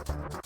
Thank you.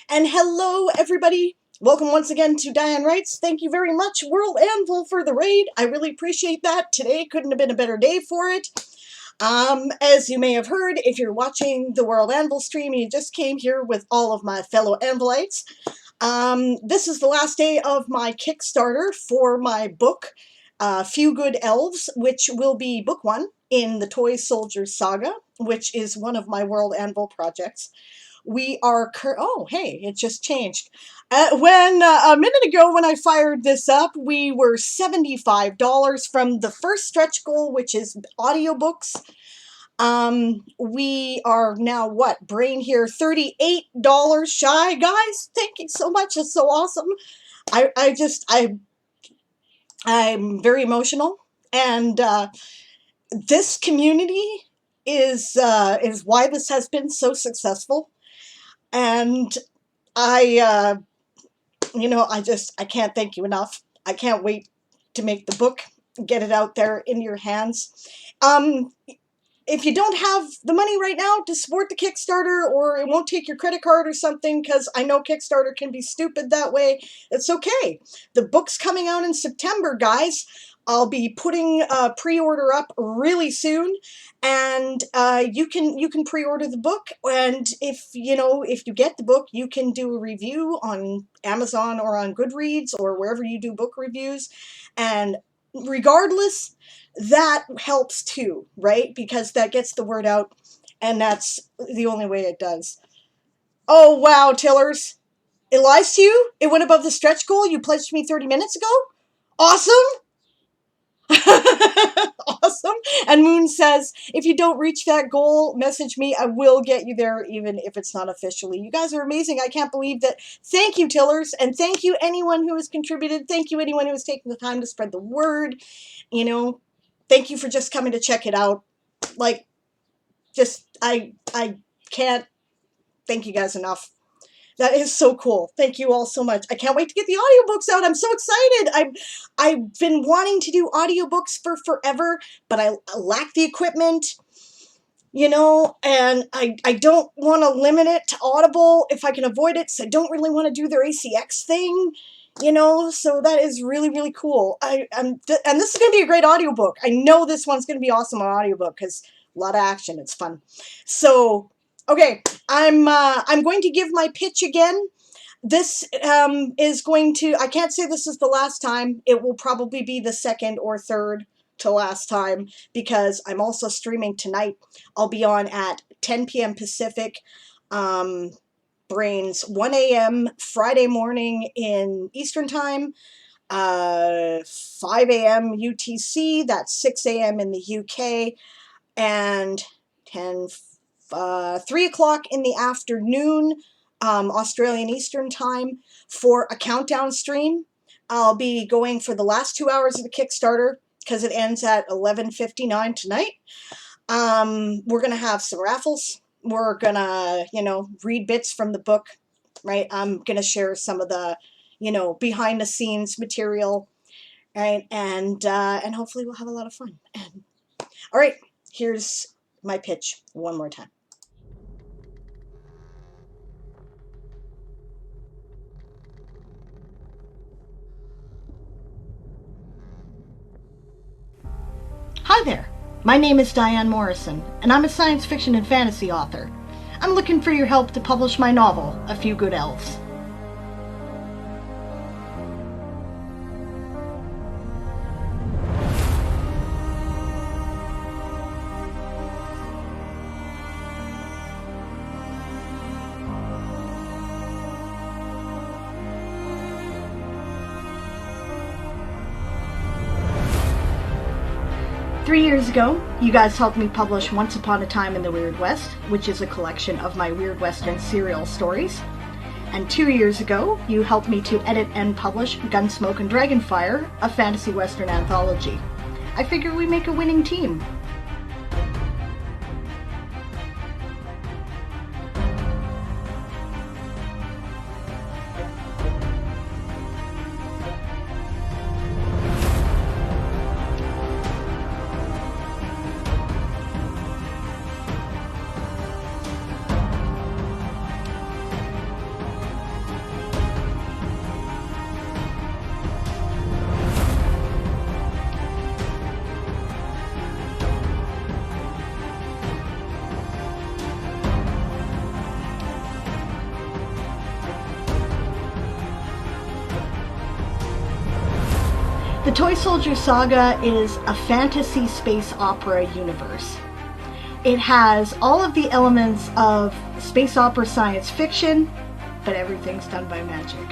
And hello, everybody. Welcome once again to Diane Writes. Thank you very much, World Anvil, for the raid. I really appreciate that. Today couldn't have been a better day for it. As you may have heard, if you're watching the World Anvil stream, you just came here with all of my fellow Anvilites. This is the last day of my Kickstarter for my book, Few Good Elves, which will be book 1 in the Toysoldier Saga, which is one of my World Anvil projects. We are, oh, hey, it just changed. When a minute ago when I fired this up, we were $75 from the first stretch goal, which is audiobooks. We are now, what, Brain here, $38 shy, guys. Thank you so much. It's so awesome. I'm very emotional, and this community is why this has been so successful. And I can't thank you enough. I can't wait to make the book, get it out there in your hands. If you don't have the money right now to support the Kickstarter, or it won't take your credit card or something, because I know Kickstarter can be stupid that way, it's okay. The book's coming out in September, guys. I'll be putting a pre-order up really soon, and you can pre-order the book. And if you get the book, you can do a review on Amazon or on Goodreads or wherever you do book reviews. And regardless, that helps too, right? Because that gets the word out, and that's the only way it does. Oh, wow, Tillers. It lies to you? It went above the stretch goal you pledged me 30 minutes ago? Awesome! Awesome. And Moon says, if you don't reach that goal, message me. I will get you there, even if it's not officially. You guys are amazing. I can't believe that. Thank you, Tillers. And thank you, anyone who has contributed. Thank you, anyone who has taken the time to spread the word. You know, thank you for just coming to check it out. Like, just, I can't thank you guys enough. That is so cool. Thank you all so much. I can't wait to get the audiobooks out. I'm so excited. I've been wanting to do audiobooks for forever, but I lack the equipment, you know, and I don't want to limit it to Audible if I can avoid it, so I don't really want to do their ACX thing, you know, so that is really, really cool. And this is going to be a great audiobook. I know this one's going to be awesome on audiobook because a lot of action. It's fun. So, okay, I'm going to give my pitch again. This is going to, I can't say this is the last time. It will probably be the second or third to last time because I'm also streaming tonight. I'll be on at 10 p.m. Pacific, brains 1 a.m. Friday morning in Eastern Time, 5 a.m. UTC, that's 6 a.m. in the UK, and 3 o'clock in the afternoon, Australian Eastern Time, for a countdown stream. I'll be going for the last 2 hours of the Kickstarter because it ends at 11:59 tonight. We're going to have some raffles. We're going to, you know, read bits from the book, right? I'm going to share some of the, you know, behind the scenes material, right? And hopefully we'll have a lot of fun. And, all right, here's my pitch one more time. Hi there, my name is Diane Morrison, and I'm a science fiction and fantasy author. I'm looking for your help to publish my novel, A Few Good Elves. Three years ago, you guys helped me publish Once Upon a Time in the Weird West, which is a collection of my Weird Western serial stories. And 2 years ago, you helped me to edit and publish Gunsmoke and Dragonfire, a fantasy western anthology. I figure we make a winning team. The Toysoldier Saga is a fantasy space opera universe. It has all of the elements of space opera science fiction, but everything's done by magic.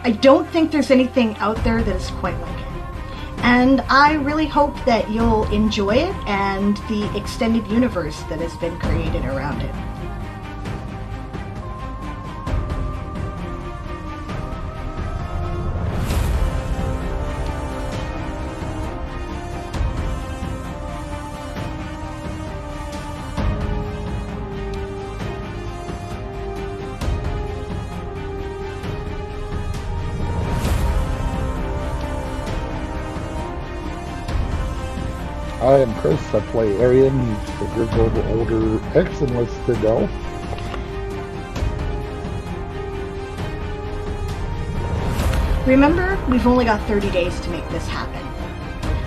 I don't think there's anything out there that is quite like it. And I really hope that you'll enjoy it and the extended universe that has been created around it. I am Chris. I play Arian, the grizzled older ex-enlisted elf. Remember, we've only got 30 days to make this happen.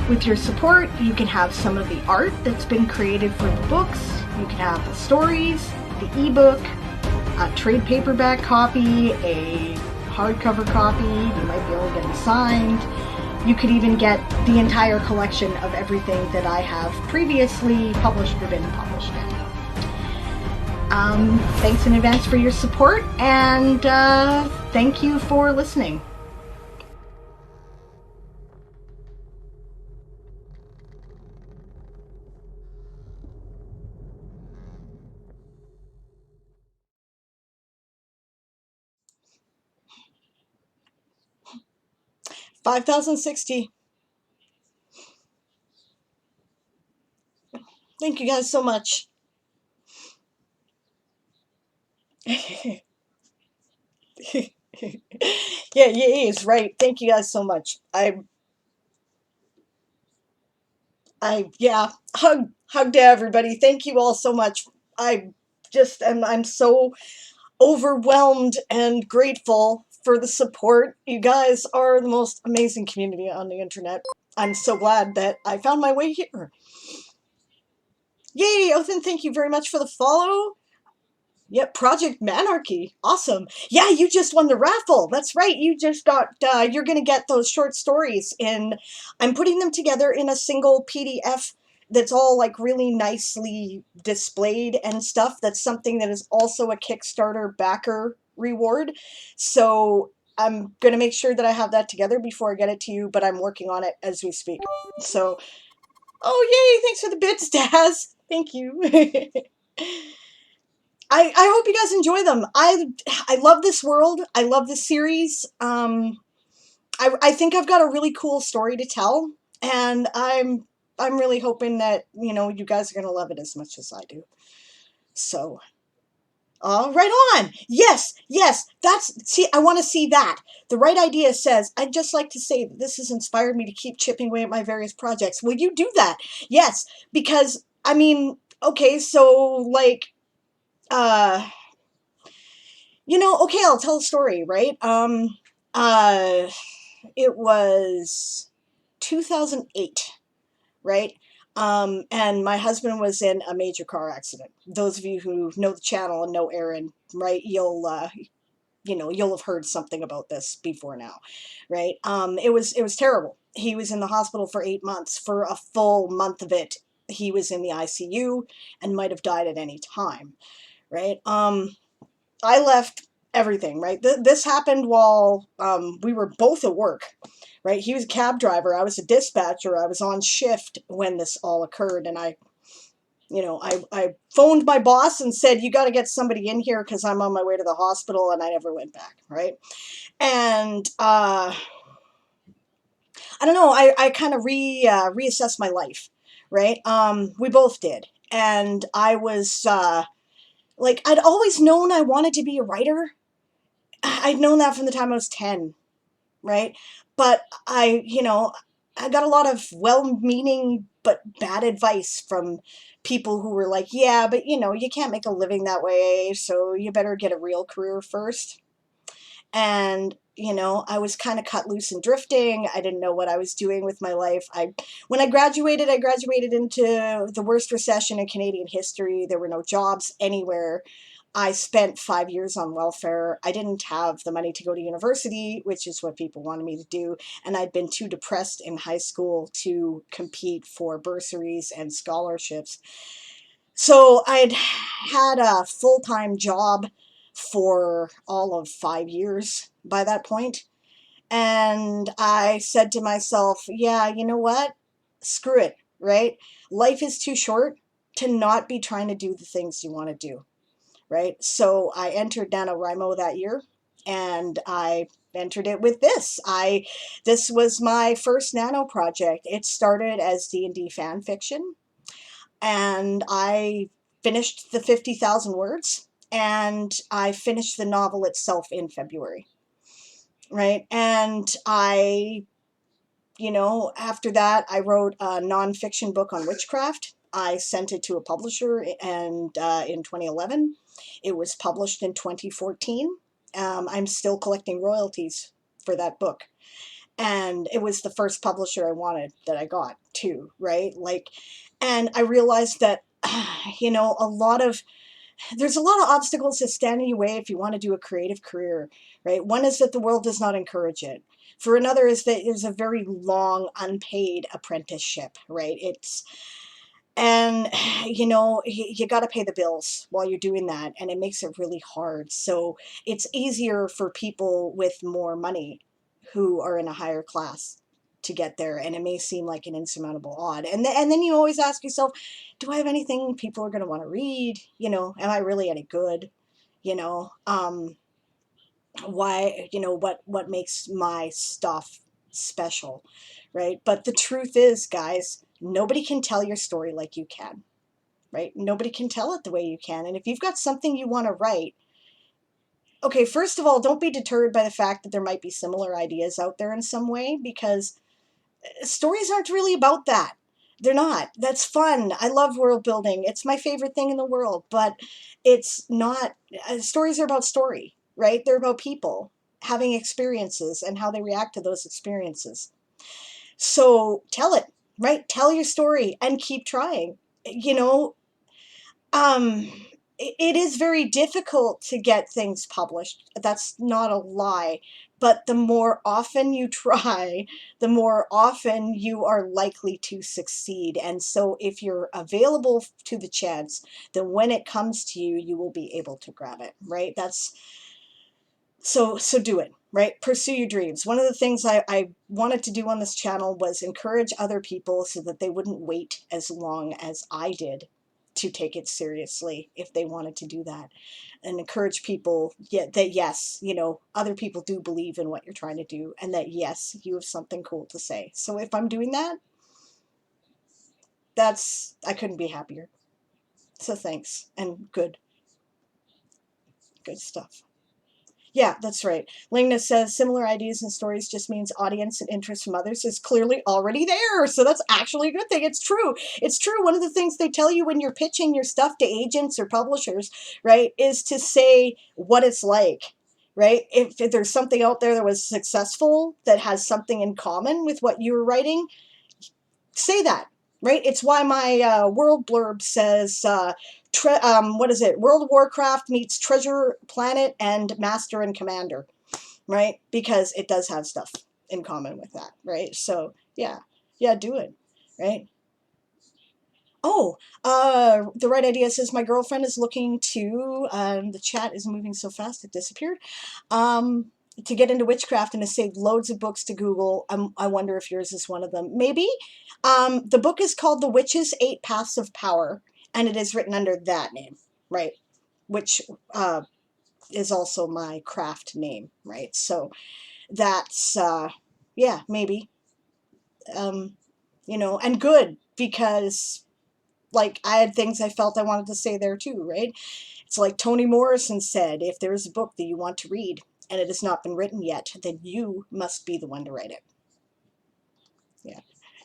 With your support, you can have some of the art that's been created for the books, you can have the stories, the ebook, a trade paperback copy, a hardcover copy, you might be able to get them signed, you could even get the entire collection of everything that I have previously published or been published in. Thanks in advance for your support, and thank you for listening. $5,060. Thank you guys so much. Yeah, yay is right. Thank you guys so much. Yeah, hug to everybody. Thank you all so much. I'm so overwhelmed and grateful for the support. You guys are the most amazing community on the internet. I'm so glad that I found my way here. Yay, Othen, thank you very much for the follow. Yep, Project Manarchy. Awesome. Yeah, you just won the raffle. That's right. You just got, you're going to get those short stories in, I'm putting them together in a single PDF that's all like really nicely displayed and stuff. That's something that is also a Kickstarter backer reward. So I'm going to make sure that I have that together before I get it to you, but I'm working on it as we speak. So, oh, yay. Thanks for the bits, Daz. Thank you. I hope you guys enjoy them. I love this world. I love this series. I think I've got a really cool story to tell, and I'm really hoping that, you know, you guys are going to love it as much as I do. So, right on. Yes, see, I want to see that. The Right Idea says, I'd just like to say that this has inspired me to keep chipping away at my various projects. Will you do that? Yes, because, I mean, okay, so, like, you know, okay, I'll tell a story, right? It was 2008, right? And my husband was in a major car accident. Those of you who know the channel and know Aaron, right, you'll have heard something about this before now, right? It was terrible. He was in the hospital for 8 months. For a full month of it, he was in the ICU and might have died at any time, right? I left everything, right? This happened while we were both at work, right? He was a cab driver. I was a dispatcher. I was on shift when this all occurred. And I phoned my boss and said, you got to get somebody in here because I'm on my way to the hospital. And I never went back, right? And I don't know, I kind of reassessed my life, right? We both did. And I was like, I'd always known I wanted to be a writer. I'd known that from the time I was 10, right? But I got a lot of well-meaning but bad advice from people who were like, yeah, but you can't make a living that way, so you better get a real career first. And I was kind of cut loose and drifting. I didn't know what I was doing with my life. When I graduated into the worst recession in Canadian history. There were no jobs anywhere. I spent 5 years on welfare. I didn't have the money to go to university, which is what people wanted me to do. And I'd been too depressed in high school to compete for bursaries and scholarships. So I'd had a full-time job for all of 5 years by that point. And I said to myself, yeah, you know what? Screw it, right? Life is too short to not be trying to do the things you want to do, right? So I entered Nanowrimo that year, and I entered it with this. This was my first nano project. It started as D&D fan fiction, and I finished the 50,000 words, and I finished the novel itself in February, right? And after that, I wrote a nonfiction book on witchcraft. I sent it to a publisher, and in 2011, it was published in 2014. I'm still collecting royalties for that book. And it was the first publisher I wanted that I got too, right? And I realized that, a lot of there's a lot of obstacles that stand in your way if you want to do a creative career, right? One is that the world does not encourage it. For another is that it's a very long unpaid apprenticeship, right? And you got to pay the bills while you're doing that, and it makes it really hard. So it's easier for people with more money who are in a higher class to get there, and it may seem like an insurmountable odd. And then you always ask yourself, do I have anything people are going to want to read? Am I really any good? you know um why, what makes my stuff special, right? But the truth is, guys, nobody can tell your story like you can, right? Nobody can tell it the way you can. And if you've got something you want to write, okay, first of all, don't be deterred by the fact that there might be similar ideas out there in some way, because stories aren't really about that. They're not. That's fun. I love world building. It's my favorite thing in the world, but it's not. Stories are about story, right? They're about people having experiences and how they react to those experiences. So tell it, right? Tell your story and keep trying. You know, um, it is very difficult to get things published. That's not a lie. But the more often you try, the more often you are likely to succeed. And so if you're available to the chance, then when it comes to you, you will be able to grab it, right? So do it, right? Pursue your dreams. One of the things I wanted to do on this channel was encourage other people so that they wouldn't wait as long as I did to take it seriously if they wanted to do that, and encourage people that yes, other people do believe in what you're trying to do, and that yes, you have something cool to say. So if I'm doing that, I couldn't be happier. So thanks, and good stuff. Yeah, that's right. Lingna says similar ideas and stories just means audience and interest from others is clearly already there. So that's actually a good thing. It's true. It's true. One of the things they tell you when you're pitching your stuff to agents or publishers, right, is to say what it's like, right? If there's something out there that was successful that has something in common with what you were writing, say that, right? It's why my world blurb says, what is it? World of Warcraft meets Treasure Planet and Master and Commander, right? Because it does have stuff in common with that, right? So yeah, do it, right? Oh, the right idea says my girlfriend is looking to. The chat is moving so fast it disappeared. To get into witchcraft and to save loads of books to Google. I wonder if yours is one of them. Maybe. The book is called The Witch's 8 Paths of Power, and it is written under that name, right? Which is also my craft name, right? So that's, yeah, maybe. And good, because like I had things I felt I wanted to say there too, right? It's like Toni Morrison said, if there is a book that you want to read and it has not been written yet, then you must be the one to write it. Yeah.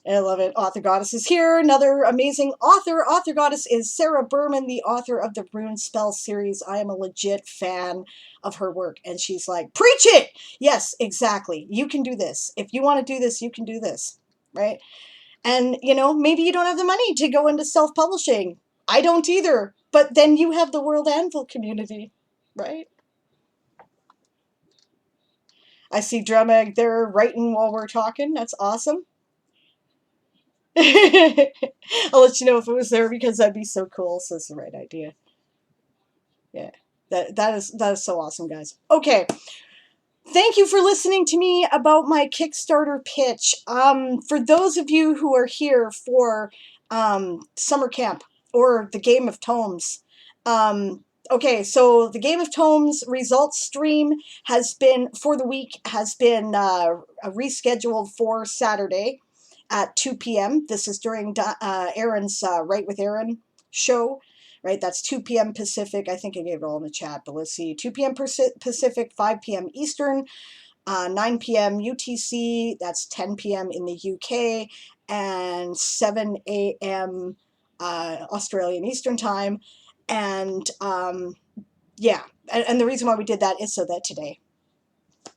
I love it. Author Goddess is here. Another amazing author. Author Goddess is Sarah Berman, the author of the Rune Spell series. I am a legit fan of her work. And she's like, preach it! Yes, exactly. You can do this. If you want to do this, you can do this, right? And, maybe you don't have the money to go into self-publishing. I don't either. But then you have the World Anvil community, right? I see Drum Egg there writing while we're talking. That's awesome. I'll let you know if it was there because that'd be so cool. So it's the right idea. Yeah. That is so awesome, guys. Okay. Thank you for listening to me about my Kickstarter pitch. For those of you who are here for summer camp or the Game of Tomes, okay, so the Game of Tomes results stream for the week has been rescheduled for Saturday at 2 p.m. This is during Aaron's Write with Aaron show. Right, that's 2 p.m. Pacific. I think I gave it all in the chat, but let's see. 2 p.m. Pacific, 5 p.m. Eastern, 9 p.m. UTC, that's 10 p.m. in the UK, and 7 a.m. Australian Eastern Time. And yeah, and the reason why we did that is so that today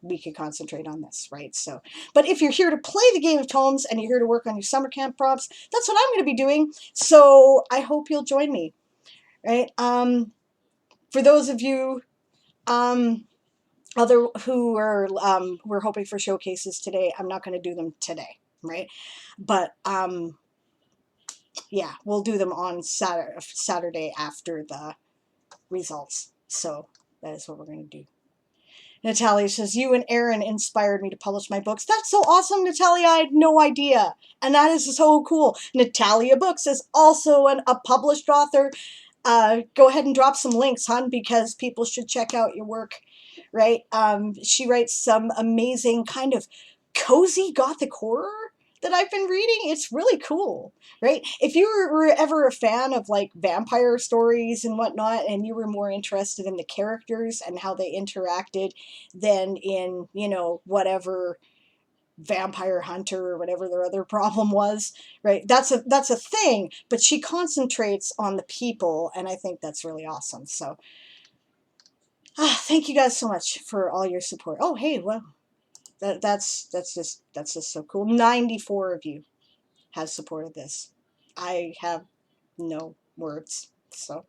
we could concentrate on this, right? So, but if you're here to play the Game of Tomes and you're here to work on your summer camp props, that's what I'm going to be doing. So I hope you'll join me. Right. For those of you other who are we're hoping for showcases today, I'm not going to do them today, right? But yeah, we'll do them on Saturday after the results. So that is what we're going to do. Natalia says, you and Aaron inspired me to publish my books. That's so awesome, Natalia. I had no idea. And that is so cool. Natalia Books is also a published author. Go ahead and drop some links, hon, because people should check out your work, right? She writes some amazing kind of cozy gothic horror that I've been reading. It's really cool, right? If you were ever a fan of like vampire stories and whatnot, and you were more interested in the characters and how they interacted than in, you know, whatever vampire hunter or whatever their other problem was, right? That's a thing, but she concentrates on the people, and I think that's really awesome. So thank you guys so much for all your support. Oh, hey, well, that's just so cool. 94 of you have supported this. I have no words. So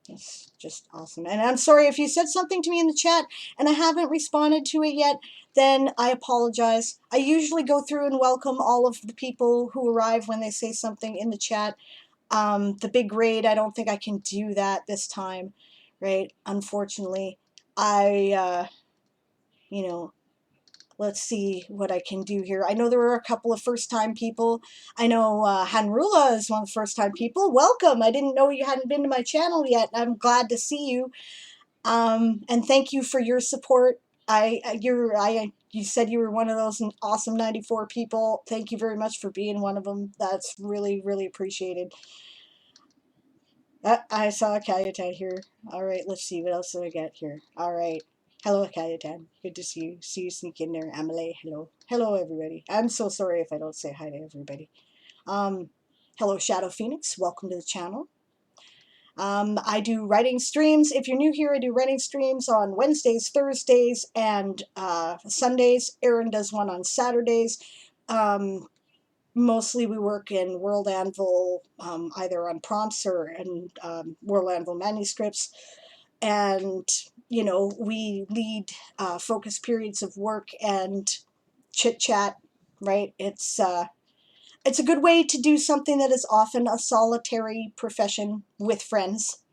it's just awesome. And I'm sorry if you said something to me in the chat and I haven't responded to it yet, then I apologize. I usually go through and welcome all of the people who arrive when they say something in the chat. The big raid, I don't think I can do that this time, right? Unfortunately, you know, let's see what I can do here. I know there were a couple of first-time people. I know Hanrula is one of the first-time people. Welcome. I didn't know you hadn't been to my channel yet. I'm glad to see you. And thank you for your support. You said you were one of those awesome 94 people. Thank you very much for being one of them. That's really, really appreciated. I saw a Cayetan here. All right, let's see. What else do I get here? All right. Hello, Cayetan. Good to see you. See you sneak in there. Amelie, hello. Hello, everybody. I'm so sorry if I don't say hi to everybody. Hello, Shadow Phoenix. Welcome to the channel. I do writing streams. If you're new here, I do writing streams on Wednesdays, Thursdays, and Sundays. Aaron does one on Saturdays. Mostly we work in World Anvil, either on prompts or in World Anvil manuscripts. And, you know, we lead focus periods of work and chit-chat, right? It's a good way to do something that is often a solitary profession with friends.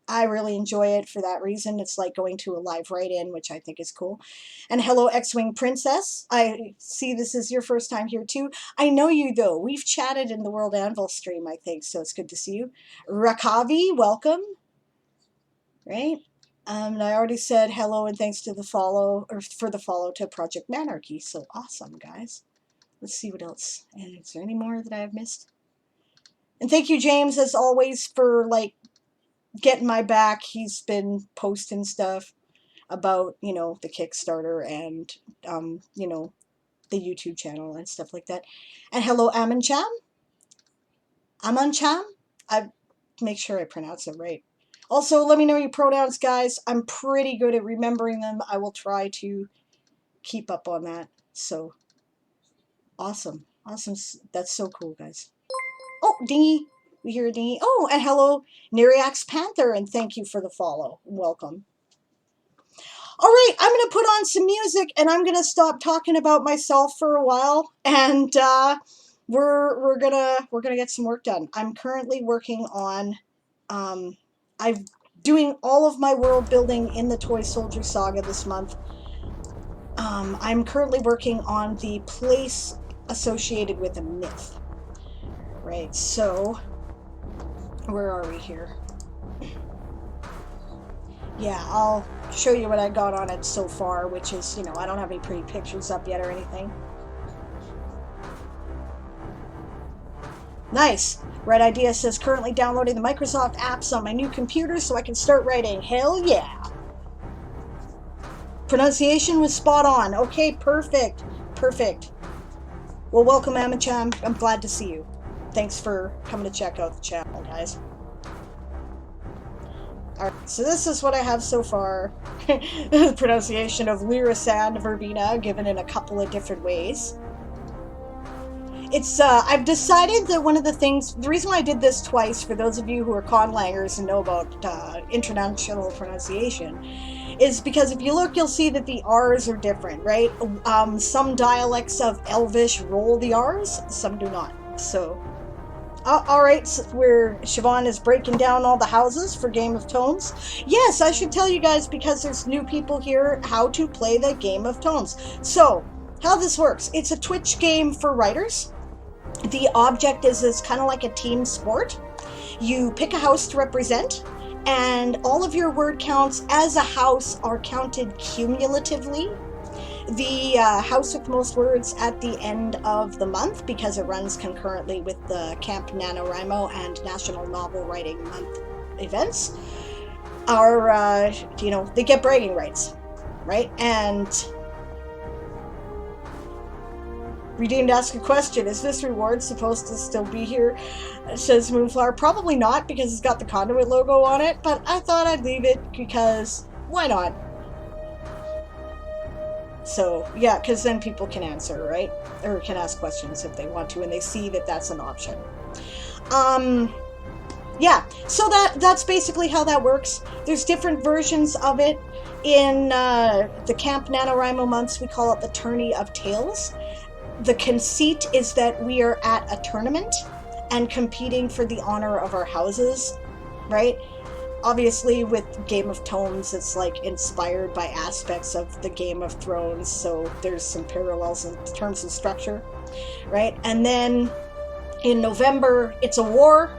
I really enjoy it for that reason. It's like going to a live write-in, which I think is cool. And hello, X-Wing Princess. I see this is your first time here too. I know you though. We've chatted in the World Anvil stream, I think, so it's good to see you. Rakavi, welcome. Right? And I already said hello and thanks to the follow, or for the follow to Project Manarchy. So awesome, guys. Let's see what else. And is there any more that I have missed? And thank you, James, as always, for like getting my back. He's been posting stuff about, you know, the Kickstarter and, you know, the YouTube channel and stuff like that. And hello, Amancham. Amancham? I make sure I pronounce it right. Also, let me know your pronouns, guys. I'm pretty good at remembering them. I will try to keep up on that. So, awesome. Awesome. That's so cool, guys. Oh, dingy. We hear a dingy. Oh, and hello, Neriax Panther, and thank you for the follow. Welcome. All right, I'm going to put on some music, and I'm going to stop talking about myself for a while, and we're gonna get some work done. I'm currently working on I'm doing all of my world building in the Toysoldier Saga this month. I'm currently working on the place associated with a myth. Right, so where are we here? Yeah, I'll show you what I got on it so far, which is, you know, I don't have any pretty pictures up yet or anything. Nice. Red Idea says, currently downloading the Microsoft apps on my new computer so I can start writing. Hell yeah. Pronunciation was spot on. Okay, perfect. Perfect. Well, welcome, Amacham. I'm glad to see you. Thanks for coming to check out the channel, guys. Alright, so this is what I have so far. The pronunciation of Lyrisan verbena, given in a couple of different ways. It's, I've decided that one of the things, the reason why I did this twice, for those of you who are conlangers and know about international pronunciation, is because if you look, you'll see that the R's are different, right? Some dialects of Elvish roll the R's, some do not. So, all right, so where Siobhan is breaking down all the houses for Game of Tones. Yes, I should tell you guys, because there's new people here, how to play the Game of Tones. So, how this works, it's a Twitch game for writers. The object is kind of like a team sport. You pick a house to represent, and all of your word counts as a house are counted cumulatively. The house with most words at the end of the month, because it runs concurrently with the Camp Nanowrimo and National Novel Writing Month events, are, they get bragging rights, right? And Redeemed ask a question. Is this reward supposed to still be here? Says Moonflower. Probably not, because it's got the Conduit logo on it, but I thought I'd leave it because why not? So, yeah, because then people can answer, right? Or can ask questions if they want to, and they see that that's an option. Yeah, so that's basically how that works. There's different versions of it. In the Camp NaNoWriMo months, we call it the Tourney of Tales. The conceit is that we are at a tournament and competing for the honor of our houses, right? Obviously, with Game of Tones, it's like inspired by aspects of the Game of Thrones, so there's some parallels in terms of structure, right? And then in November, it's a war,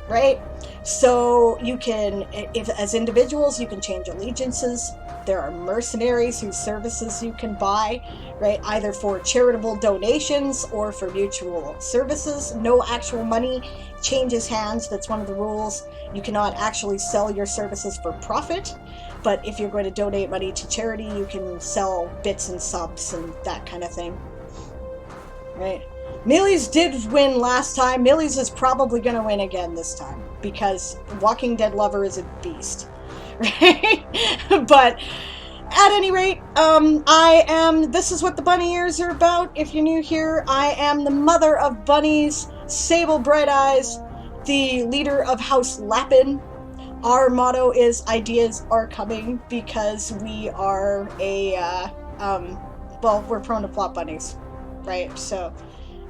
right? So you can, if as individuals, you can change allegiances. There are mercenaries whose services you can buy, right? Either for charitable donations or for mutual services. No actual money changes hands. That's one of the rules. You cannot actually sell your services for profit, but if you're going to donate money to charity, you can sell bits and subs and that kind of thing, right? Millie's did win last time. Millie's is probably going to win again this time, because Walking Dead Lover is a beast, right? But at any rate, this is what the bunny ears are about. If you're new here, I am the mother of bunnies, Sable Bright Eyes, the leader of House Lappin. Our motto is ideas are coming, because we are we're prone to plot bunnies, right? So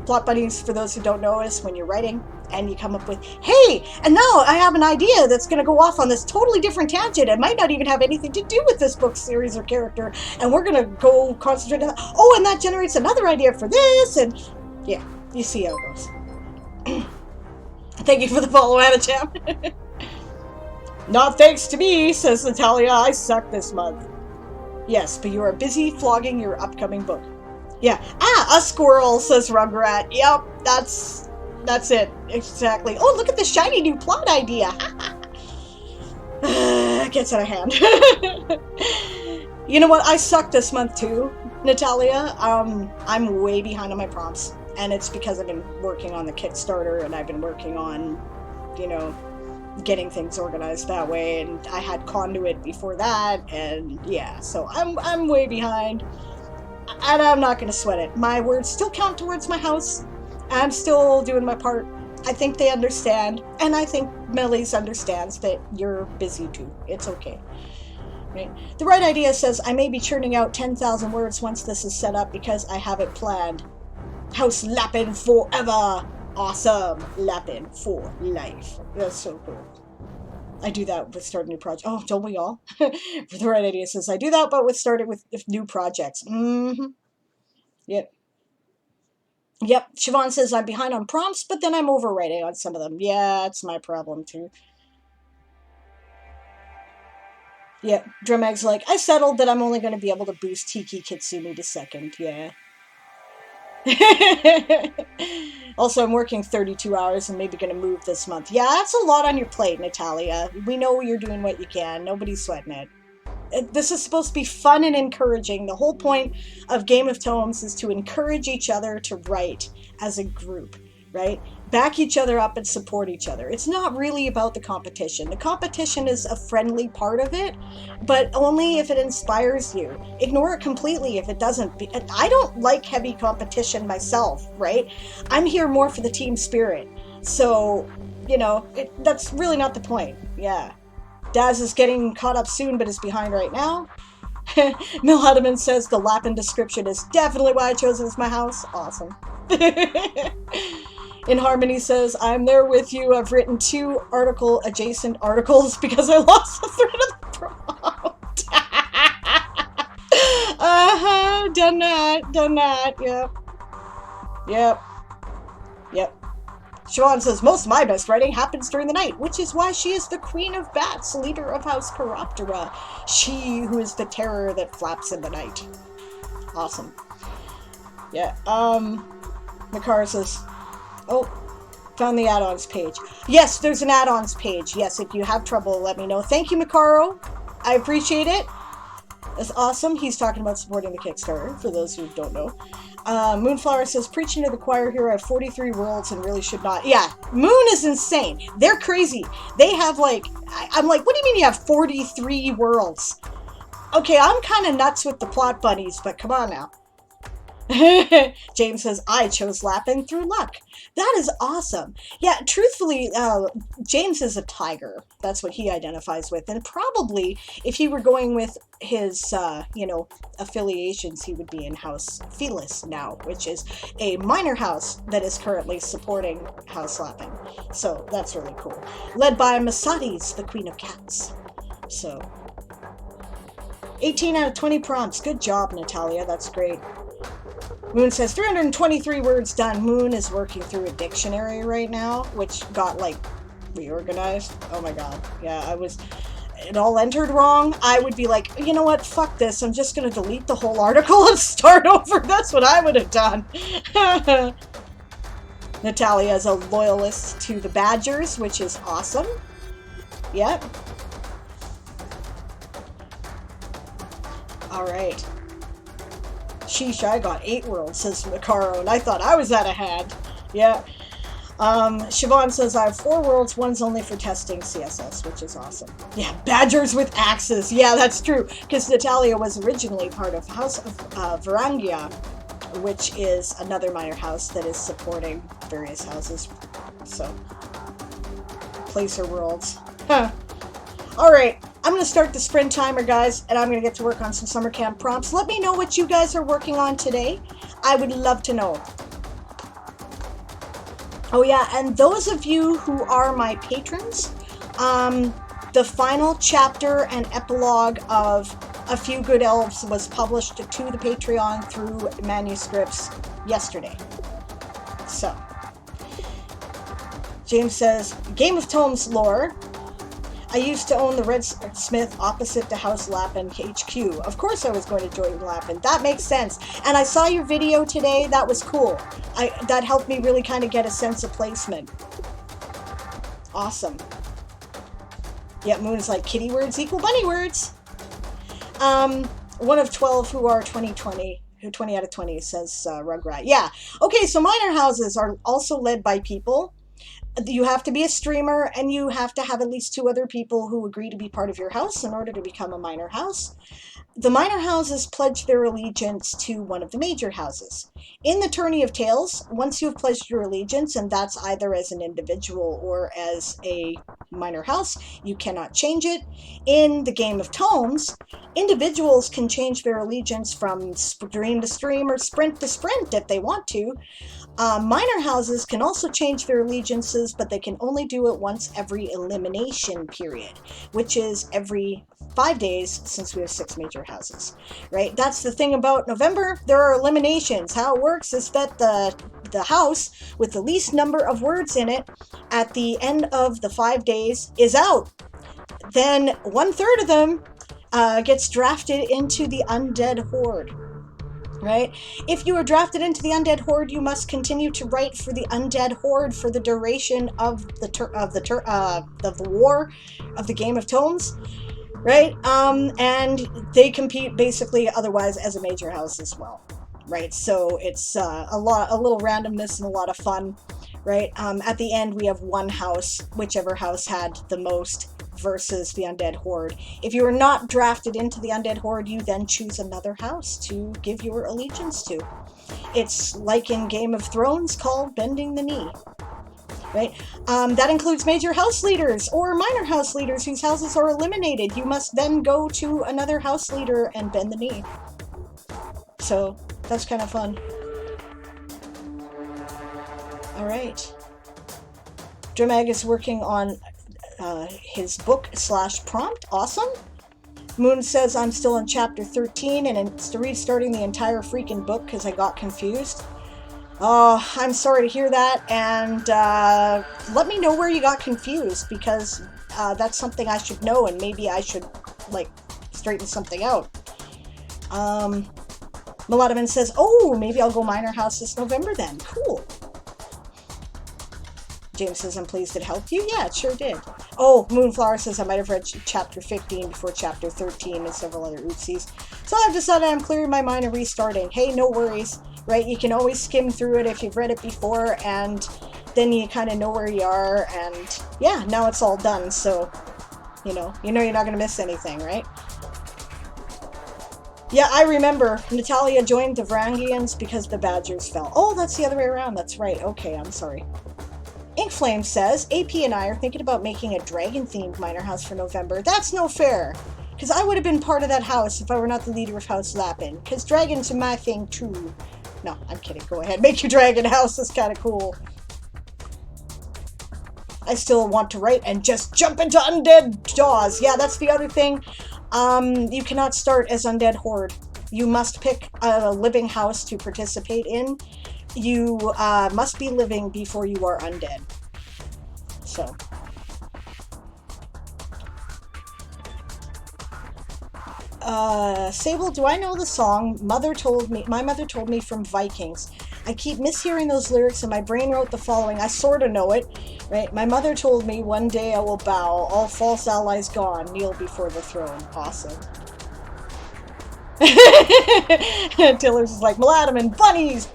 plot bunnies, for those who don't know, is when you're writing and you come up with, hey, and now I have an idea that's going to go off on this totally different tangent. It might not even have anything to do with this book series or character, and we're going to go concentrate on that. Oh, and that generates another idea for this, and yeah, you see how it goes. Thank you for the follow, Anna Champ. Not thanks to me, says Natalia. I suck this month. Yes, but you are busy flogging your upcoming book. Yeah. A squirrel, says Rugrat. Yep, that's it. Exactly. Oh, look at the shiny new plot idea. It gets out of hand. You know what? I suck this month too, Natalia. I'm way behind on my prompts. And it's because I've been working on the Kickstarter, and I've been working on, getting things organized that way. And I had Conduit before that. And yeah, so I'm way behind. And I'm not going to sweat it. My words still count towards my house. I'm still doing my part. I think they understand. And I think Millie's understands that you're busy too. It's okay. Right? The right idea says, I may be churning out 10,000 words once this is set up, because I have it planned. House Lappin forever. Awesome. Lappin for life. That's so cool. I do that with starting new projects. Oh, don't we all? For the right idea says, I do that, but with starting with new projects. Mm-hmm. Yep. Yep. Siobhan says, I'm behind on prompts, but then I'm overwriting on some of them. Yeah, it's my problem too. Yep. Drumag's like, I settled that I'm only going to be able to boost Tiki Kitsumi to second. Yeah. Also, I'm working 32 hours and maybe going to move this month. Yeah, that's a lot on your plate, Natalia. We know you're doing what you can. Nobody's sweating it. This is supposed to be fun and encouraging. The whole point of Game of Tones is to encourage each other to write as a group, right? back each other up and support each other. It's not really about the competition. The competition is a friendly part of it, but only if it inspires you. Ignore it completely if it doesn't. I don't like heavy competition myself, right? I'm here more for the team spirit. So, you know, that's really not the point. Yeah. Daz is getting caught up soon, but is behind right now. Mil Hudeman says the Lapin description is definitely why I chose it as my house. Awesome. In Harmony says, I'm there with you. I've written 2 adjacent articles because I lost the thread of the prompt. Done that. Yep. Siobhan says, most of my best writing happens during the night, which is why she is the Queen of Bats, leader of House Chiroptera. She who is the terror that flaps in the night. Awesome. Yeah, Makara says, oh, found the add-ons page. Yes, there's an add-ons page. Yes, if you have trouble, let me know. Thank you, Makaro. I appreciate it. That's awesome. He's talking about supporting the Kickstarter, for those who don't know. Moonflower says, preaching to the choir here, I have 43 worlds and really should not. Yeah, Moon is insane. They're crazy. They have like, I'm like, what do you mean you have 43 worlds? Okay, I'm kind of nuts with the plot bunnies, but come on now. James says, I chose Lapin through luck. That is awesome. Yeah, truthfully, James is a tiger. That's what he identifies with. And probably, if he were going with his, affiliations, he would be in House Felis now, which is a minor house that is currently supporting House Lapin. So, that's really cool. Led by Masadi's, the Queen of Cats. So, 18 out of 20 prompts. Good job, Natalia. That's great. Moon says 323 words done. Moon is working through a dictionary right now, which got like reorganized. Oh my god. Yeah, it all entered wrong. I would be like, you know what? Fuck this. I'm just going to delete the whole article and start over. That's what I would have done. Natalia is a loyalist to the Badgers, which is awesome. Yep. All right. Sheesh, I got 8 worlds, says Macaro, and I thought I was out of hand. Yeah. Siobhan says, I have 4 worlds, one's only for testing CSS, which is awesome. Yeah, Badgers with axes. Yeah, that's true, because Natalia was originally part of House of Varangia, which is another minor house that is supporting various houses. So, placer worlds. Huh. Alright, I'm going to start the sprint timer, guys, and I'm going to get to work on some summer camp prompts. Let me know what you guys are working on today. I would love to know. Oh yeah, and those of you who are my patrons, the final chapter and epilogue of A Few Good Elves was published to the Patreon through manuscripts yesterday. So, James says, Game of Tomes lore. I used to own the Red Smith opposite to House Lapin HQ. Of course I was going to join Lapin. That makes sense. And I saw your video today. That was cool. That helped me really kind of get a sense of placement. Awesome. Yeah, Moon is like, kitty words equal bunny words. One of 12 who are 20 out of 20 says Rugrat. Yeah. Okay, so minor houses are also led by people. You have to be a streamer, and you have to have at least 2 other people who agree to be part of your house in order to become a minor house. The minor houses pledge their allegiance to one of the major houses. In the Tourney of Tales, once you've pledged your allegiance, and that's either as an individual or as a minor house, you cannot change it. In the Game of Tomes, individuals can change their allegiance from stream to stream or sprint to sprint if they want to. Minor houses can also change their allegiances, but they can only do it once every elimination period, which is every 5 days, since we have 6 major houses, right? That's the thing about November. There are eliminations. How it works is that the house with the least number of words in it at the end of the 5 days is out. Then 1/3 of them gets drafted into the Undead Horde. Right? If you are drafted into the Undead Horde, you must continue to write for the Undead Horde for the duration of the war of the Game of Tomes, right? And they compete basically otherwise as a major house as well, right? So it's a little randomness and a lot of fun, right? At the end, we have one house, whichever house had the most, versus the undead horde. If you are not drafted into the undead horde, you then choose another house to give your allegiance to. It's like in Game of Thrones called bending the knee, right? That includes major house leaders or minor house leaders whose houses are eliminated. You must then go to another house leader and bend the knee. So that's kind of fun. All right. Dramag is working on his book / prompt. Awesome. Moon says I'm still in chapter 13 and it's restarting the entire freaking book because I got confused. Oh, I'm sorry to hear that, and let me know where you got confused, because that's something I should know, and maybe I should, like, straighten something out. Melodiman says, oh, maybe I'll go Minor House this November then. Cool. James says, I'm pleased it helped you. Yeah, it sure did. Oh, Moonflower says, I might have read chapter 15 before chapter 13 and several other oopsies. So I've decided I'm clearing my mind and restarting. Hey, no worries, right? You can always skim through it if you've read it before, and then you kind of know where you are, and yeah, now it's all done, so, you know you're not going to miss anything, right? Yeah, I remember. Natalia joined the Varangians because the Badgers fell. Oh, that's the other way around. That's right. Okay, I'm sorry. Inkflame says, AP and I are thinking about making a dragon-themed minor house for November. That's no fair, because I would have been part of that house if I were not the leader of House Lapin, because dragons are my thing too. No, I'm kidding. Go ahead. Make your dragon house. That's kind of cool. I still want to write and just jump into Undead Jaws. Yeah, that's the other thing. You cannot start as Undead Horde. You must pick a living house to participate in. You must be living before you are undead. So. Sable, do I know the song My Mother Told Me from Vikings? I keep mishearing those lyrics and my brain wrote the following. I sort of know it, right? My mother told me one day I will bow, all false allies gone, kneel before the throne. Awesome. Tiller's is like, Meladaman, bunnies,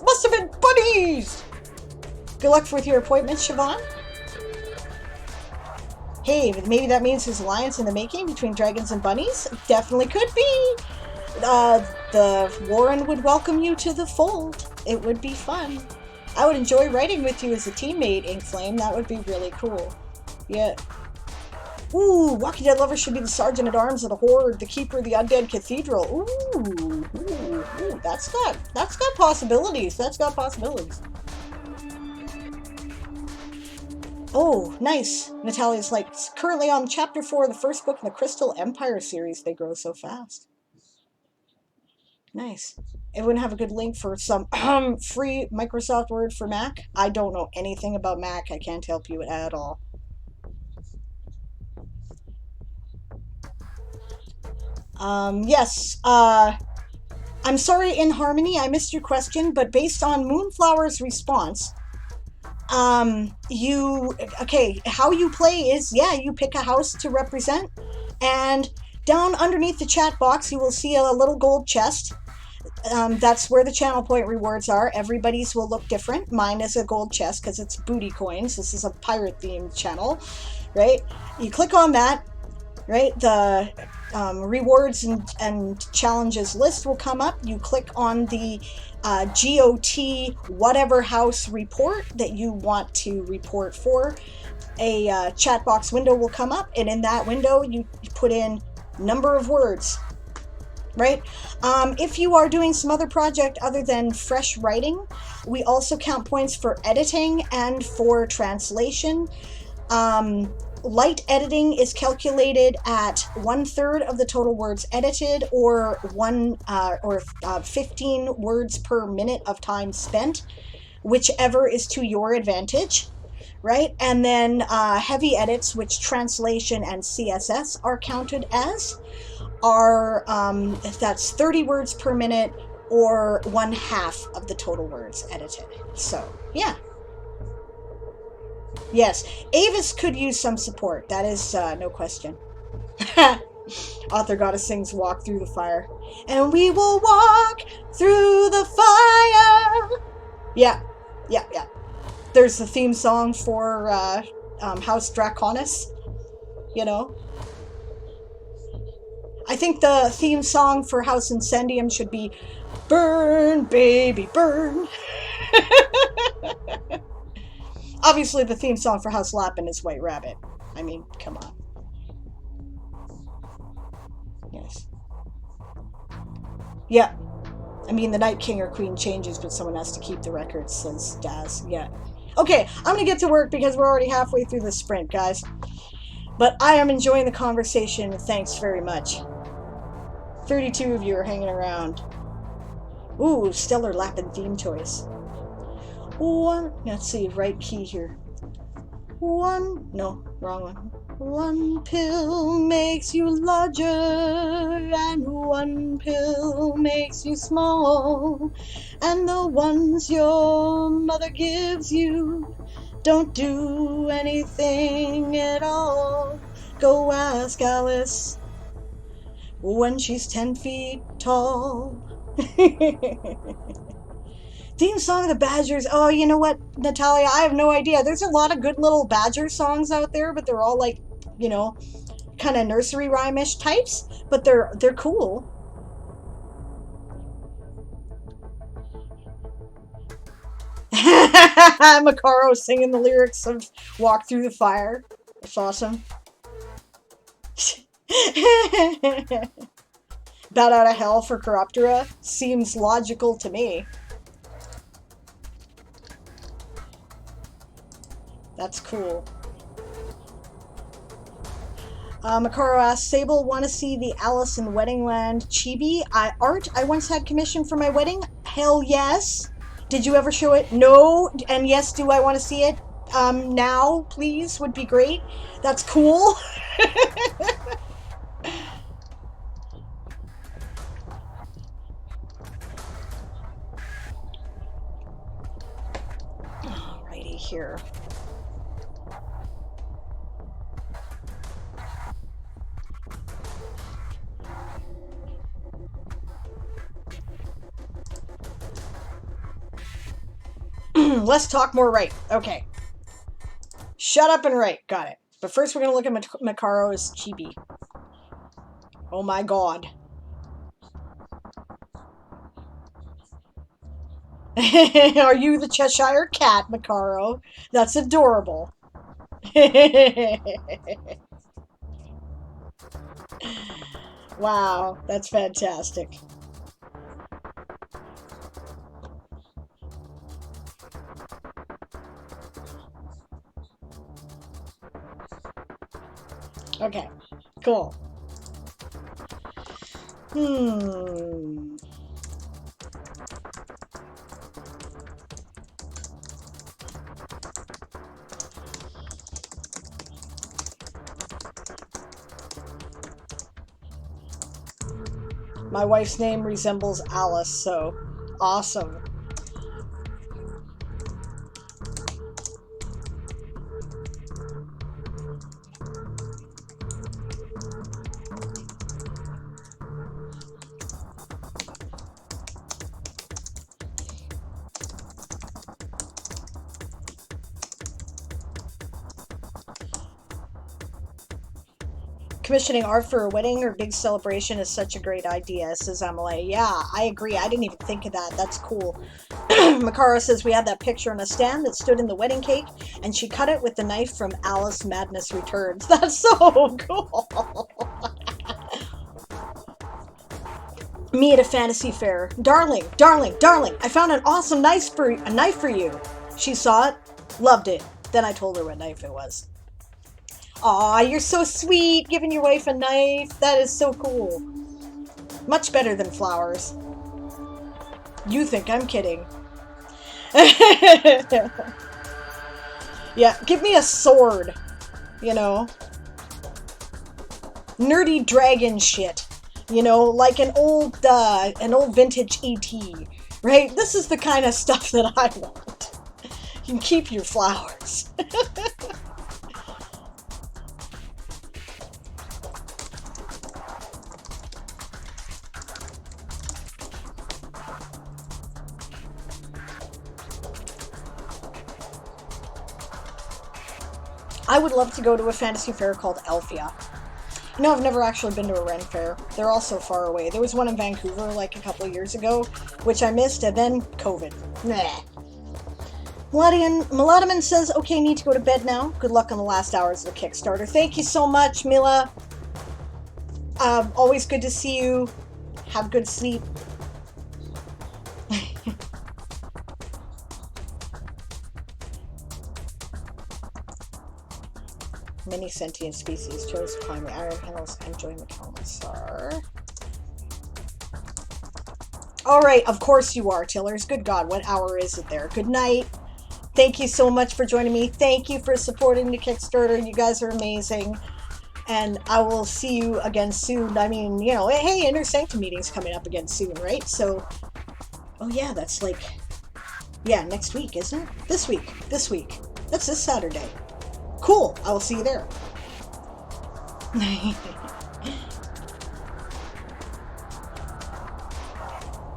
must have been bunnies! Good luck with your appointment, Siobhan. Hey, maybe that means there's alliance in the making between dragons and bunnies? Definitely could be! The Warren would welcome you to the fold. It would be fun. I would enjoy writing with you as a teammate, Inkflame. That would be really cool. Yeah. Ooh, Walking Dead Lover should be the Sergeant at Arms of the Horde, the Keeper of the Undead Cathedral. Ooh, that's got possibilities. That's got possibilities. Oh, nice. Natalia's like, currently on chapter 4 of the first book in the Crystal Empire series. They grow so fast. Nice. It wouldn't have a good link for some free Microsoft Word for Mac. I don't know anything about Mac. I can't help you at all. Yes, I'm sorry, In Harmony, I missed your question, but based on Moonflower's response, how you play is, yeah, you pick a house to represent, and down underneath the chat box, you will see a little gold chest. That's where the channel point rewards are. Everybody's will look different. Mine is a gold chest because it's booty coins. This is a pirate-themed channel, right? You click on that, right? The rewards and challenges list will come up. You click on the GOT whatever house report that you want to report for. A chat box window will come up, and in that window you put in number of words, right? If you are doing some other project other than fresh writing, we also count points for editing and for translation. Light editing is calculated at 1/3 of the total words edited, or 15 words per minute of time spent, whichever is to your advantage, right? And then heavy edits, which translation and CSS are counted as, are that's 30 words per minute, or 1/2 of the total words edited. So yeah. Yes, Avis could use some support. That is no question. Author Goddess sings Walk Through the Fire. And we will walk through the fire. Yeah. There's the theme song for House Draconis, you know. I think the theme song for House Incendium should be Burn, Baby, Burn. Obviously, the theme song for House Lapin is White Rabbit. I mean, come on. Yes. Yeah. I mean, the Night King or Queen changes, but someone has to keep the records, says Daz. Yeah. Okay, I'm gonna get to work because we're already halfway through the sprint, guys. But I am enjoying the conversation. Thanks very much. 32 of you are hanging around. Ooh, Stellar Lapin theme choice. One, let's see, right key here. One, no, wrong one. One pill makes you larger, and one pill makes you small. And the ones your mother gives you don't do anything at all. Go ask Alice when she's 10 feet tall. Theme song of the Badgers. Oh, you know what, Natalia? I have no idea. There's a lot of good little Badger songs out there, but they're all like, you know, kind of nursery rhyme-ish types. But they're cool. Macaro singing the lyrics of Walk Through the Fire. That's awesome. Bat Out of Hell for Corruptora seems logical to me. That's cool. Macaro asks, Sable, want to see the Alice in Weddingland chibi art I once had commissioned for my wedding? Hell yes. Did you ever show it? No. And yes, do I want to see it? Now, please, would be great. That's cool. Alrighty here. Let's talk more right. Okay. Shut up and write. Got it. But first we're going to look at Macaro's chibi. Oh my god. Are you the Cheshire Cat, Macaro? That's adorable. Wow, that's fantastic. Okay, cool. My wife's name resembles Alice, so awesome. Commissioning art for a wedding or big celebration is such a great idea, says Emily. Yeah, I agree. I didn't even think of that. That's cool. Macaro says we had that picture on a stand that stood in the wedding cake, and she cut it with the knife from Alice Madness Returns. That's so cool. Me at a fantasy fair. Darling, darling, darling, I found an awesome knife for you. She saw it, loved it. Then I told her what knife it was. Aw, you're so sweet, giving your wife a knife. That is so cool. Much better than flowers. You think I'm kidding. Yeah, give me a sword. You know? Nerdy dragon shit. You know, like an old vintage ET. Right? This is the kind of stuff that I want. You can keep your flowers. I would love to go to a fantasy fair called Elfia. You know, I've never actually been to a Ren fair. They're all so far away. There was one in Vancouver like a couple of years ago, which I missed, and then COVID. Nah. Melodiman says, okay, need to go to bed now. Good luck on the last hours of the Kickstarter. Thank you so much, Mila. Always good to see you. Have good sleep. Many sentient species chose to climb the iron hills and join the Commissar. Alright, of course you are, Tillers. Good God, what hour is it there? Good night. Thank you so much for joining me. Thank you for supporting the Kickstarter. You guys are amazing. And I will see you again soon. I mean, you know, hey, Inner Sanctum meeting's coming up again soon, right? So, oh yeah, that's like, yeah, next week, isn't it? This week. That's this Saturday. Cool, I will see you there.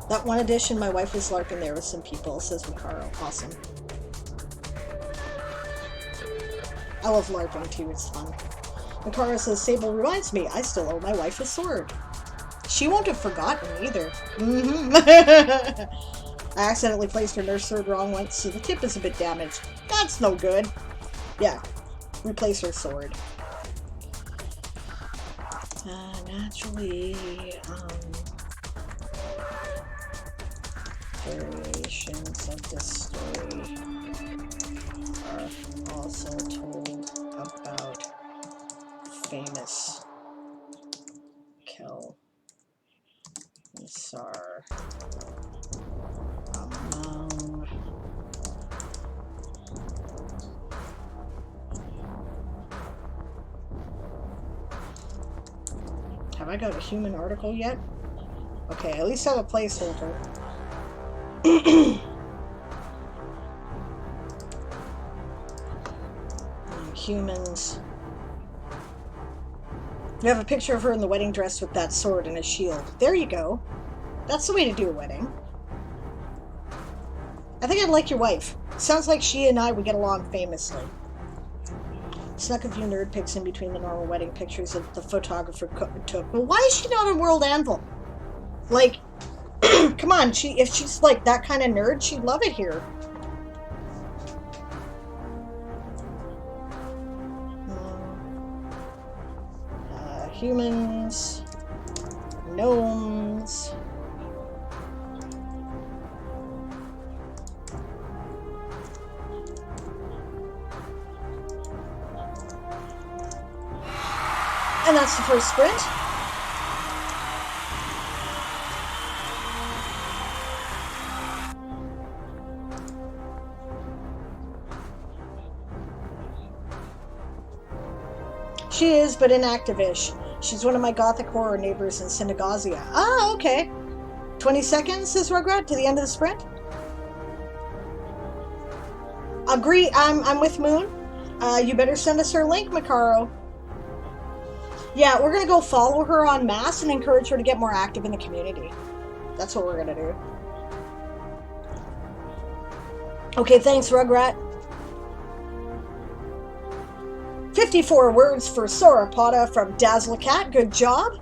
That one edition, my wife was LARPing there with some people, says Macaro. Awesome. I love LARPing too, it's fun. Macaro says, Sable reminds me, I still owe my wife a sword. She won't have forgotten either. I accidentally placed her nurse sword wrong once, so the tip is a bit damaged. That's no good. Yeah, replace her sword. Naturally, variations of this story are also told about famous Commissar among Have I got a human article yet? Okay, at least have a placeholder. Humans. You have a picture of her in the wedding dress with that sword and a shield. There you go. That's the way to do a wedding. I think I'd like your wife. Sounds like she and I would get along famously. Snuck a few nerd pics in between the normal wedding pictures that the photographer took. Well, why is she not on World Anvil? Like, come on, if she's like that kind of nerd, she'd love it here. Humans, gnomes. And that's the first sprint. She is, but inactive-ish. She's one of my gothic horror neighbors in Senegazia. Ah, okay. 20 seconds, says Rugrat, to the end of the sprint. Agree, I'm with Moon. You better send us her link, Macaro. Yeah, we're gonna go follow her en masse and encourage her to get more active in the community. That's what we're gonna do. Okay, thanks, Rugrat. 54 words for Sauropoda from Dazzlecat. Good job.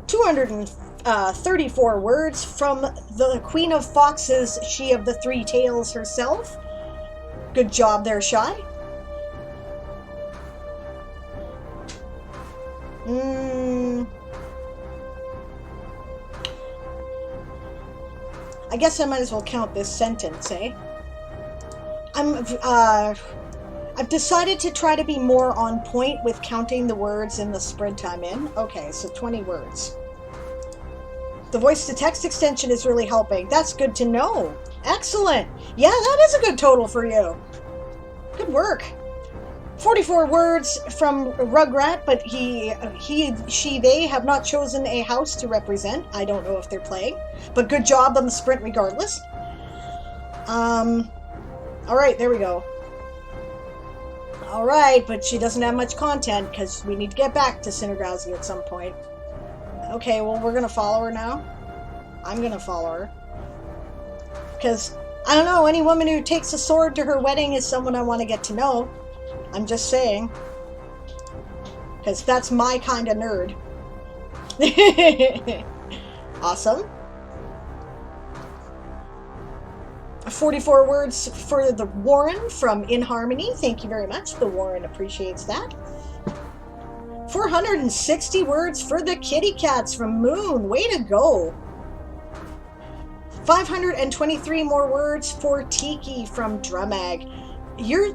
234 words from the Queen of Foxes, she of the Three Tails herself. Good job there, Shy. I guess I might as well count this sentence, eh? I've decided to try to be more on point with counting the words in the sprint I'm in. Okay, so 20 words. The voice-to-text extension is really helping. That's good to know. Excellent. Yeah, that is a good total for you. Good work. 44 words from Rugrat, but they have not chosen a house to represent. I don't know if they're playing, but good job on the sprint regardless. Alright, there we go. Alright, but she doesn't have much content because we need to get back to Synergazi at some point. Okay, well, we're gonna follow her now. I'm gonna follow her. Because, I don't know, any woman who takes a sword to her wedding is someone I want to get to know. I'm just saying. Because that's my kind of nerd. Awesome. 44 words for the Warren from In Harmony. Thank you very much. The Warren appreciates that. 460 words for the Kitty Cats from Moon. Way to go. 523 more words for Tiki from Drumag. You're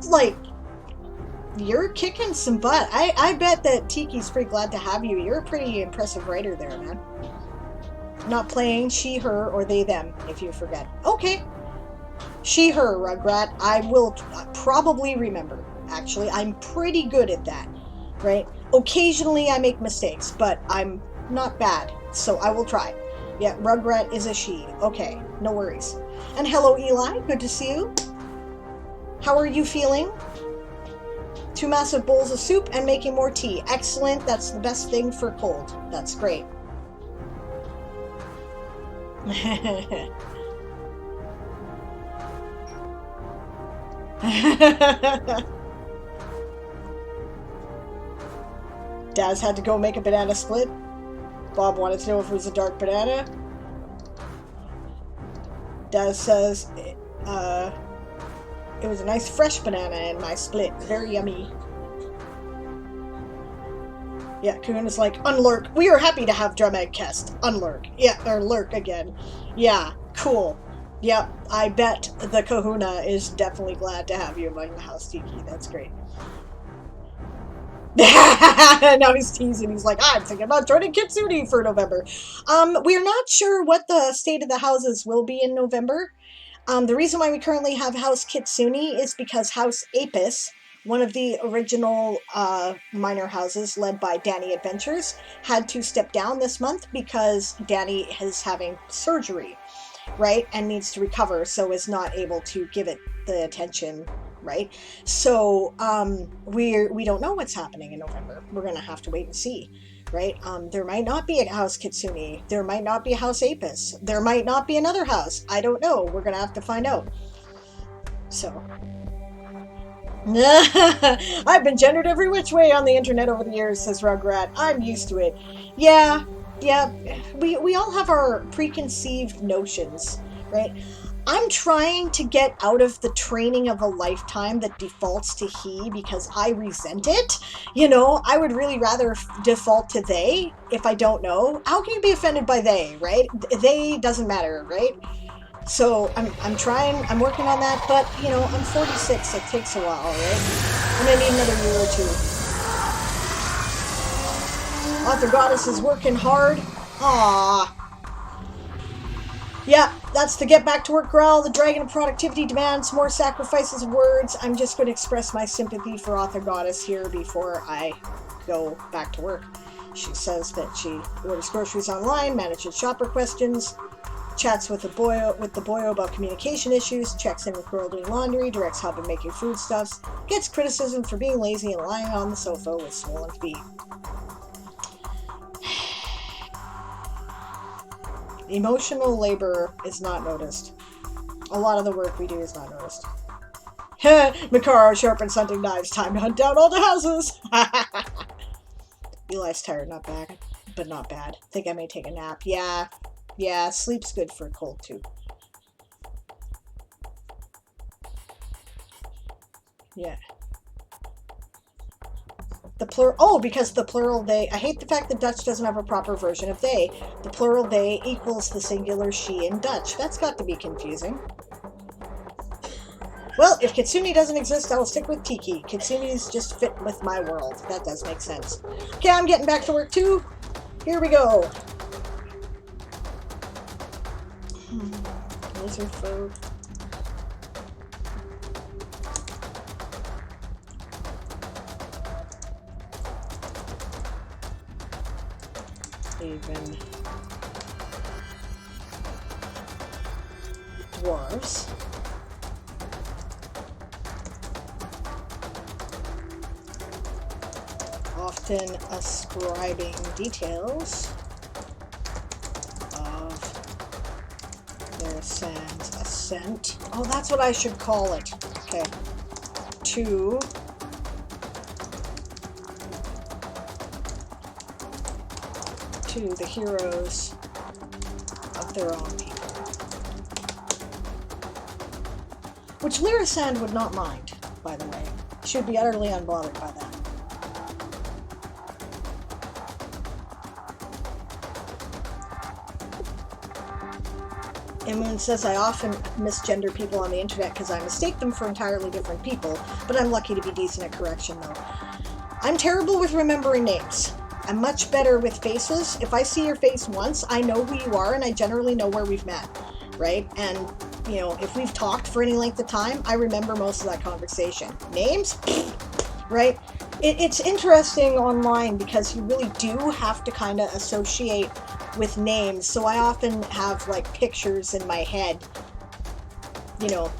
kicking some butt. I bet that Tiki's pretty glad to have you. You're a pretty impressive writer there, man. Not playing she, her, or they, them, if you forget. Okay. She, her, Rugrat. I will probably remember. Actually, I'm pretty good at that. Right? Occasionally I make mistakes, but I'm not bad. So I will try. Yeah, Rugrat is a she. Okay, no worries. And hello, Eli. Good to see you. How are you feeling? 2 massive bowls of soup and making more tea. Excellent. That's the best thing for cold. That's great. Daz had to go make a banana split. Bob wanted to know if it was a dark banana. Daz says it was a nice fresh banana in my split. Very yummy. Yeah, Kahuna's like, unlurk. We are happy to have Drumeg Kest. Unlurk. Yeah, or lurk again. Yeah, cool. Yep, I bet the Kahuna is definitely glad to have you among the house, Tiki. That's great. Now he's teasing. He's like, I'm thinking about joining Kitsune for November. We're not sure what the state of the houses will be in November. The reason why we currently have House Kitsune is because House Apis, one of the original minor houses led by Danny Adventures, had to step down this month because Danny is having surgery, right? And needs to recover, so is not able to give it the attention, right? So we don't know what's happening in November. We're going to have to wait and see. Right? There might not be a House Kitsune. There might not be a House Apis. There might not be another house. I don't know. We're going to have to find out. So. I've been gendered every which way on the internet over the years, says Rugrat. I'm used to it. Yeah. We all have our preconceived notions, right? I'm trying to get out of the training of a lifetime that defaults to he because I resent it. You know, I would really rather default to they if I don't know. How can you be offended by they, right? They doesn't matter, right? So I'm trying, I'm working on that, but, you know, I'm 46. It takes a while, right? I'm going to need another year or two. Author Goddess is working hard. Aww. Yeah, that's the get back to work growl. The dragon of productivity demands more sacrifices of words. I'm just going to express my sympathy for Author Goddess here before I go back to work. She says that she orders groceries online, manages shopper questions, chats with the boyo about communication issues, checks in with girl doing laundry, directs Hub in making foodstuffs, gets criticism for being lazy and lying on the sofa with swollen feet. Emotional labor is not noticed. A lot of the work we do is not noticed. Mikaro sharpens hunting knives. Time to hunt down all the houses. Eli's tired, not bad, but not bad. Think I may take a nap. Yeah, sleep's good for a cold too. Yeah. The plural, because the plural they, I hate the fact that Dutch doesn't have a proper version of they. The plural they equals the singular she in Dutch. That's got to be confusing. Well, if Kitsune doesn't exist, I'll stick with Tiki. Kitsune's just fit with my world. That does make sense. Okay, I'm getting back to work too. Here we go. Lizard fur. Even dwarves. Often ascribing details of their sans ascent. Oh, that's what I should call it. Okay. To to the heroes of their own people. Which Lyrisand would not mind, by the way. She would be utterly unbothered by that. And Moon says, I often misgender people on the internet because I mistake them for entirely different people, but I'm lucky to be decent at correction, though. I'm terrible with remembering names. I'm much better with faces. If I see your face once, I know who you are, and I generally know where we've met, right? And, you know, if we've talked for any length of time, I remember most of that conversation. Names? Right? It's interesting online because you really do have to kind of associate with names, so I often have, like, pictures in my head, you know.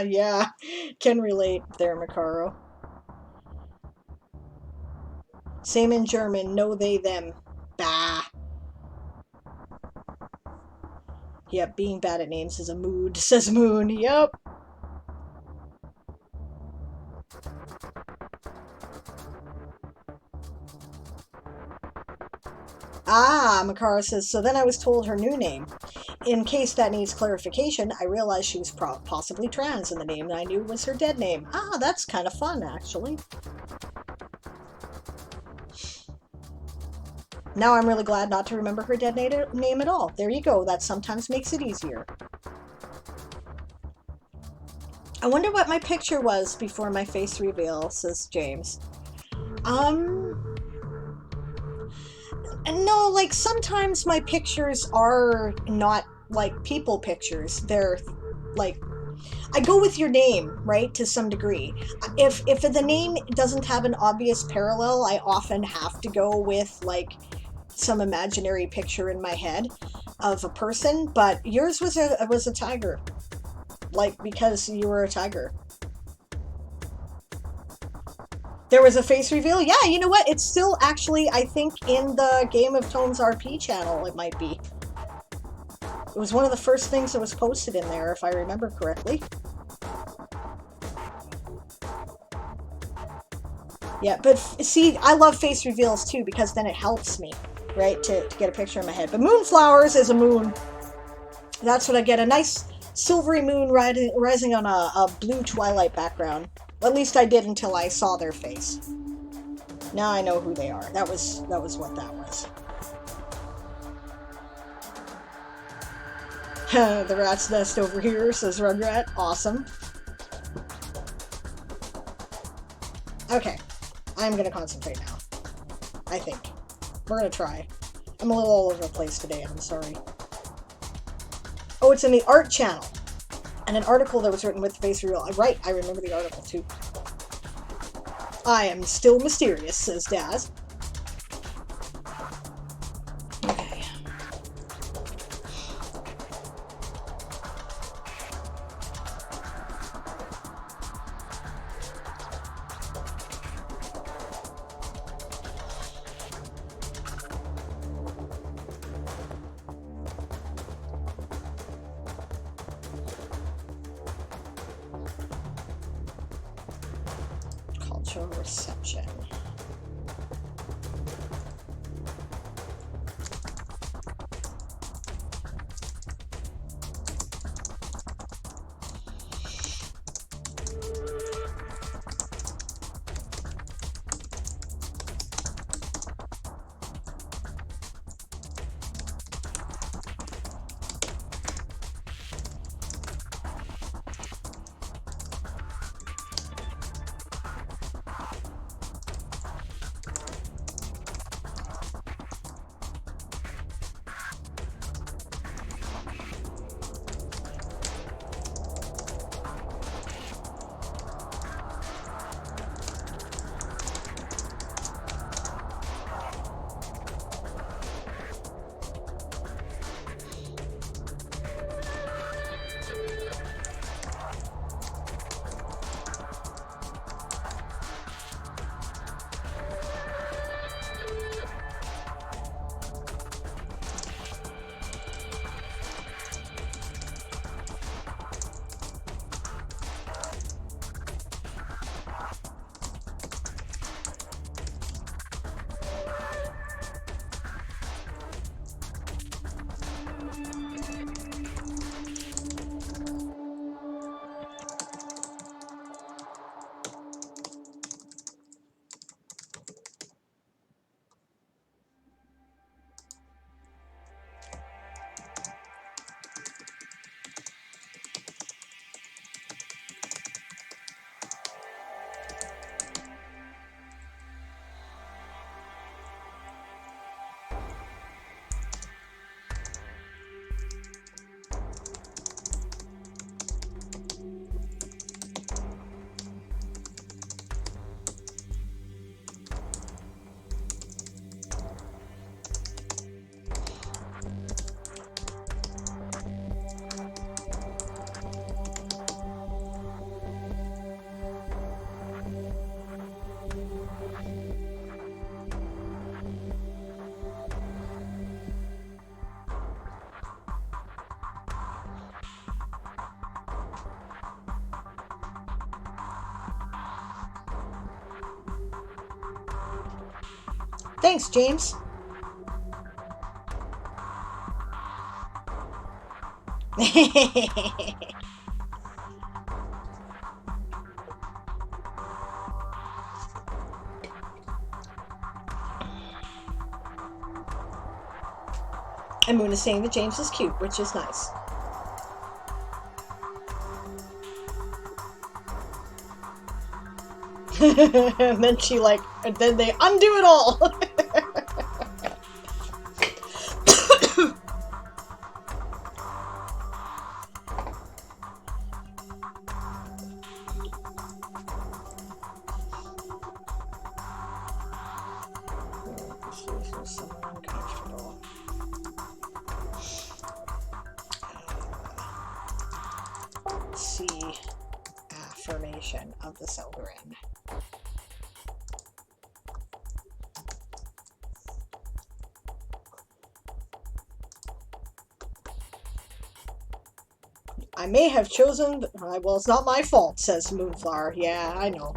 Yeah, can relate there, Macaro. Same in German, no they, them. Bah. Yep, being bad at names is a mood, says Moon. Yep. Ah, Makara says, so then I was told her new name. In case that needs clarification, I realized she was possibly trans, and the name I knew was her dead name. Ah, that's kind of fun, actually. Now I'm really glad not to remember her dead name at all. There you go. That sometimes makes it easier. I wonder what my picture was before my face reveal, says James. No, like, sometimes my pictures are not, like, people pictures. They're, like, I go with your name, right, to some degree. If the name doesn't have an obvious parallel, I often have to go with, like, some imaginary picture in my head of a person, but yours was a tiger. Like, because you were a tiger. There was a face reveal? Yeah, you know what? It's still actually, I think, in the Game of Tones RP channel, it might be. It was one of the first things that was posted in there, if I remember correctly. Yeah, but see, I love face reveals too, because then it helps me, right, to get a picture in my head. But Moonflowers is a moon. That's what I get, a nice silvery moon rising on a blue twilight background. At least I did until I saw their face. Now I know who they are. That was what that was. The rat's nest over here, says Rugrat. Awesome. Okay. I'm gonna concentrate now. I think. We're gonna try. I'm a little all over the place today, I'm sorry. Oh, it's in the art channel. And an article that was written with the face reveal. Right, I remember the article too. I am still mysterious, says Daz. Okay. Cultural reception. Thanks, James. And Moon is saying that James is cute, which is nice. And then and then they undo it all. See affirmation of the Selverin. I may have chosen... Well, it's not my fault, says Moonflower. Yeah, I know.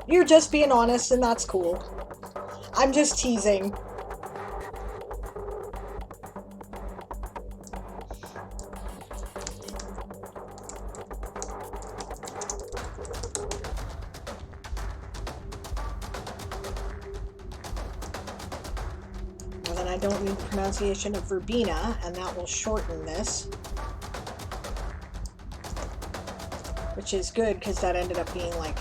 You're just being honest, and that's cool. I'm just teasing. And then I don't need the pronunciation of verbena, and that will shorten this. Which is good, because that ended up being like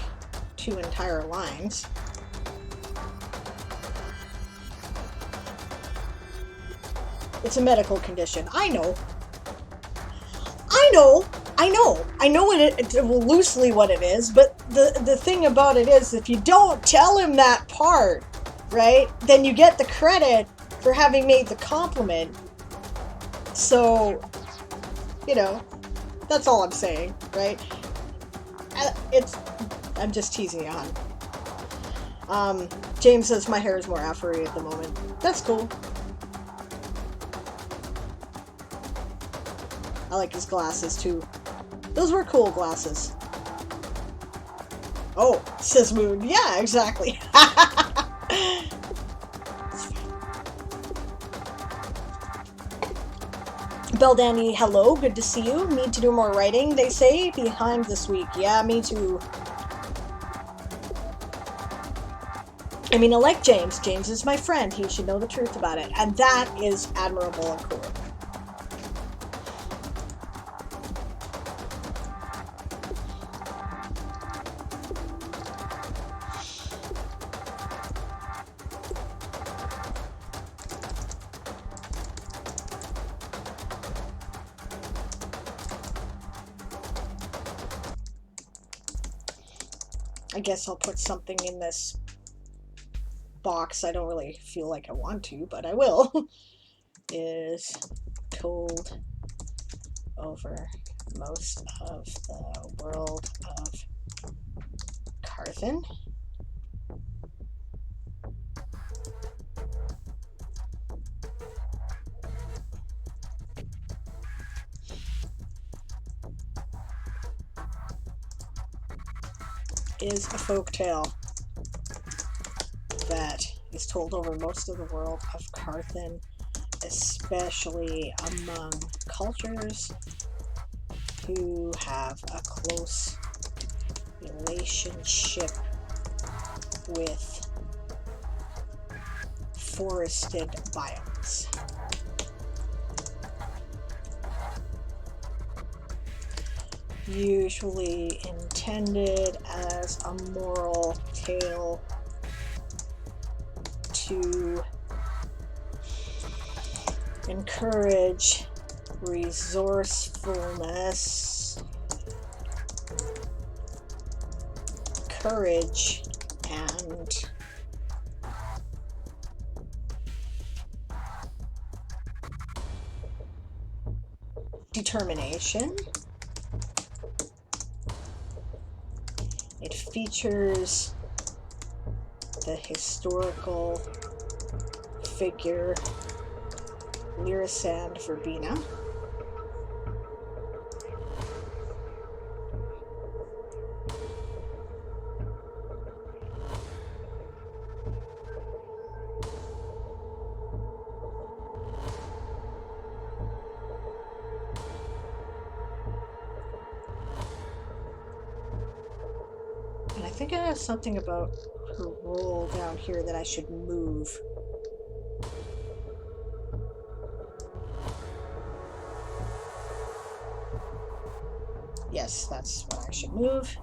2 entire lines. It's a medical condition. I know. I know loosely what it is, but the thing about it is, if you don't tell him that part, right, then you get the credit for having made the compliment. So, you know, that's all I'm saying, right? I'm just teasing you, hon. James says my hair is more afro-y at the moment. That's cool. I like his glasses too. Those were cool glasses. Oh, says Moon. Yeah, exactly. Bell Danny, hello, good to see you. Need to do more writing, they say. Behind this week. Yeah, me too. I mean, I like James. James is my friend. He should know the truth about it. And that is admirable and cool. I guess I'll put something in this box. I don't really feel like I want to, but I will. Is told over most of the world of Carthen. Is a folktale that is told over most of the world of Carthen, especially among cultures who have a close relationship with forested biomes. Usually intended as a moral tale to encourage resourcefulness, courage, and determination. It features the historical figure Lyrisand Verbena. think I have something about her roll down here that I should move. Yes, that's what I should move.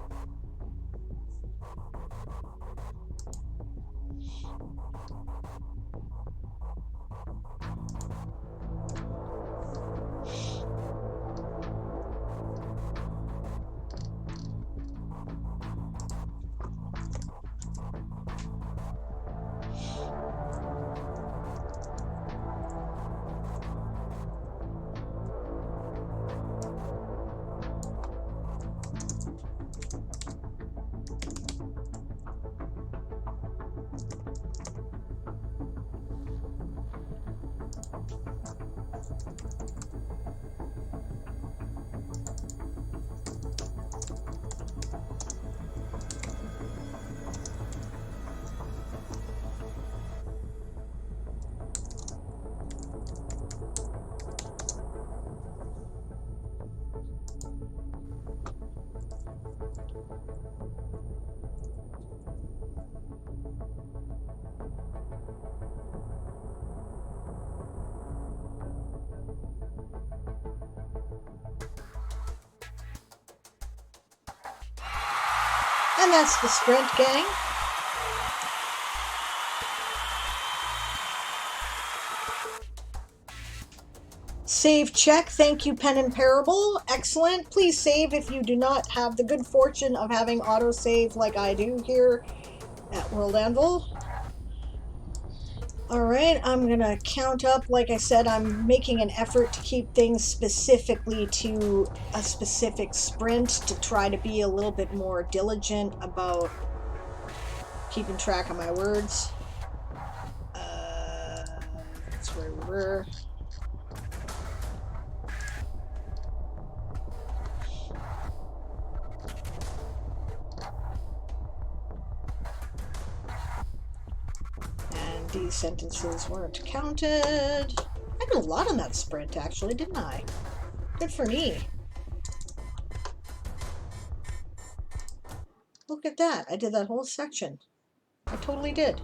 And that's the sprint, gang. Save check. Thank you, Pen and Parable. Excellent. Please save if you do not have the good fortune of having autosave like I do here at World Anvil. Alright, I'm going to count up. Like I said, I'm making an effort to keep things specifically to a specific sprint to try to be a little bit more diligent about keeping track of my words. That's where we were. These sentences weren't counted. I did a lot on that sprint, actually, didn't I? Good for me. Look at that. I did that whole section. I totally did.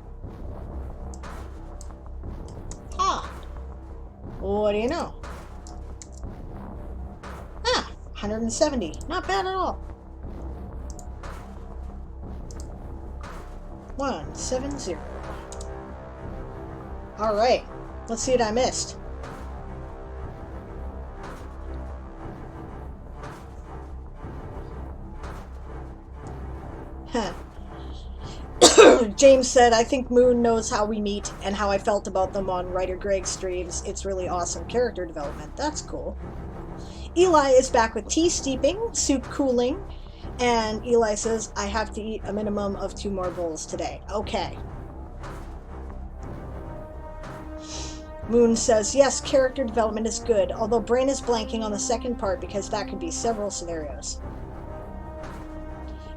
Ah. What do you know? Ah, 170. Not bad at all. 170. Alright, let's see what I missed. Huh. James said, I think Moon knows how we meet and how I felt about them on Writer Greg's streams. It's really awesome character development. That's cool. Eli is back with tea steeping, soup cooling, and Eli says, I have to eat a minimum of 2 more bowls today. Okay. Moon says, yes, character development is good, although brain is blanking on the second part because that could be several scenarios.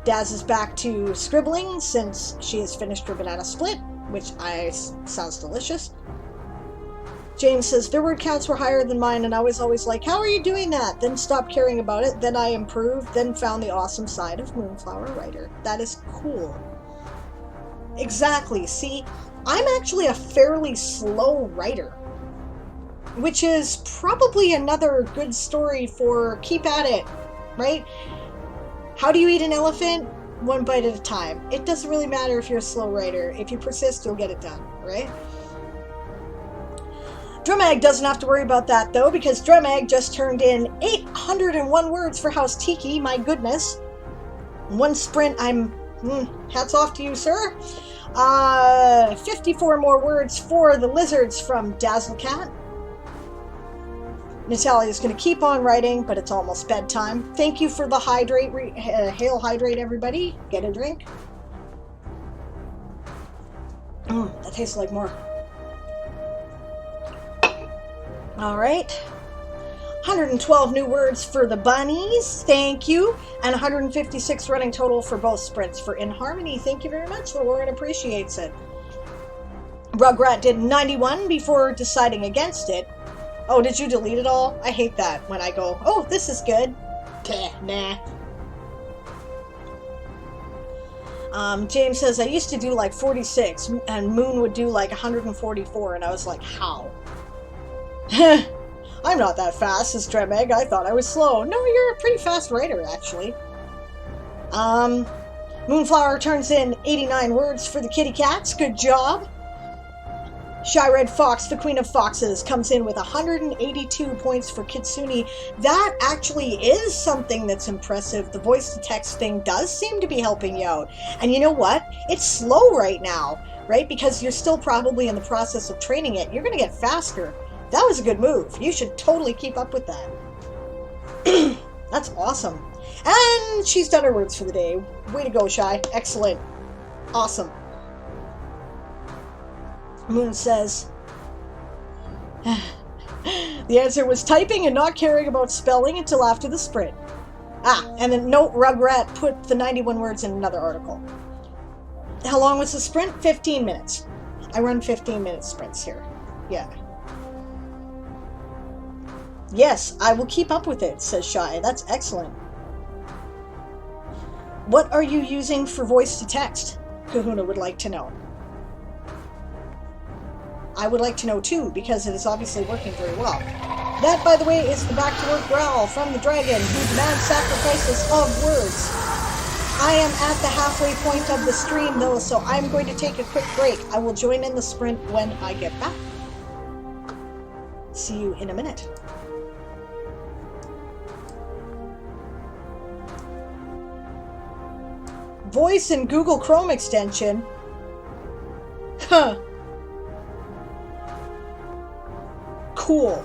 Daz is back to scribbling since she has finished her banana split, which sounds delicious. James says, their word counts were higher than mine and I was always like, how are you doing that? Then stopped caring about it, then I improved, then found the awesome side of Moonflower Writer. That is cool. Exactly, see? I'm actually a fairly slow writer, which is probably another good story for keep at it, right? How do you eat an elephant? 1 bite at a time. It doesn't really matter if you're a slow writer. If you persist, you'll get it done, right? Drumag doesn't have to worry about that, though, because Drumag just turned in 801 words for House Tiki. My goodness. 1 sprint, hats off to you, sir. 54 more words for the lizards from Dazzlecat. Natalia's going to keep on writing, but it's almost bedtime. Thank you for the hydrate, hail hydrate, everybody. Get a drink. That tastes like more. Alright. 112 new words for the bunnies. Thank you. And 156 running total for both sprints for In Harmony. Thank you very much. Lauren appreciates it. Rugrat did 91 before deciding against it. Oh, did you delete it all? I hate that when I go, oh, this is good. Nah. James says, I used to do like 46, and Moon would do like 144, and I was like, how? I'm not that fast, says Dremeg. I thought I was slow. No, you're a pretty fast writer, actually. Moonflower turns in 89 words for the kitty cats. Good job. Shy Red Fox, the Queen of Foxes, comes in with 182 points for Kitsune. That actually is something that's impressive. The voice-to-text thing does seem to be helping you out. And you know what? It's slow right now, right? Because you're still probably in the process of training it. You're going to get faster. That was a good move. You should totally keep up with that. That's awesome. And she's done her words for the day. Way to go, Shy. Excellent. Awesome. Moon says, the answer was typing and not caring about spelling until after the sprint. And then note Rugrat put the 91 words in another article. How long was the sprint? 15 minutes. I run 15-minute sprints here. Yeah. Yes, I will keep up with it, says Shy. That's excellent. What are you using for voice to text? Kahuna would like to know. I would like to know too, because it is obviously working very well. That, by the way, is the back to work growl from the dragon who demands sacrifices of words. I am at the halfway point of the stream though, so I'm going to take a quick break. I will join in the sprint when I get back. See you in a minute. Voice in Google Chrome extension. Huh. Cool.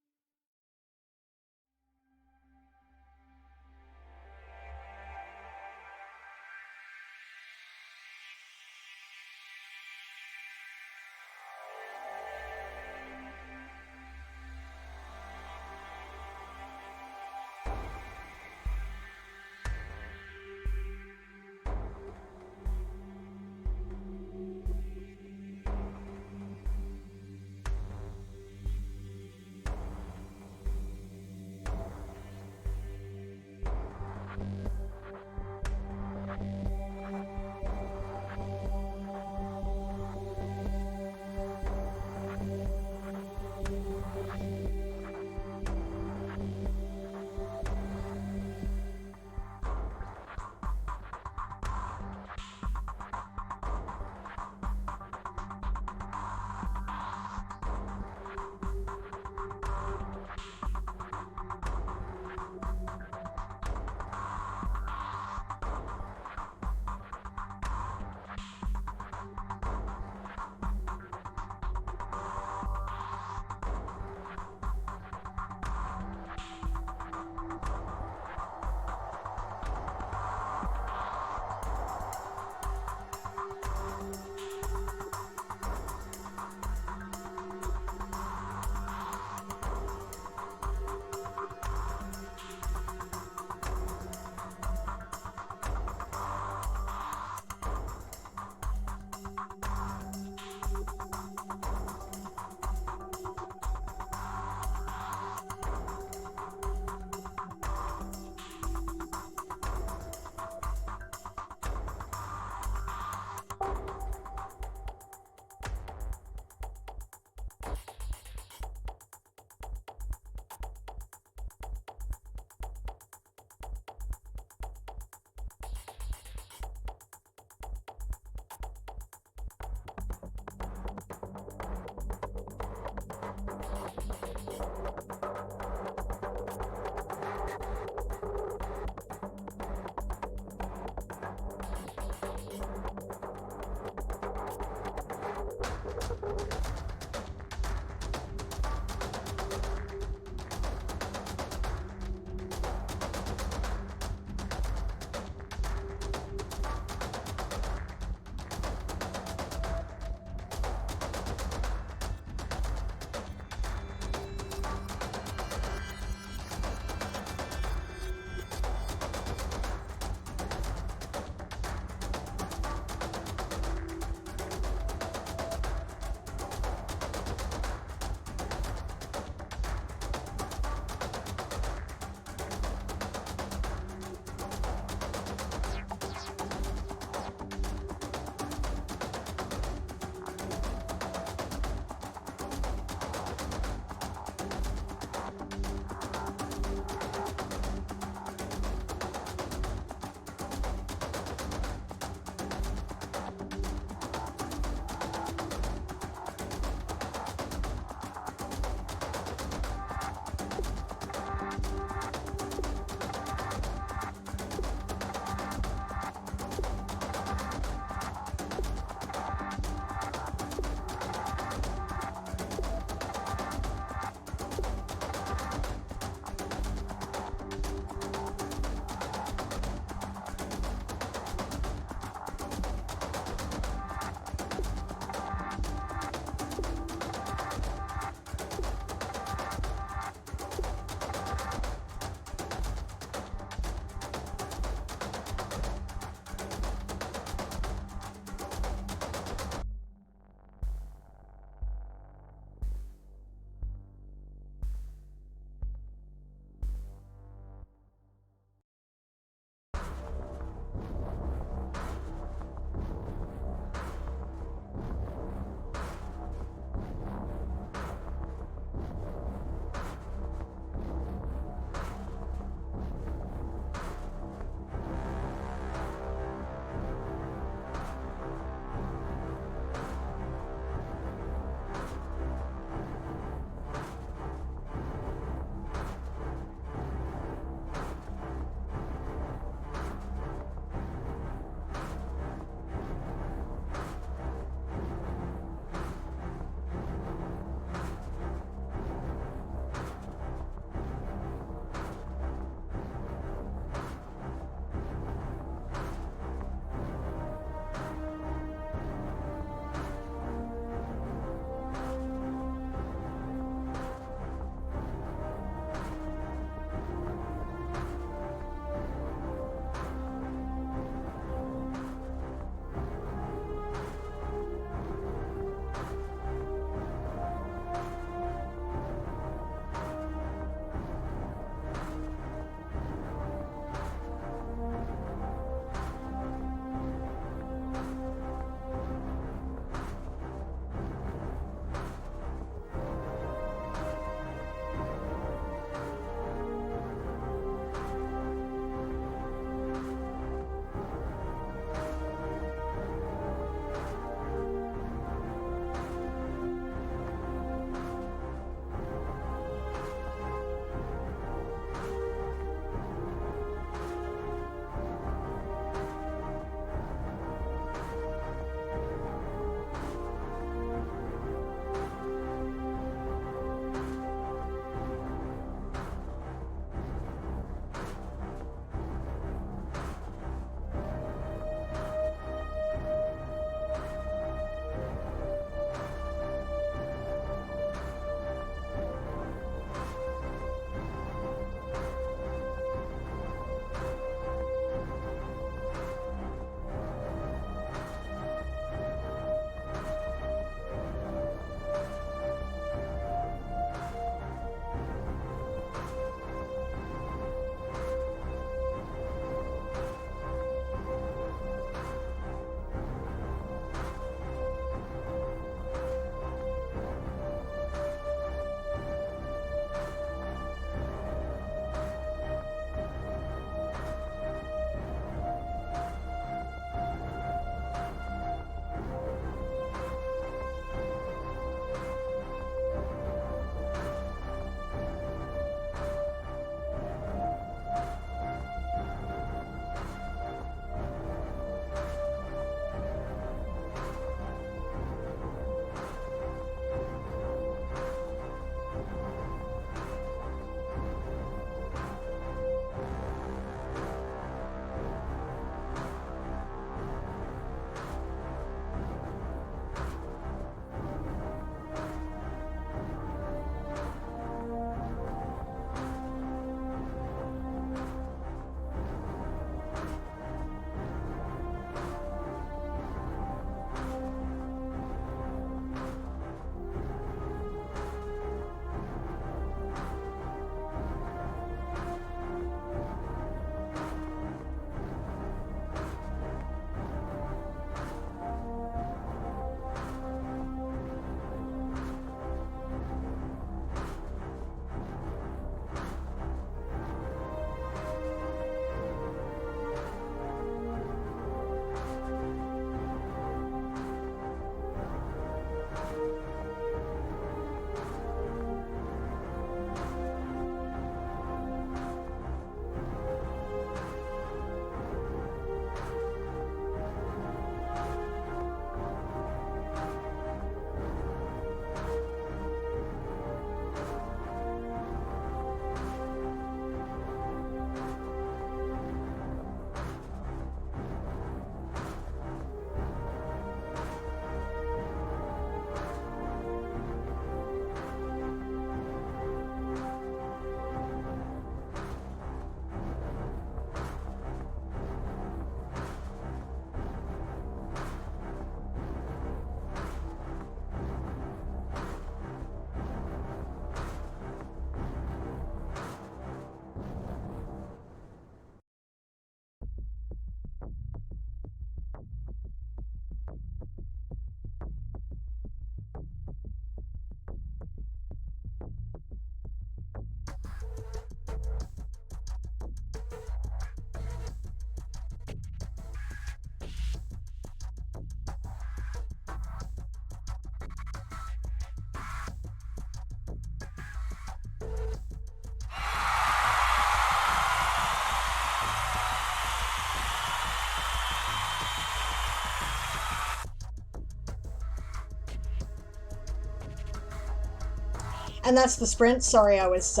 And that's the sprint. Sorry, I was,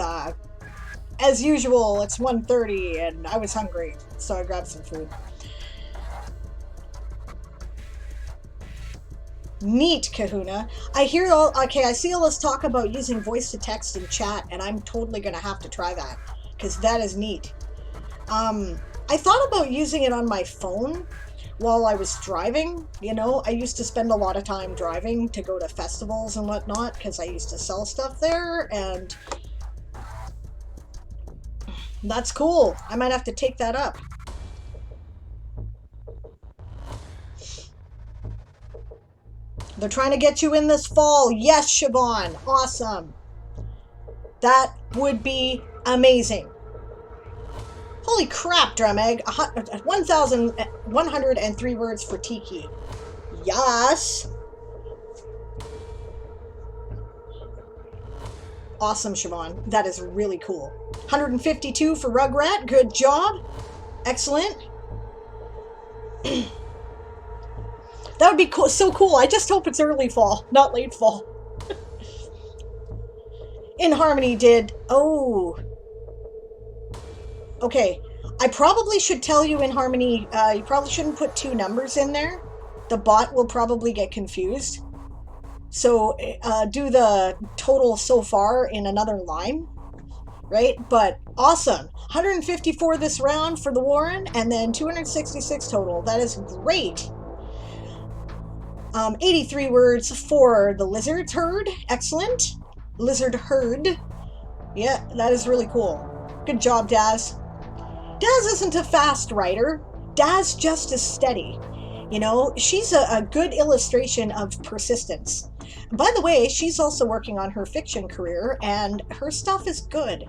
as usual, it's 1:30 and I was hungry, so I grabbed some food. Neat, Kahuna. I hear all, okay, I see all this talk about using voice to text in chat, and I'm totally gonna have to try that, because that is neat. I thought about using it on my phone while I was driving. You know, I used to spend a lot of time driving to go to festivals and whatnot, because I used to sell stuff there, and that's cool. I might have to take that up. They're trying to get you in this fall. Yes, Siobhan. Awesome. That would be amazing. Holy crap, Drumegg. 1,103 words for Tiki. Yes. Awesome, Siobhan. That is really cool. 152 for Rugrat. Good job. Excellent. That would be cool. So cool. I just hope it's early fall, not late fall. In Harmony did... Oh. Okay. I probably should tell you in Harmony, you probably shouldn't put two numbers in there. The bot will probably get confused. So do the total so far in another line. Right? But awesome. 154 this round for the Warren, and then 266 total. That is great. 83 words for the Lizard Herd. Excellent. Lizard Herd. Yeah, that is really cool. Good job, Daz. Daz isn't a fast writer. Daz just is steady. You know, she's a good illustration of persistence. By the way, she's also working on her fiction career, and her stuff is good.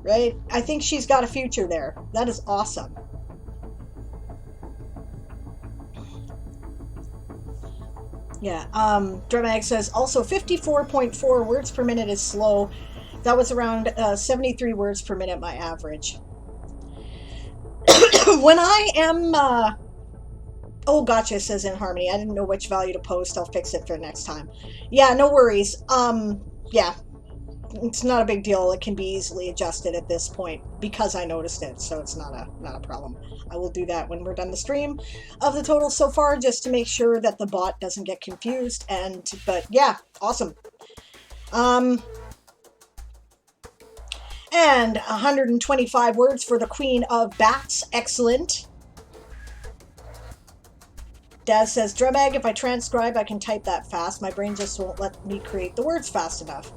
Right? I think she's got a future there. That is awesome. Yeah, Drumag says, also 54.4 words per minute is slow. That was around 73 words per minute, my average. When I am, oh, gotcha, says in Harmony. I didn't know which value to post. I'll fix it for next time. Yeah, no worries. Yeah, it's not a big deal. It can be easily adjusted at this point because I noticed it, so it's not a problem. I will do that when we're done the stream of the total so far, just to make sure that the bot doesn't get confused. But yeah, awesome. And 125 words for the Queen of Bats. Excellent. Daz says, Drumag, if I transcribe, I can type that fast. My brain just won't let me create the words fast enough.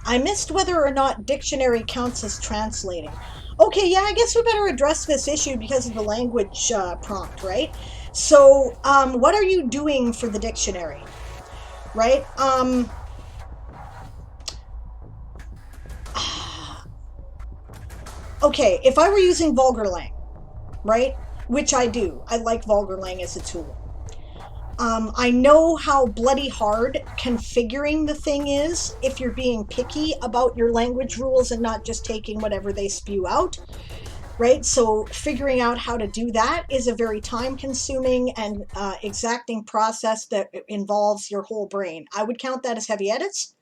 I missed whether or not dictionary counts as translating. Okay, yeah, I guess we better address this issue because of the language prompt, right? So, what are you doing for the dictionary? Right? Okay, if I were using Vulgarlang, right? Which I do. I like Vulgarlang as a tool. I know how bloody hard configuring the thing is if you're being picky about your language rules and not just taking whatever they spew out, right? So figuring out how to do that is a very time-consuming and exacting process that involves your whole brain. I would count that as heavy edits,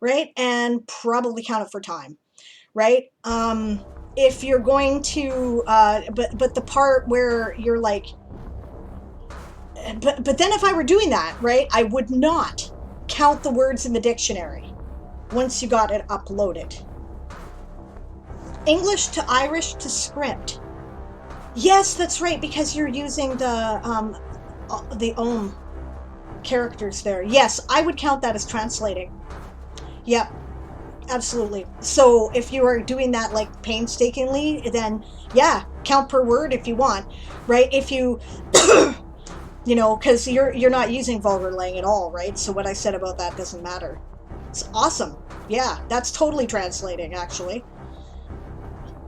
right? And probably count it for time, right? If you're going to, but the part where you're like, but then if I were doing that, right, I would not count the words in the dictionary once you got it uploaded. English to Irish to script. Yes, that's right, because you're using the ohm characters there. Yes, I would count that as translating. Yep, absolutely. So if you are doing that like painstakingly, then yeah, count per word if you want, right? If you you know, because you're not using Vulgarlang at all, right? So what I said about that doesn't matter. It's awesome. Yeah, that's totally translating, actually.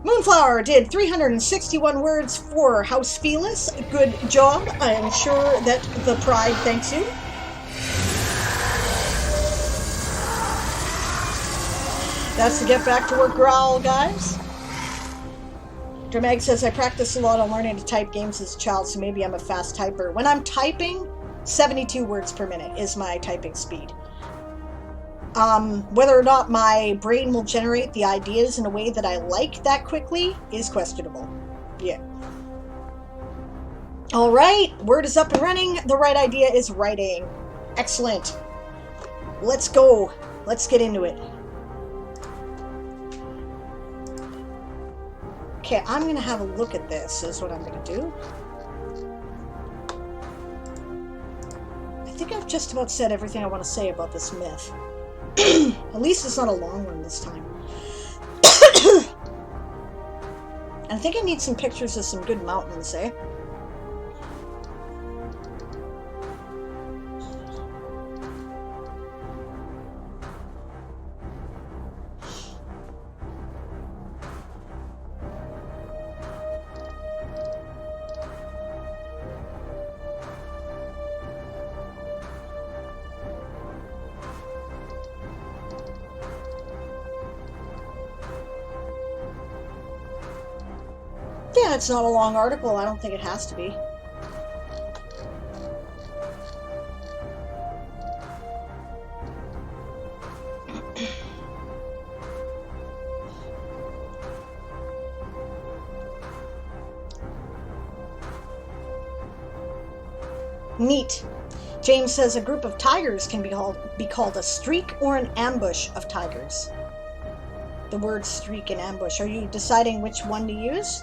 Moonflower did 361 words for House Felis. Good job. I am sure that the Pride thanks you. That's the get back to work growl, guys. Dremeg says, I practice a lot on learning to type games as a child, so maybe I'm a fast typer. When I'm typing, 72 words per minute is my typing speed. Whether or not my brain will generate the ideas in a way that I like that quickly is questionable. Yeah. All right, word is up and running. The right idea is writing. Excellent. Let's go. Let's get into it. Okay, I'm going to have a look at this, is what I'm going to do. I think I've just about said everything I want to say about this myth. At least it's not a long one this time. And I think I need some pictures of some good mountains, eh? Yeah, it's not a long article. I don't think it has to be. Neat. James says a group of tigers can be called a streak or an ambush of tigers. The word streak and ambush. Are you deciding which one to use?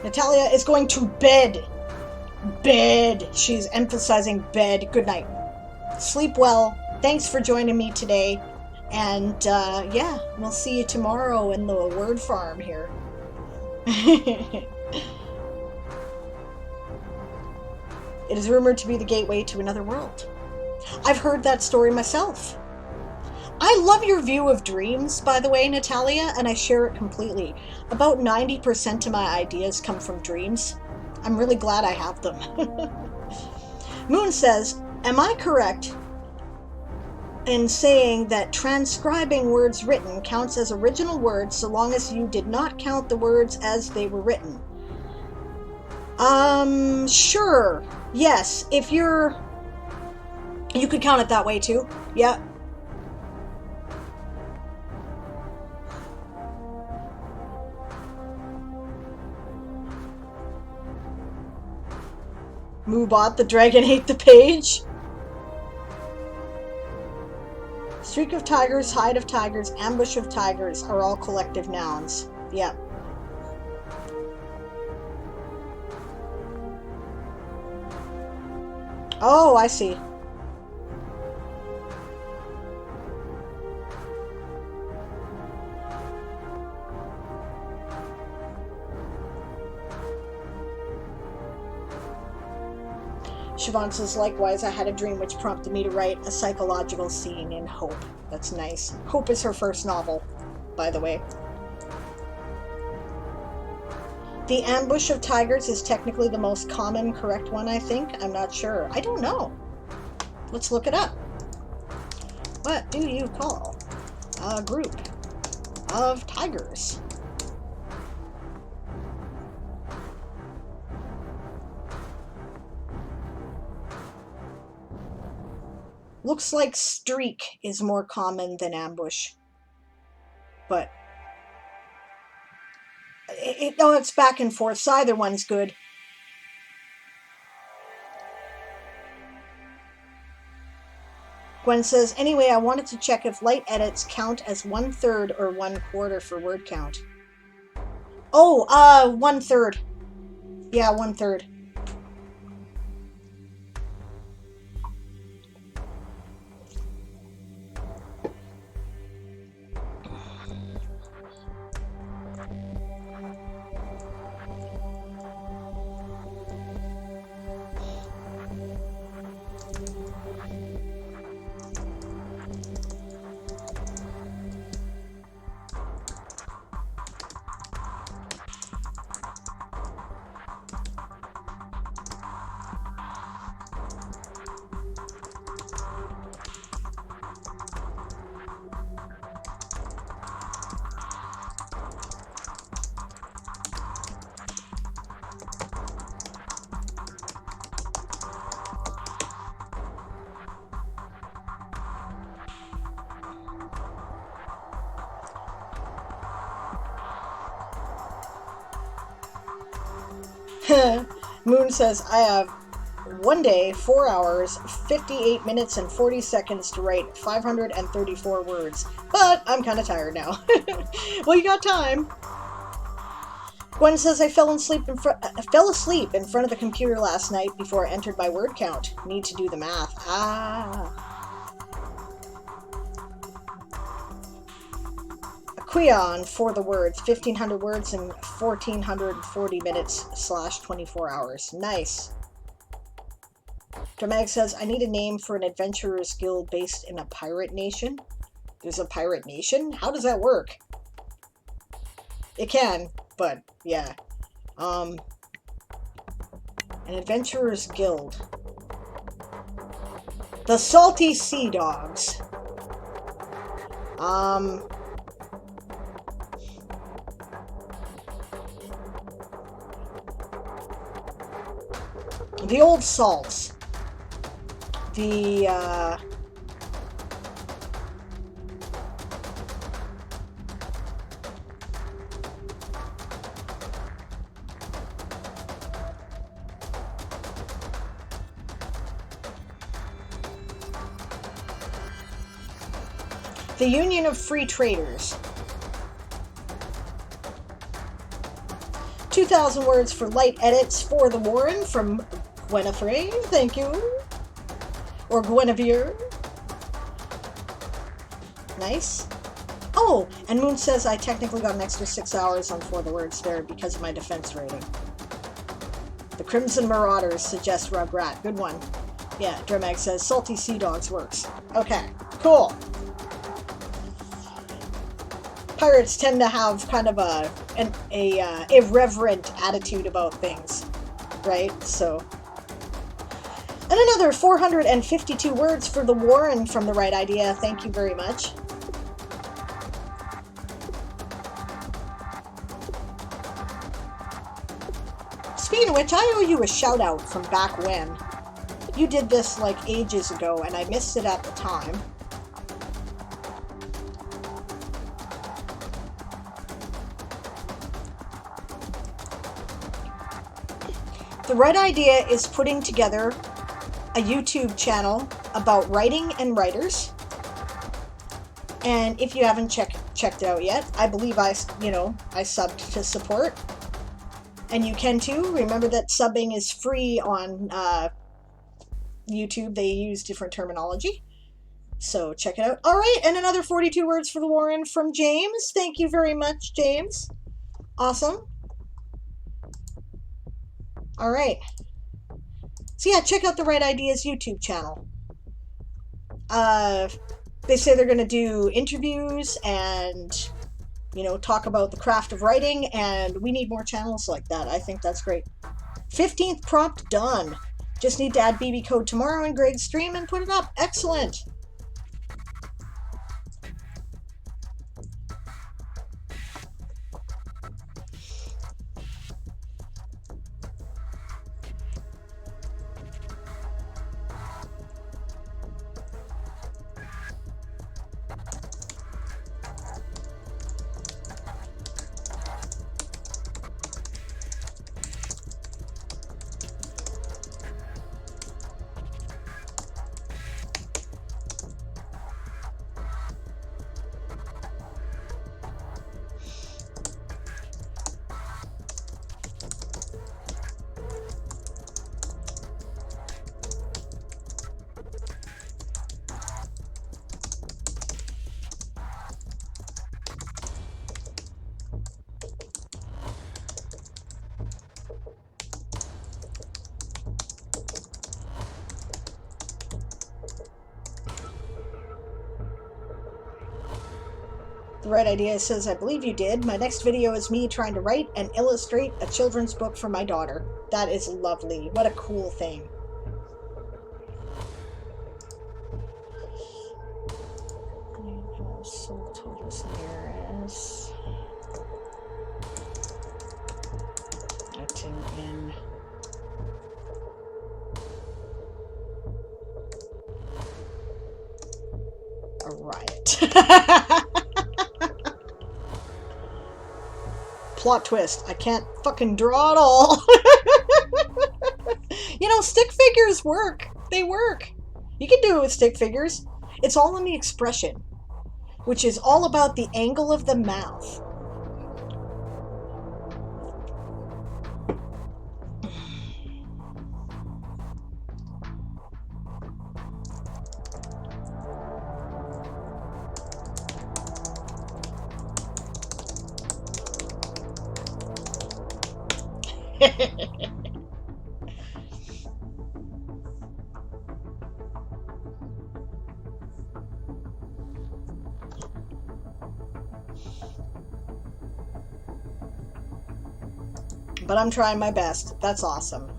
Natalia is going to bed. Bed. She's emphasizing bed. Good night. Sleep well. Thanks for joining me today. And, yeah, we'll see you tomorrow in the word farm here. It is rumored to be the gateway to another world. I've heard that story myself. I love your view of dreams, by the way, Natalia, and I share it completely. About 90% of my ideas come from dreams. I'm really glad I have them. Moon says, am I correct in saying that transcribing words written counts as original words so long as you did not count the words as they were written? Sure. Yes, if you could count it that way too. Yeah. Moobot, the dragon ate the page. Streak of tigers, hide of tigers, ambush of tigers are all collective nouns. Yeah. Oh, I see. Siobhan says, likewise, I had a dream which prompted me to write a psychological scene in Hope. That's nice. Hope is her first novel, by the way. The ambush of tigers is technically the most common, correct one, I think. I'm not sure. I don't know. Let's look it up. What do you call a group of tigers? Looks like streak is more common than ambush. But it's back and forth, so either one's good. Gwen says, anyway, I wanted to check if light edits count as 1/3 or 1/4 for word count. Oh, 1/3. Yeah, 1/3. Moon says, I have 1 day, 4 hours, 58 minutes, and 40 seconds to write 534 words. But I'm kind of tired now. Well, you got time. Gwen says, I fell asleep in front of the computer last night before I entered my word count. Need to do the math. Quion for the words, 1,500 words in 1,440 minutes/24 hours. Nice. Dramatic says, I need a name for an adventurer's guild based in a pirate nation. There's a pirate nation? How does that work? It can, but yeah. An adventurer's guild. The Salty Sea Dogs. The Old Salts. The Union of Free Traders. 2,000 words for light edits for the Warren from Gwenifrey. Thank you. Or Guinevere. Nice. Oh, and Moon says I technically got an extra 6 hours on For the Words there because of my defense rating. The Crimson Marauders suggest Rugrat. Good one. Yeah, Dremag says Salty Sea Dogs works. Okay, cool. Pirates tend to have kind of an irreverent attitude about things, right? So, and another 452 words for the Warren from the Right Idea. Thank you very much. Speaking of which, I owe you a shout out from back when. You did this like ages ago, and I missed it at the time. The Right Idea is putting together a YouTube channel about writing and writers. And if you haven't checked it out yet, I believe I subbed to support. And you can too. Remember that subbing is free on YouTube. They use different terminology. So check it out. All right, and another 42 words for the Warren from James. Thank you very much, James. Awesome. All right. So yeah, check out the Right Ideas YouTube channel. They say they're going to do interviews and, talk about the craft of writing, and we need more channels like that. I think that's great. 15th prompt done. Just need to add BB code tomorrow in Greg's stream and put it up. Excellent. The Right Idea says, I believe you did. My next video is me trying to write and illustrate a children's book for my daughter. That is lovely. What a cool thing. So Toysoldier. Acting in a riot. Plot twist. I can't fucking draw at all. You know, stick figures work. They work. You can do it with stick figures. It's all in the expression, which is all about the angle of the mouth. But I'm trying my best. That's awesome.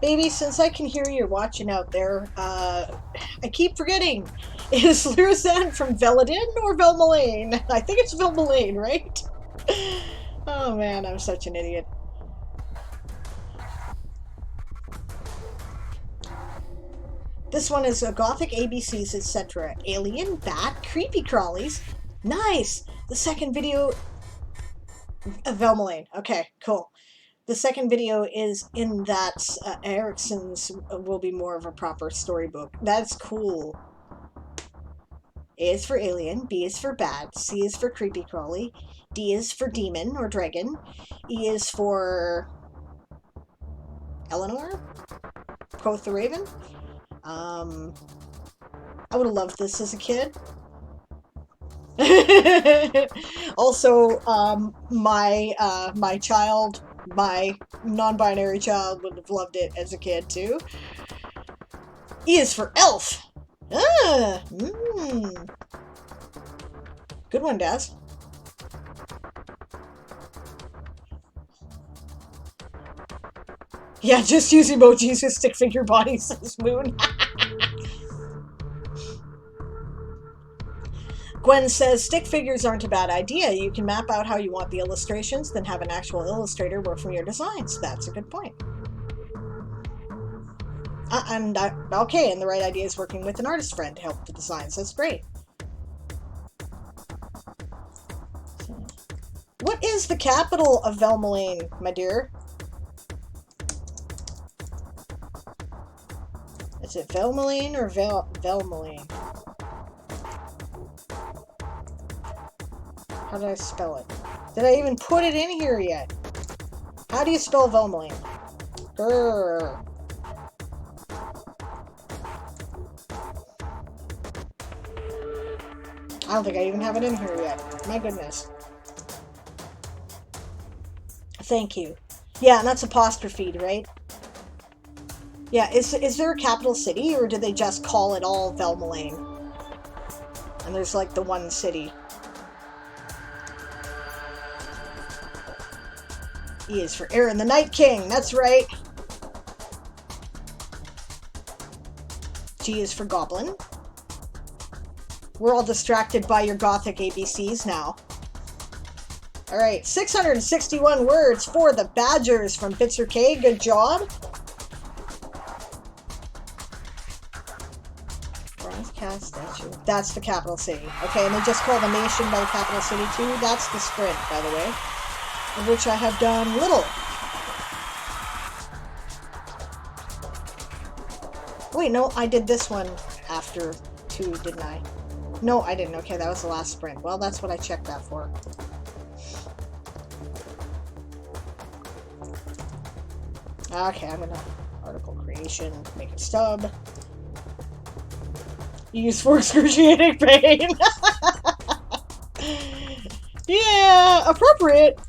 Baby, since I can hear you're watching out there, I keep forgetting. Is Lyrisan from Veladin or Velmalane? I think it's Velmalane, right? Oh man, I'm such an idiot. This one is a Gothic ABCs, etc. Alien, Bat, Creepy Crawlies. Nice! The second video... Velmalane. Okay, cool. The second video is in that Ericsson's will be more of a proper storybook. That's cool. A is for alien, B is for bat, C is for creepy crawly, D is for demon or dragon, E is for Eleanor, quoth the raven. I would have loved this as a kid. Also, my child, my non-binary child, would have loved it as a kid too. E is for elf. Ah, good one, Daz. Yeah, just use emojis with stick figure bodies, says Moon. Gwen says, stick figures aren't a bad idea. You can map out how you want the illustrations, then have an actual illustrator work from your designs. That's a good point. Okay, and the right idea is working with an artist friend to help the designs. That's great. What is the capital of Velmalane, my dear? Is it Velmalane or Velmalane? How did I spell it? Did I even put it in here yet? How do you spell Velmalane? Grrr. I don't think I even have it in here yet. My goodness. Thank you. Yeah, and that's apostrophe, right? Yeah, is there a capital city, or do they just call it all Velmalane? And there's like the one city. E is for Aaron the Night King, that's right. G is for Goblin. We're all distracted by your Gothic ABCs now. Alright, 661 words for the Badgers from Bitzer K. Good job. Bronze Cat Statue. That's the capital city. Okay, and they just call the nation by the capital city too. That's the sprint, by the way, of which I have done little. Wait, no, I did this one after 2, didn't I? No, I didn't. Okay, that was the last sprint. Well, that's what I checked that for. Okay, I'm gonna article creation, make a stub. Use for excruciating pain. Yeah, appropriate.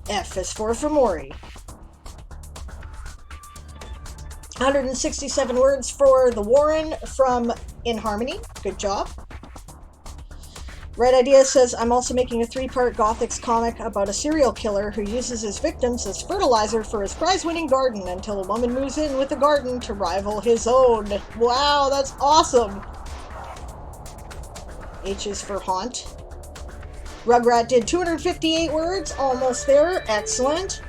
F is for Fomori. 167 words for the Warren from In Harmony. Good job. Red Idea says, I'm also making a 3-part Gothics comic about a serial killer who uses his victims as fertilizer for his prize-winning garden until a woman moves in with a garden to rival his own. Wow, that's awesome. H is for Haunt. Rugrat did 258 words, almost there. Excellent.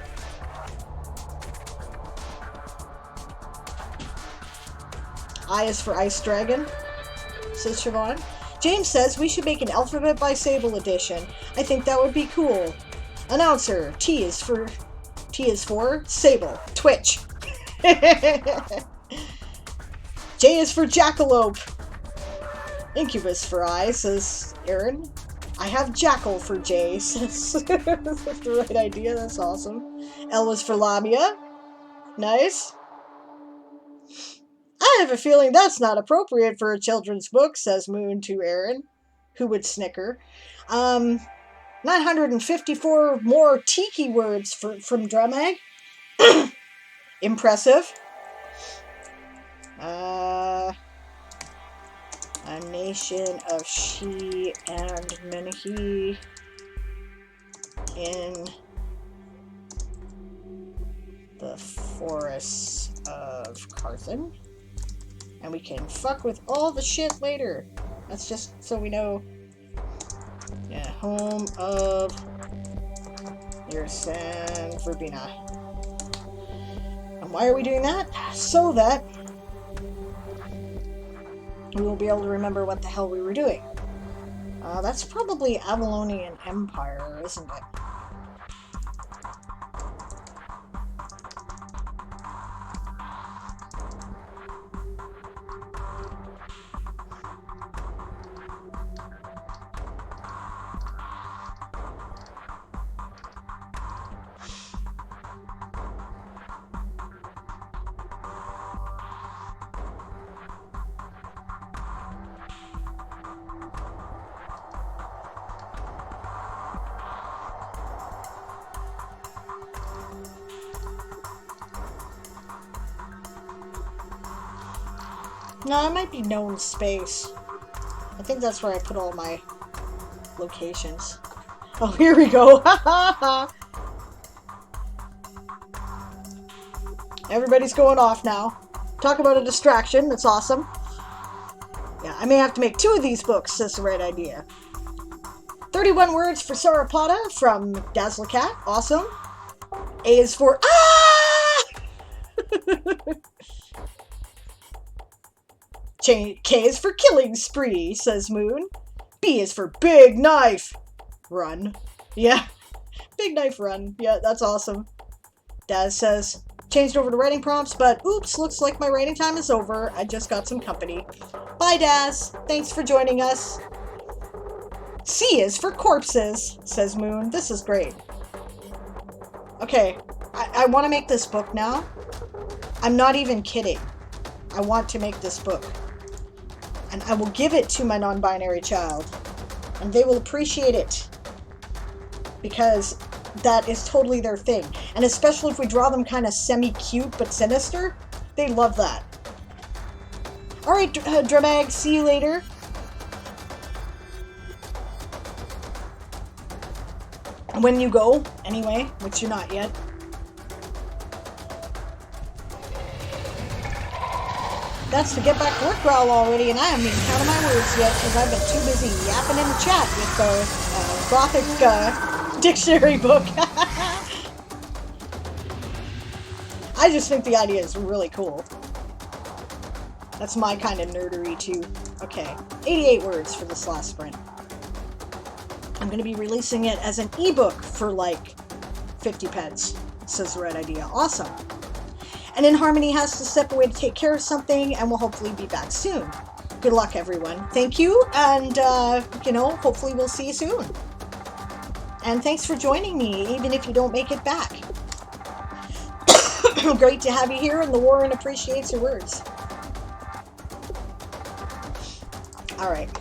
I is for Ice Dragon, says Siobhan. James says we should make an Alphabet by Sable edition. I think that would be cool. Announcer, T is for Sable. Twitch. J is for Jackalope. Incubus for I, says Aaron. I have Jackal for J, says that's the right idea. That's awesome. L was for Labia. Nice. I have a feeling that's not appropriate for a children's book, says Moon to Aaron, who would snicker. 954 more tiki words from Drumag. Impressive. A nation of she and Menahe in the forests of Carthan. And we can fuck with all the shit later. That's just so we know. Yeah, home of Yersan Verbena. And why are we doing that? So that we will be able to remember what the hell we were doing. That's probably Avalonian Empire, isn't it? No, it might be known space. I think that's where I put all my locations. Oh, here we go. Everybody's going off now. Talk about a distraction. That's awesome. Yeah, I may have to make 2 of these books, says the right idea. 31 words for Sarapata from Dazzlecat. Awesome. A is for... K is for Killing Spree, says Moon. B is for Big Knife Run. Yeah, Big Knife Run. Yeah, that's awesome. Daz says, changed over to writing prompts, but oops, looks like my writing time is over. I just got some company. Bye, Daz. Thanks for joining us. C is for Corpses, says Moon. This is great. Okay, I want to make this book now. I'm not even kidding. I want to make this book. And I will give it to my non-binary child. And they will appreciate it. Because that is totally their thing. And especially if we draw them kind of semi-cute but sinister, they love that. Alright, Dramag, see you later. When you go, anyway, which you're not yet. That's the get back to work growl already, and I haven't even counted my words yet because I've been too busy yapping in the chat with the Gothic dictionary book. I just think the idea is really cool. That's my kind of nerdery too. Okay, 88 words for this last sprint. I'm going to be releasing it as an ebook for like 50 pence, says the right idea. Awesome. And then Harmony has to step away to take care of something, and we'll hopefully be back soon. Good luck, everyone. Thank you, and, hopefully we'll see you soon. And thanks for joining me, even if you don't make it back. Great to have you here, and the Warren appreciates your words. All right.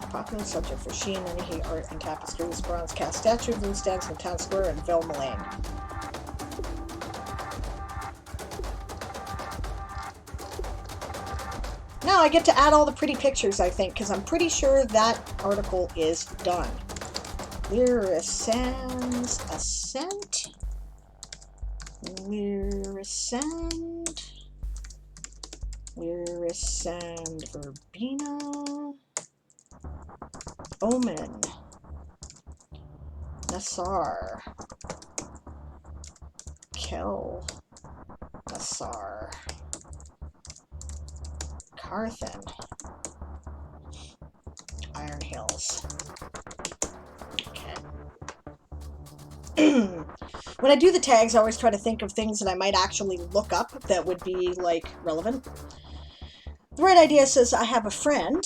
Popular subject for she and He art and tapestries, bronze cast statue, blue stands in town square, and Velma Lane. Now I get to add all the pretty pictures, I think, because I'm pretty sure that article is done. Lyrisan's Ascent. Lyrisand. Lyrisand Verbena. Omen. Nassar. Kel. Nassar. Carthen. Iron Hills. Okay. When I do the tags, I always try to think of things that I might actually look up that would be, like, relevant. The right idea says, I have a friend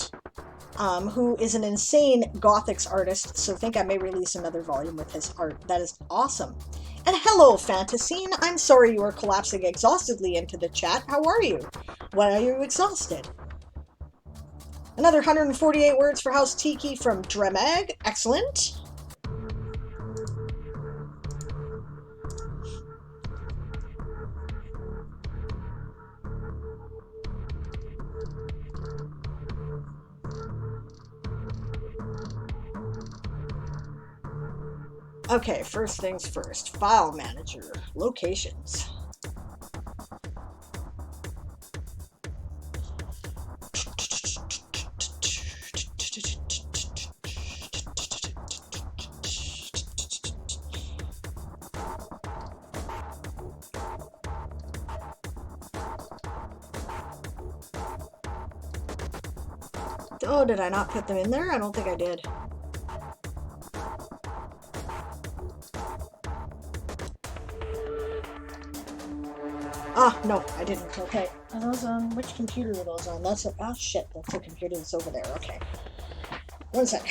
who is an insane Gothics artist, so think I may release another volume with his art. That is awesome. And hello, Fantasine. I'm sorry you are collapsing exhaustedly into the chat. How are you? Why are you exhausted? Another 148 words for House Tiki from Dremag. Excellent. Okay, first things first. File Manager. Locations. Oh, did I not put them in there? I don't think I did. Ah, no, I didn't. Okay. Are those on? Which computer are those on? That's a... Oh, shit. That's the computer that's over there. Okay. One sec.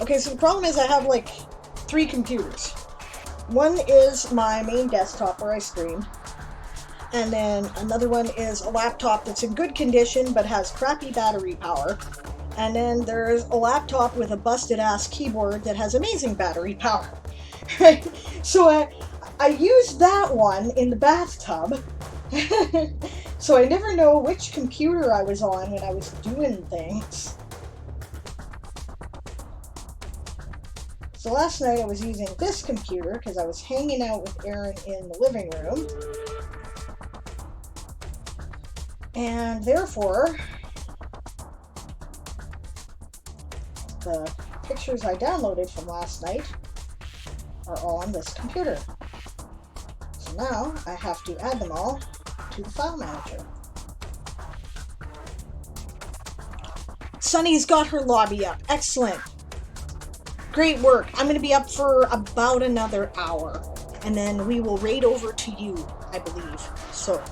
Okay, so the problem is I have, like, 3 computers. One is my main desktop where I stream. And then another one is a laptop that's in good condition but has crappy battery power. And then there's a laptop with a busted-ass keyboard that has amazing battery power. Right? So I used that one in the bathtub. So I never know which computer I was on when I was doing things. So last night I was using this computer because I was hanging out with Erin in the living room. And therefore, the pictures I downloaded from last night are all on this computer. So now I have to add them all to the file manager. Sunny's got her lobby up. Excellent. Great work. I'm going to be up for about another hour, and then we will raid over to you, I believe. So,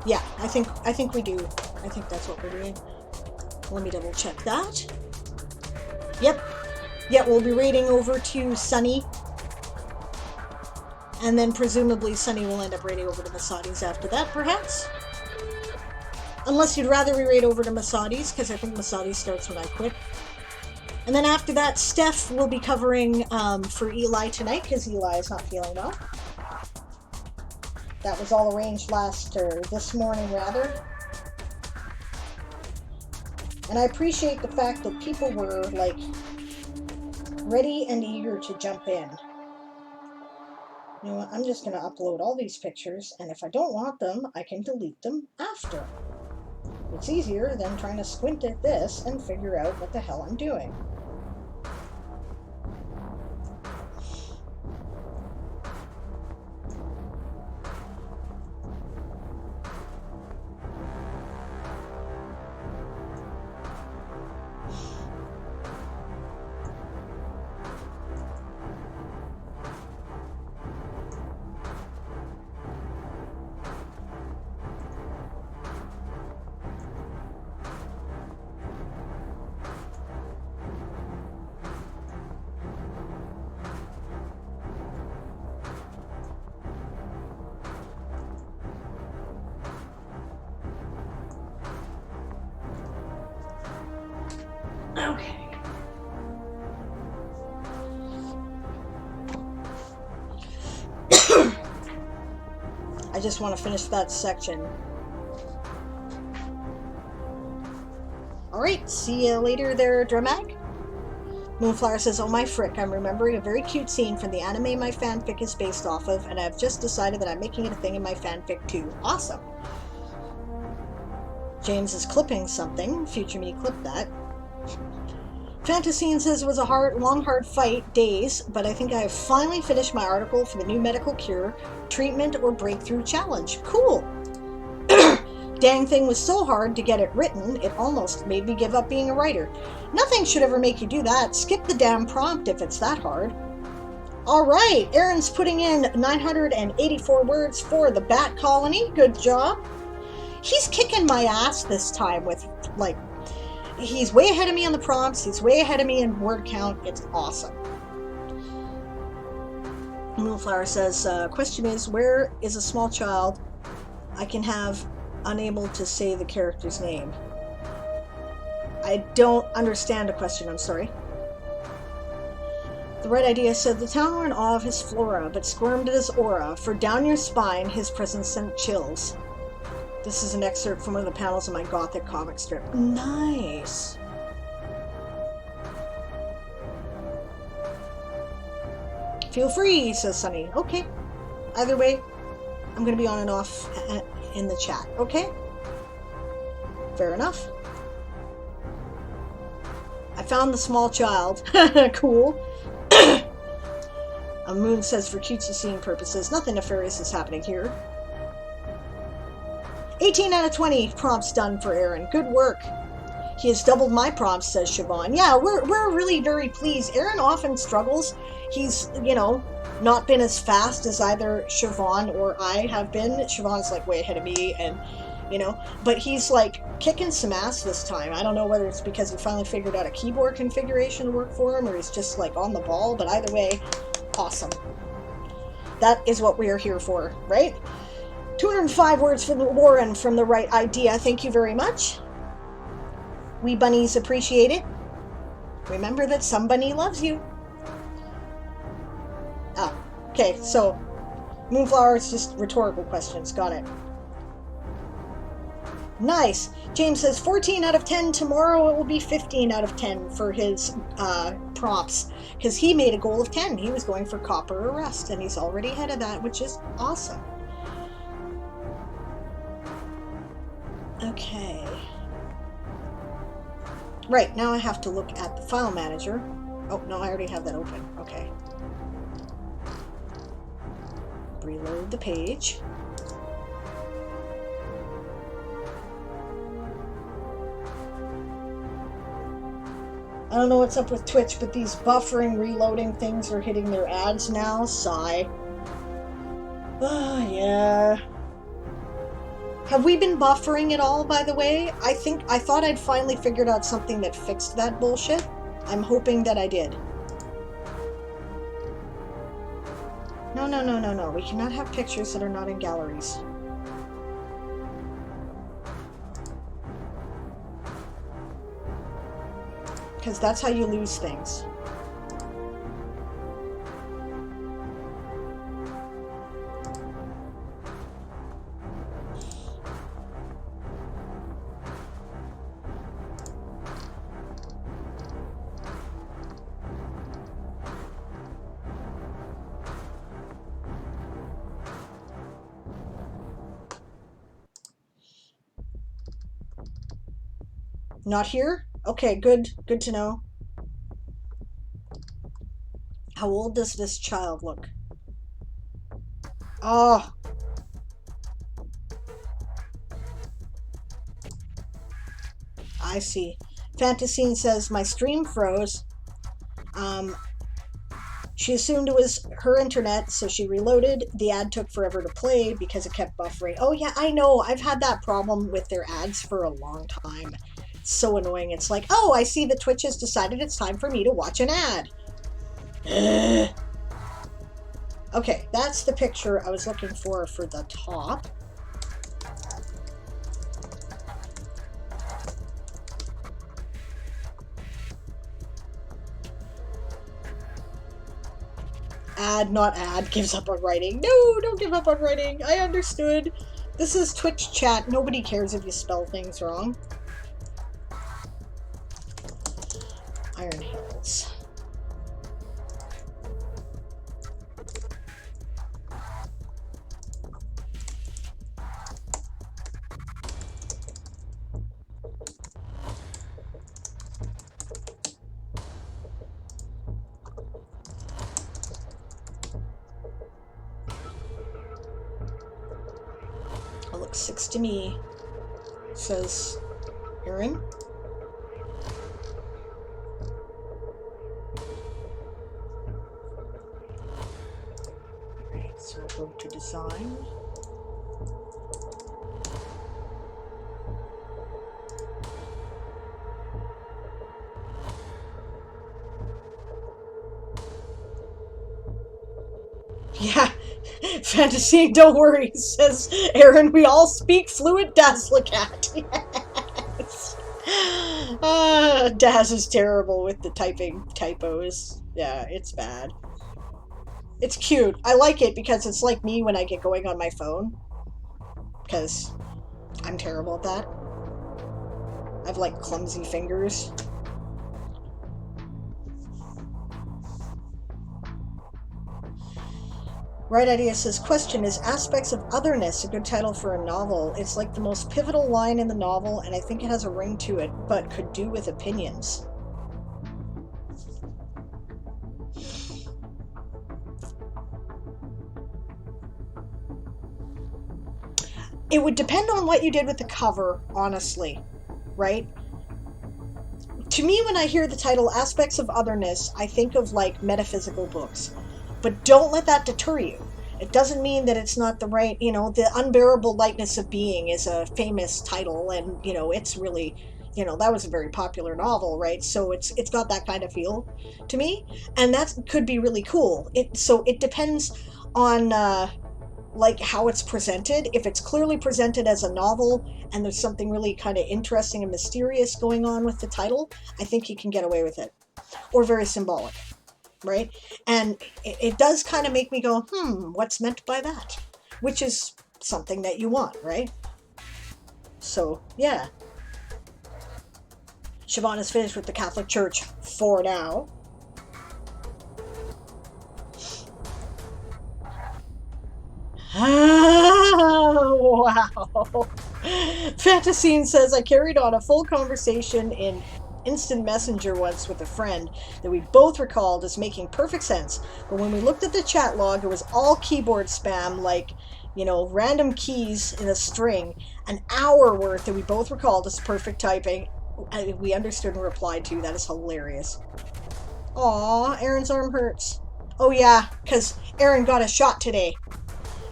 yeah, I think we do. I think that's what we're doing. Let me double check that. Yep. Yeah, we'll be raiding over to Sunny, and then presumably Sunny will end up raiding over to Masadi's after that, perhaps? Unless you'd rather we raid over to Masadi's, because I think Masadi starts when I quit. And then after that, Steph will be covering for Eli tonight, because Eli is not feeling well. That was all arranged this morning, rather. And I appreciate the fact that people were, like, ready and eager to jump in. You know what, I'm just going to upload all these pictures, and if I don't want them, I can delete them after. It's easier than trying to squint at this and figure out what the hell I'm doing. Okay. I just want to finish that section. Alright, see you later there, Dramag. Moonflower says, oh my frick, I'm remembering a very cute scene from the anime my fanfic is based off of, and I've just decided that I'm making it a thing in my fanfic too. Awesome. James is clipping something. Future me clipped that. Fantasine says it was a long, hard fight, days, but I think I have finally finished my article for the new medical cure, treatment or breakthrough challenge. Cool. Dang thing was so hard to get it written, it almost made me give up being a writer. Nothing should ever make you do that. Skip the damn prompt if it's that hard. Alright, Aaron's putting in 984 words for the Bat Colony. Good job. He's kicking my ass this time with, like, he's way ahead of me on the prompts. He's way ahead of me in word count. It's awesome. Moonflower says, question is, where is a small child I can have unable to say the character's name? I don't understand the question, I'm sorry. The right idea said, the town were in awe of his flora, but squirmed at his aura, for down your spine his presence sent chills. This is an excerpt from one of the panels of my Gothic comic strip. Nice! Feel free, says Sunny. Okay. Either way, I'm going to be on and off in the chat, okay? Fair enough. I found the small child. Cool. A Moon says, for cutesy scene purposes, nothing nefarious is happening here. 18 out of 20 prompts done for Aaron. Good work. He has doubled my prompts, says Siobhan. Yeah, we're really very pleased. Aaron often struggles. He's, you know, not been as fast as either Siobhan or I have been. Siobhan's like way ahead of me, and, you know, but he's like kicking some ass this time. I don't know whether it's because he finally figured out a keyboard configuration to work for him, or he's just like on the ball, but either way, awesome. That is what we are here for, right? 205 words from Warren from the right idea. Thank you very much. We bunnies appreciate it. Remember that some bunny loves you. Ah, okay, so Moonflower is just rhetorical questions. Got it. Nice. James says 14 out of 10. Tomorrow it will be 15 out of 10 for his prompts, because he made a goal of 10. He was going for copper arrest, and he's already ahead of that, which is awesome. Okay. Right, now I have to look at the file manager. Oh, no, I already have that open. Okay. Reload the page. I don't know what's up with Twitch, but these buffering, reloading things are hitting their ads now. Sigh. Oh, yeah. Have we been buffering at all, by the way? I thought I'd finally figured out something that fixed that bullshit. I'm hoping that I did. No, no, no, no, no. We cannot have pictures that are not in galleries. Because that's how you lose things. Not here? Okay, good. Good to know. How old does this child look? Oh, I see. Fantasine says, my stream froze. She assumed it was her internet, so she reloaded. The ad took forever to play because it kept buffering. Oh yeah, I know. I've had that problem with their ads for a long time. It's so annoying. It's like, oh, I see that Twitch has decided it's time for me to watch an ad. Ugh. Okay, that's the picture I was looking for the top. Ad, not ad, gives up on writing. No, don't give up on writing. I understood. This is Twitch chat. Nobody cares if you spell things wrong. Iron Hills. It looks 6 to me, says Aaron. Alright, so we'll go to design. Yeah, fantasy, don't worry, says Aaron. We all speak fluent Dazzlecat. Yes. Daz is terrible with the typos. Yeah, it's bad. It's cute. I like it because it's like me when I get going on my phone. Because I'm terrible at that. I have like clumsy fingers. Right Idea says, question, is Aspects of Otherness a good title for a novel? It's like the most pivotal line in the novel, and I think it has a ring to it, but could do with opinions. It would depend on what you did with the cover, honestly, right? To me, when I hear the title Aspects of Otherness, I think of like metaphysical books. But don't let that deter you. It doesn't mean that it's not the right, The Unbearable Lightness of Being is a famous title, and, it's really, that was a very popular novel, right? So it's got that kind of feel to me, and that could be really cool. So it depends on, like, how it's presented. If it's clearly presented as a novel, and there's something really kind of interesting and mysterious going on with the title, I think you can get away with it. Or very symbolic. Right? And it does kind of make me go, what's meant by that? Which is something that you want, right? So, yeah. Siobhan is finished with the Catholic Church for now. Oh, wow. Fantasine says, I carried on a full conversation in Instant Messenger once with a friend that we both recalled as making perfect sense, but when we looked at the chat log, it was all keyboard spam, like, random keys in a string, an hour worth that we both recalled as perfect typing. We understood and replied to. That is hilarious. Aw, Aaron's arm hurts. Oh yeah, because Aaron got a shot today.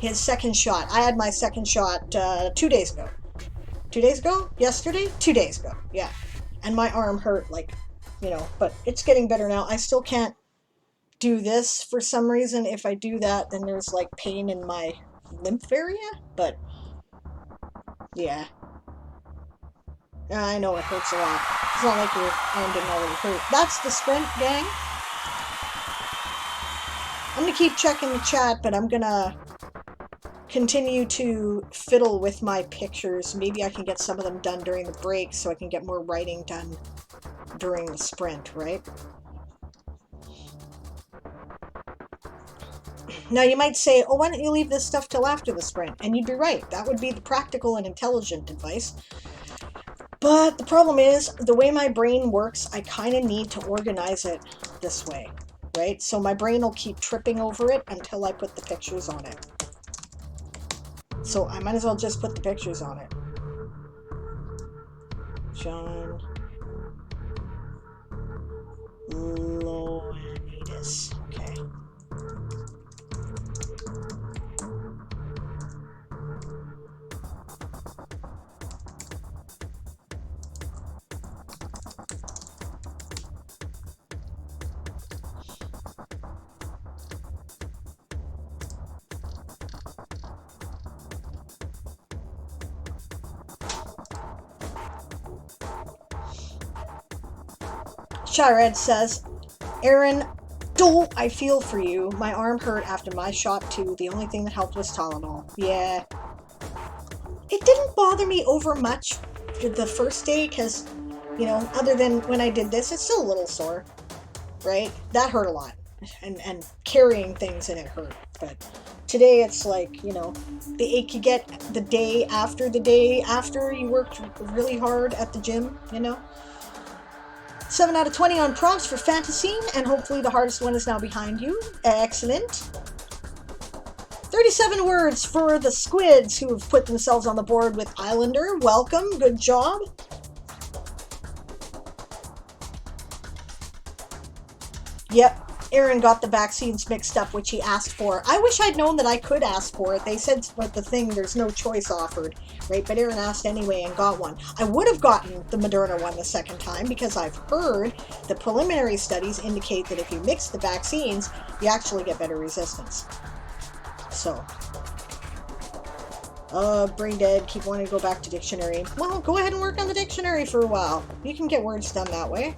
His second shot. I had my second shot 2 days ago. 2 days ago? Yesterday? 2 days ago. Yeah. And my arm hurt, but it's getting better now. I still can't do this for some reason. If I do that, then there's like pain in my lymph area, but yeah. I know it hurts a lot. It's not like your arm didn't already hurt. That's the sprint, gang. I'm gonna keep checking the chat, but I'm gonna continue to fiddle with my pictures. Maybe I can get some of them done during the break so I can get more writing done during the sprint, right? Now you might say, oh, why don't you leave this stuff till after the sprint? And you'd be right. That would be the practical and intelligent advice. But the problem is, the way my brain works, I kind of need to organize it this way, right? So my brain will keep tripping over it until I put the pictures on it. So I might as well just put the pictures on it. John Loanidas. Okay. Shared says, Aaron, I feel for you. My arm hurt after my shot too. The only thing that helped was Tylenol. Yeah. It didn't bother me over much the first day because, you know, other than when I did this, it's still a little sore, right? That hurt a lot. And carrying things in it hurt. But today it's like, you know, the ache you get the day after you worked really hard at the gym, you know? 7 out of 20 on prompts for Fantasy, and hopefully the hardest one is now behind you. Excellent. 37 words for the squids who have put themselves on the board with Islander. Welcome. Good job. Yep. Aaron got the vaccines mixed up, which he asked for. I wish I'd known that I could ask for it. They said with the thing, there's no choice offered, right? But Aaron asked anyway and got one. I would have gotten the Moderna one the second time because I've heard the preliminary studies indicate that if you mix the vaccines, you actually get better resistance. So, brain dead, keep wanting to go back to dictionary. Well, go ahead and work on the dictionary for a while. You can get words done that way.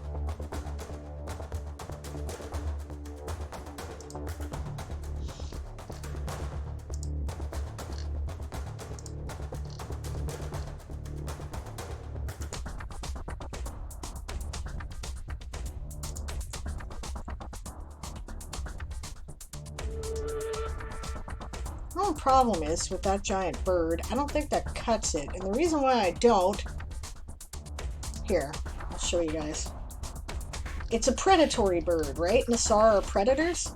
The problem is with that giant bird, I don't think that cuts it. And the reason why I don't, here, I'll show you guys. It's a predatory bird, right? Nassar are predators.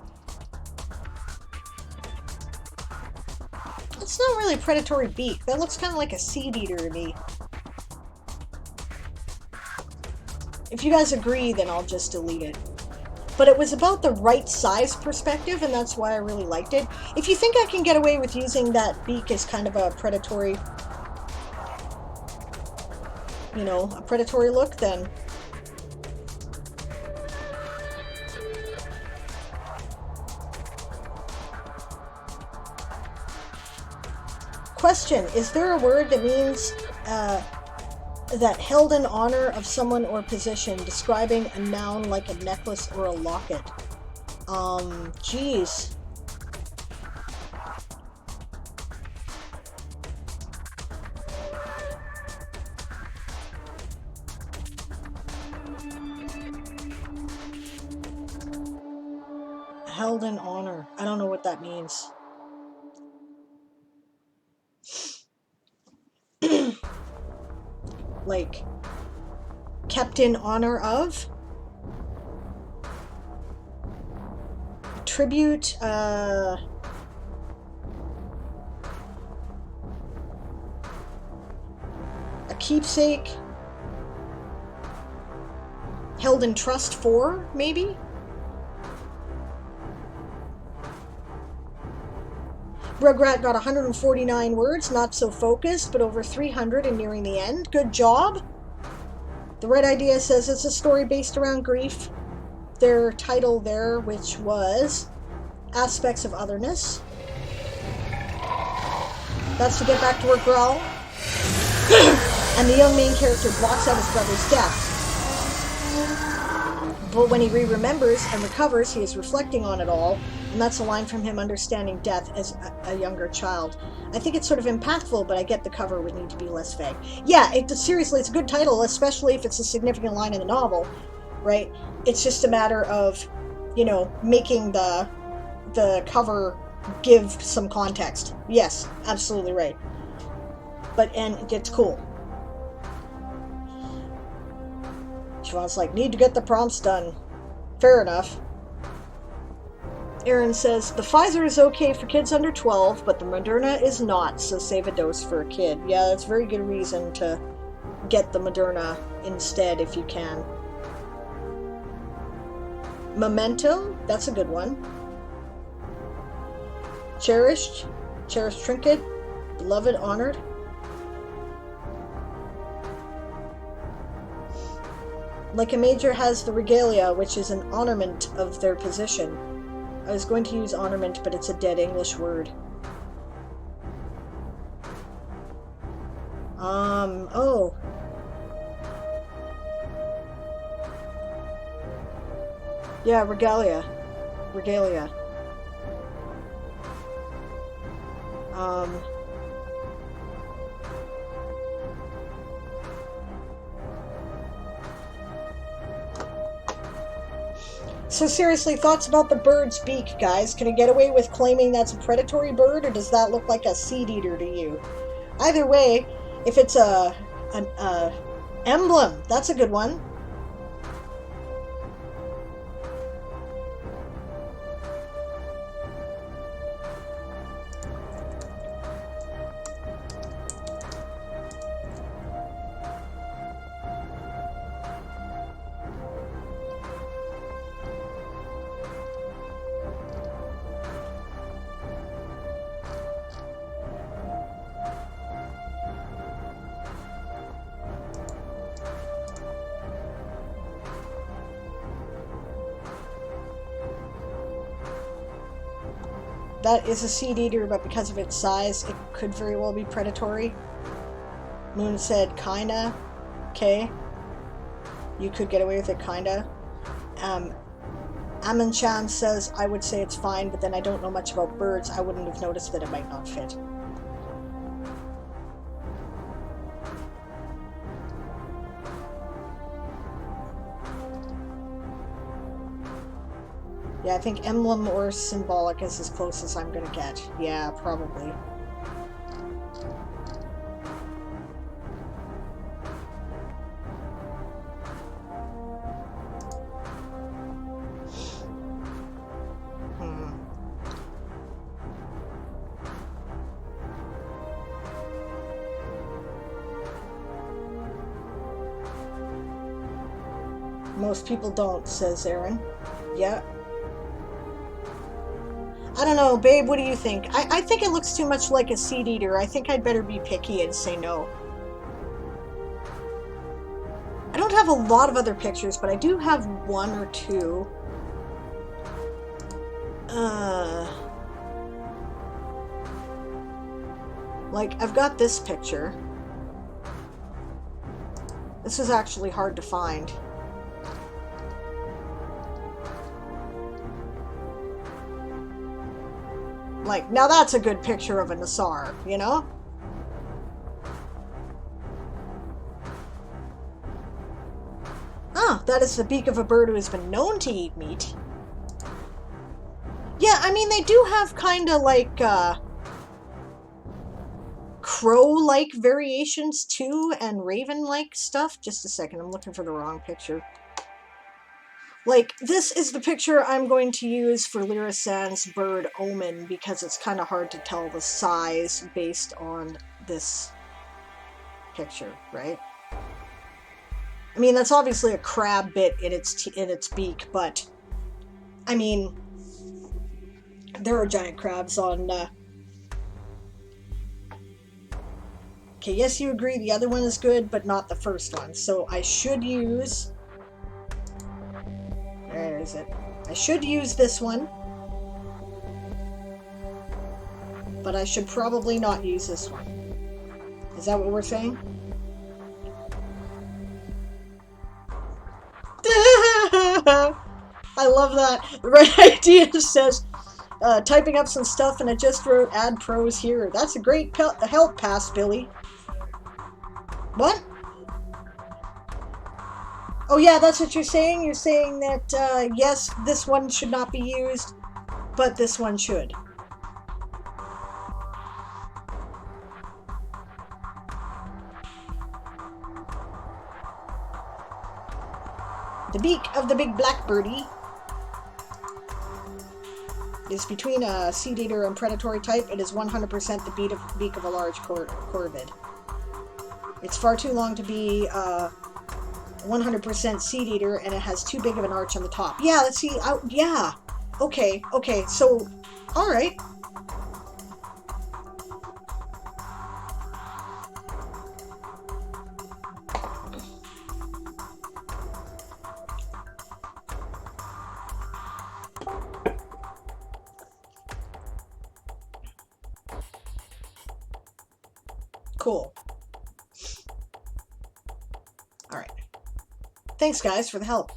It's not really a predatory beak. That looks kind of like a seed eater to me. If you guys agree, then I'll just delete it. But it was about the right size perspective, and that's why I really liked it. If you think I can get away with using that beak as kind of a predatory, you know, a predatory look, then question, is there a word that means that held in honor of someone or position, describing a noun like a necklace or a locket? Geez. Held in honor. I don't know what that means. Like, kept in honor of? Tribute, a keepsake? Held in trust for, maybe? Rugrat got 149 words, not so focused, but over 300 and nearing the end. Good job. The Right Idea says it's a story based around grief. Their title there, which was Aspects of Otherness. That's to get back to work, growl. And the young main character blocks out his brother's death. But when he remembers and recovers, he is reflecting on it all, and that's a line from him understanding death as a younger child. I think it's sort of impactful, but I get the cover would need to be less vague. Yeah, seriously, it's a good title, especially if it's a significant line in the novel, right? It's just a matter of, you know, making the cover give some context. Yes, absolutely right. And it's cool. Siobhan's like, need to get the prompts done. Fair enough. Aaron says, the Pfizer is okay for kids under 12, but the Moderna is not, so save a dose for a kid. Yeah, that's a very good reason to get the Moderna instead if you can. Memento, that's a good one. Cherished trinket, beloved, honored. Like a major has the regalia, which is an ornament of their position. I was going to use ornament, but it's a dead English word. Oh. Yeah, regalia. So seriously, thoughts about the bird's beak, guys? Can I get away with claiming that's a predatory bird, or does that look like a seed eater to you? Either way, if it's an emblem, that's a good one. That is a seed eater, but because of its size, it could very well be predatory. Moon said, kinda. Okay. You could get away with it, kinda. Amanchan says, I would say it's fine, but then I don't know much about birds. I wouldn't have noticed that it might not fit. Yeah, I think emblem or symbolic is as close as I'm gonna get. Yeah, probably. Most people don't, says Aaron. Yeah. I don't know, babe, what do you think? I think it looks too much like a seed eater. I think I'd better be picky and say no. I don't have a lot of other pictures, but I do have one or two. Like, I've got this picture. This is actually hard to find. Like, now that's a good picture of a Nassar, you know? Ah, that is the beak of a bird who has been known to eat meat. Yeah, I mean, they do have kind of like, crow-like variations too, and raven-like stuff. Just a second, I'm looking for the wrong picture. Like, this is the picture I'm going to use for Lyrasan's bird Omen, because it's kind of hard to tell the size based on this picture, right? I mean, that's obviously a crab bit in its beak, but I mean, there are giant crabs on. Okay, yes, you agree. The other one is good, but not the first one. So I should use. Where is it? I should use this one, but I should probably not use this one. Is that what we're saying? I love that. The right idea says, typing up some stuff and I just wrote add pros here. That's a great help pass, Billy. What? Oh yeah, that's what you're saying? You're saying that, yes, this one should not be used, but this one should. The beak of the big black birdie is between a seed eater and predatory type. It is 100% the beak of a large corvid. It's far too long to be 100% seed eater, and it has too big of an arch on the top. Yeah, let's see. Yeah. Okay. So, all right. Cool. All right. Thanks, guys, for the help.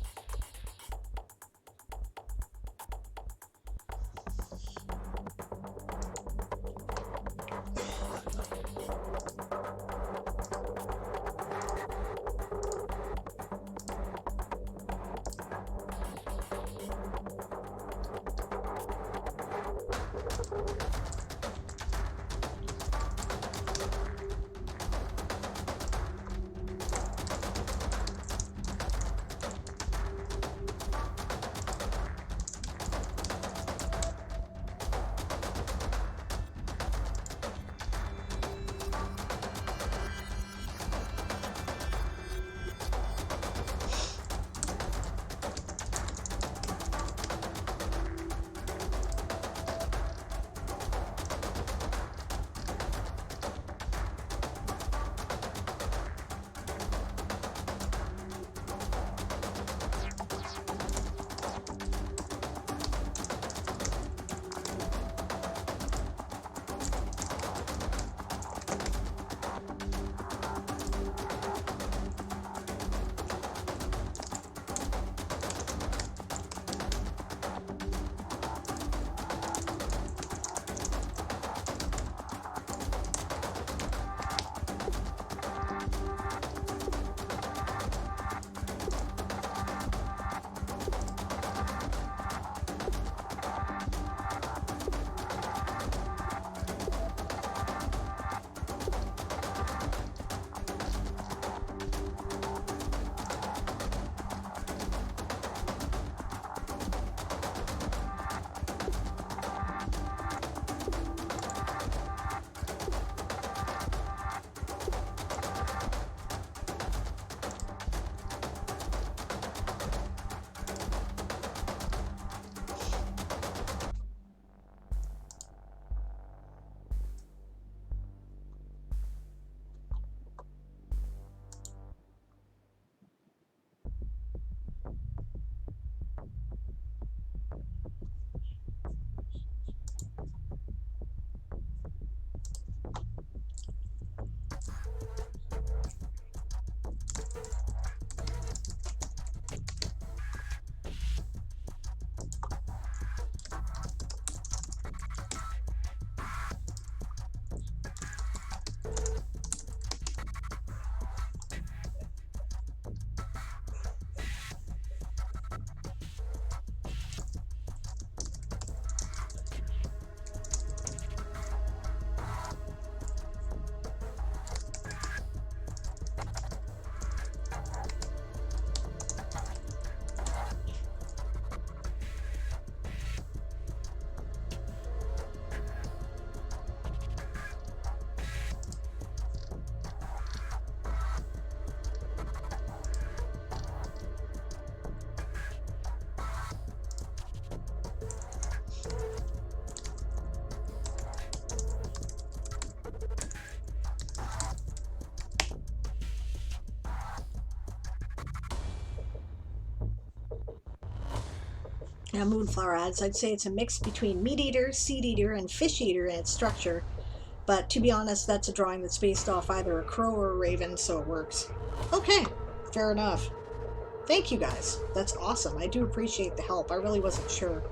Now, moonflower ads, I'd say it's a mix between meat eater, seed eater, and fish eater in its structure. But to be honest, that's a drawing that's based off either a crow or a raven, so it works. Okay, fair enough. Thank you guys. That's awesome. I do appreciate the help. I really wasn't sure.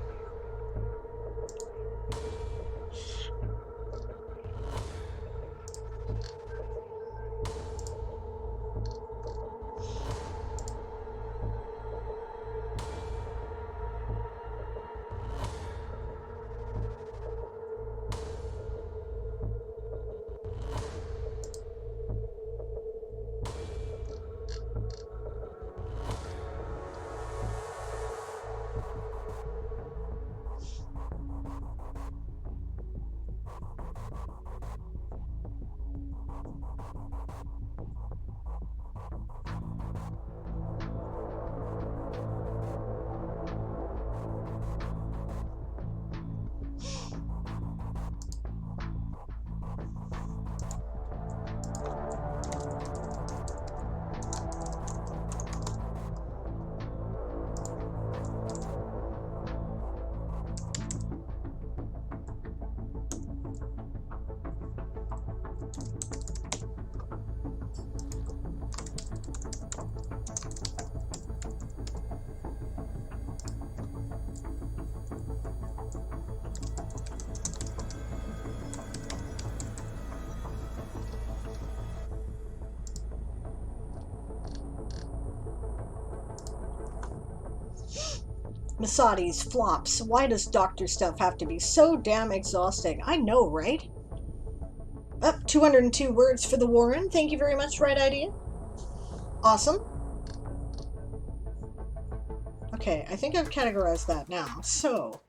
Masadi's flops. Why does doctor stuff have to be so damn exhausting? I know, right? Up 202 words for the Warren. Thank you very much, Right Idea. Awesome. Okay, I think I've categorized that now. So,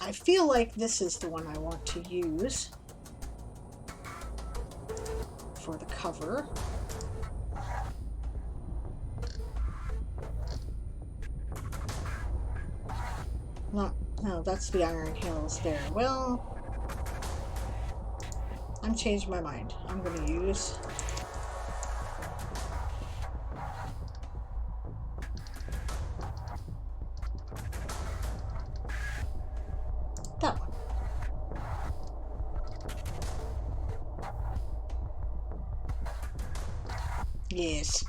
I feel like this is the one I want to use for the cover. No, that's the Iron Hills there. Well, I'm changed my mind. I'm going to use that one. Yes.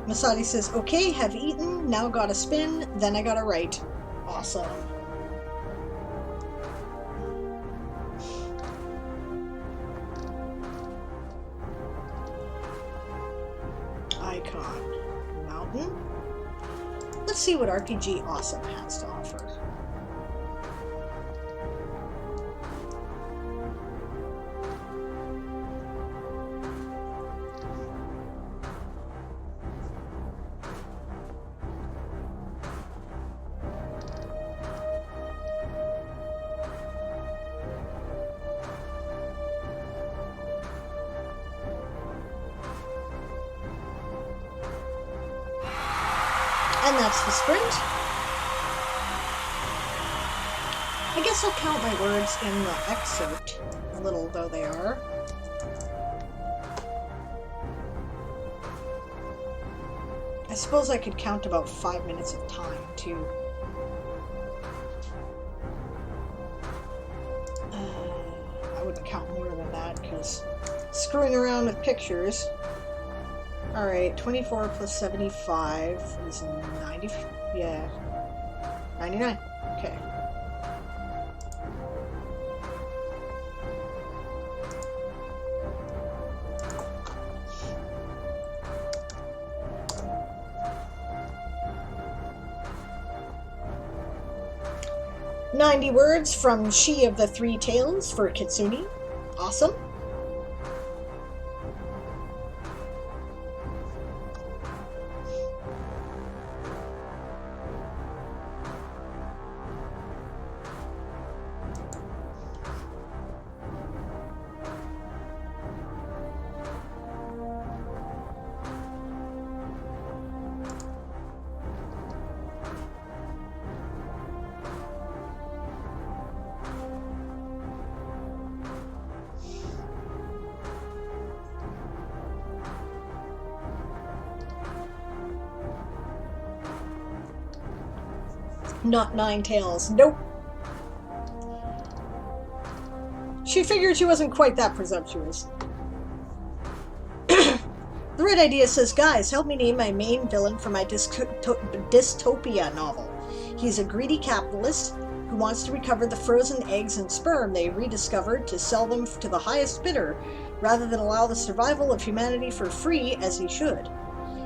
Masadi says, okay, have eaten, now gotta spin, then I gotta write. Awesome. Icon. Mountain. Let's see what RPG Awesome has to offer. And that's the sprint. I guess I'll count my words in the excerpt, little though they are. I suppose I could count about 5 minutes of time, too. I wouldn't count more than that, because screwing around with pictures. Alright, 24 plus 75 is 90, yeah, 99, okay. "90 words from She of the Three Tails" for Kitsune. Awesome. Not 9 tails. Nope. She figured she wasn't quite that presumptuous. The Red Idea says, guys, help me name my main villain for my dystopia novel. He's a greedy capitalist who wants to recover the frozen eggs and sperm they rediscovered to sell them to the highest bidder, rather than allow the survival of humanity for free as he should.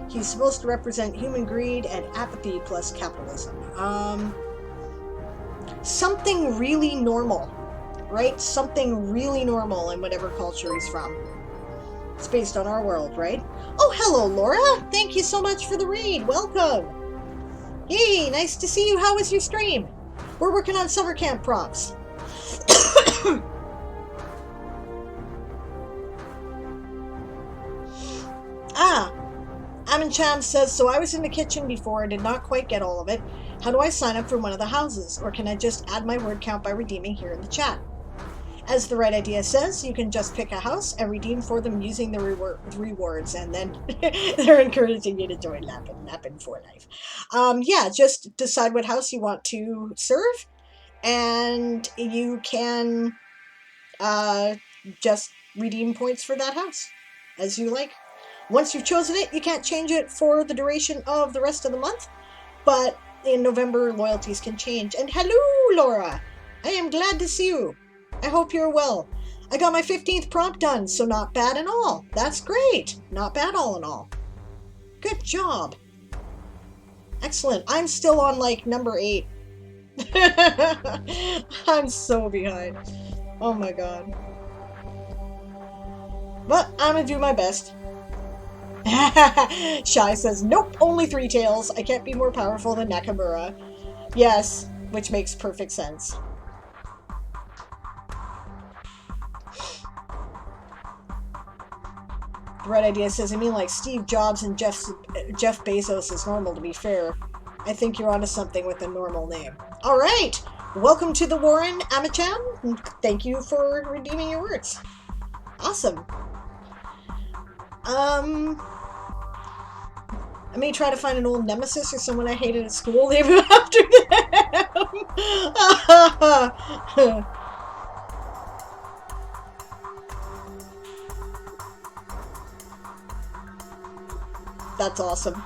He's supposed to represent human greed and apathy plus capitalism. Something really normal, right? Something really normal in whatever culture he's from. It's based on our world, right? Oh, hello, Laura! Thank you so much for the raid. Welcome! Yay, nice to see you. How was your stream? We're working on summer camp prompts. Amin Cham says, so I was in the kitchen before, I did not quite get all of it. How do I sign up for one of the houses? Or can I just add my word count by redeeming here in the chat? As the Right Idea says, you can just pick a house and redeem for them using the rewards, and then they're encouraging you to join Lappin for life. Yeah, just decide what house you want to serve, and you can just redeem points for that house, as you like. Once you've chosen it, you can't change it for the duration of the rest of the month, but in November, loyalties can change. And hello, Laura! I am glad to see you. I hope you're well. I got my 15th prompt done, so not bad at all. That's great. Not bad all in all. Good job. Excellent. I'm still on, like, number 8. I'm so behind. Oh my god. But I'm gonna do my best. Shy says, nope, only 3 tails. I can't be more powerful than Nakamura. Yes, which makes perfect sense. The Red Idea says, I mean like Steve Jobs and Jeff Bezos is normal, to be fair. I think you're onto something with a normal name. Alright! Welcome to the Warren, Amacham. Thank you for redeeming your words. Awesome. I may try to find an old nemesis or someone I hated at school, name him after them. That's awesome.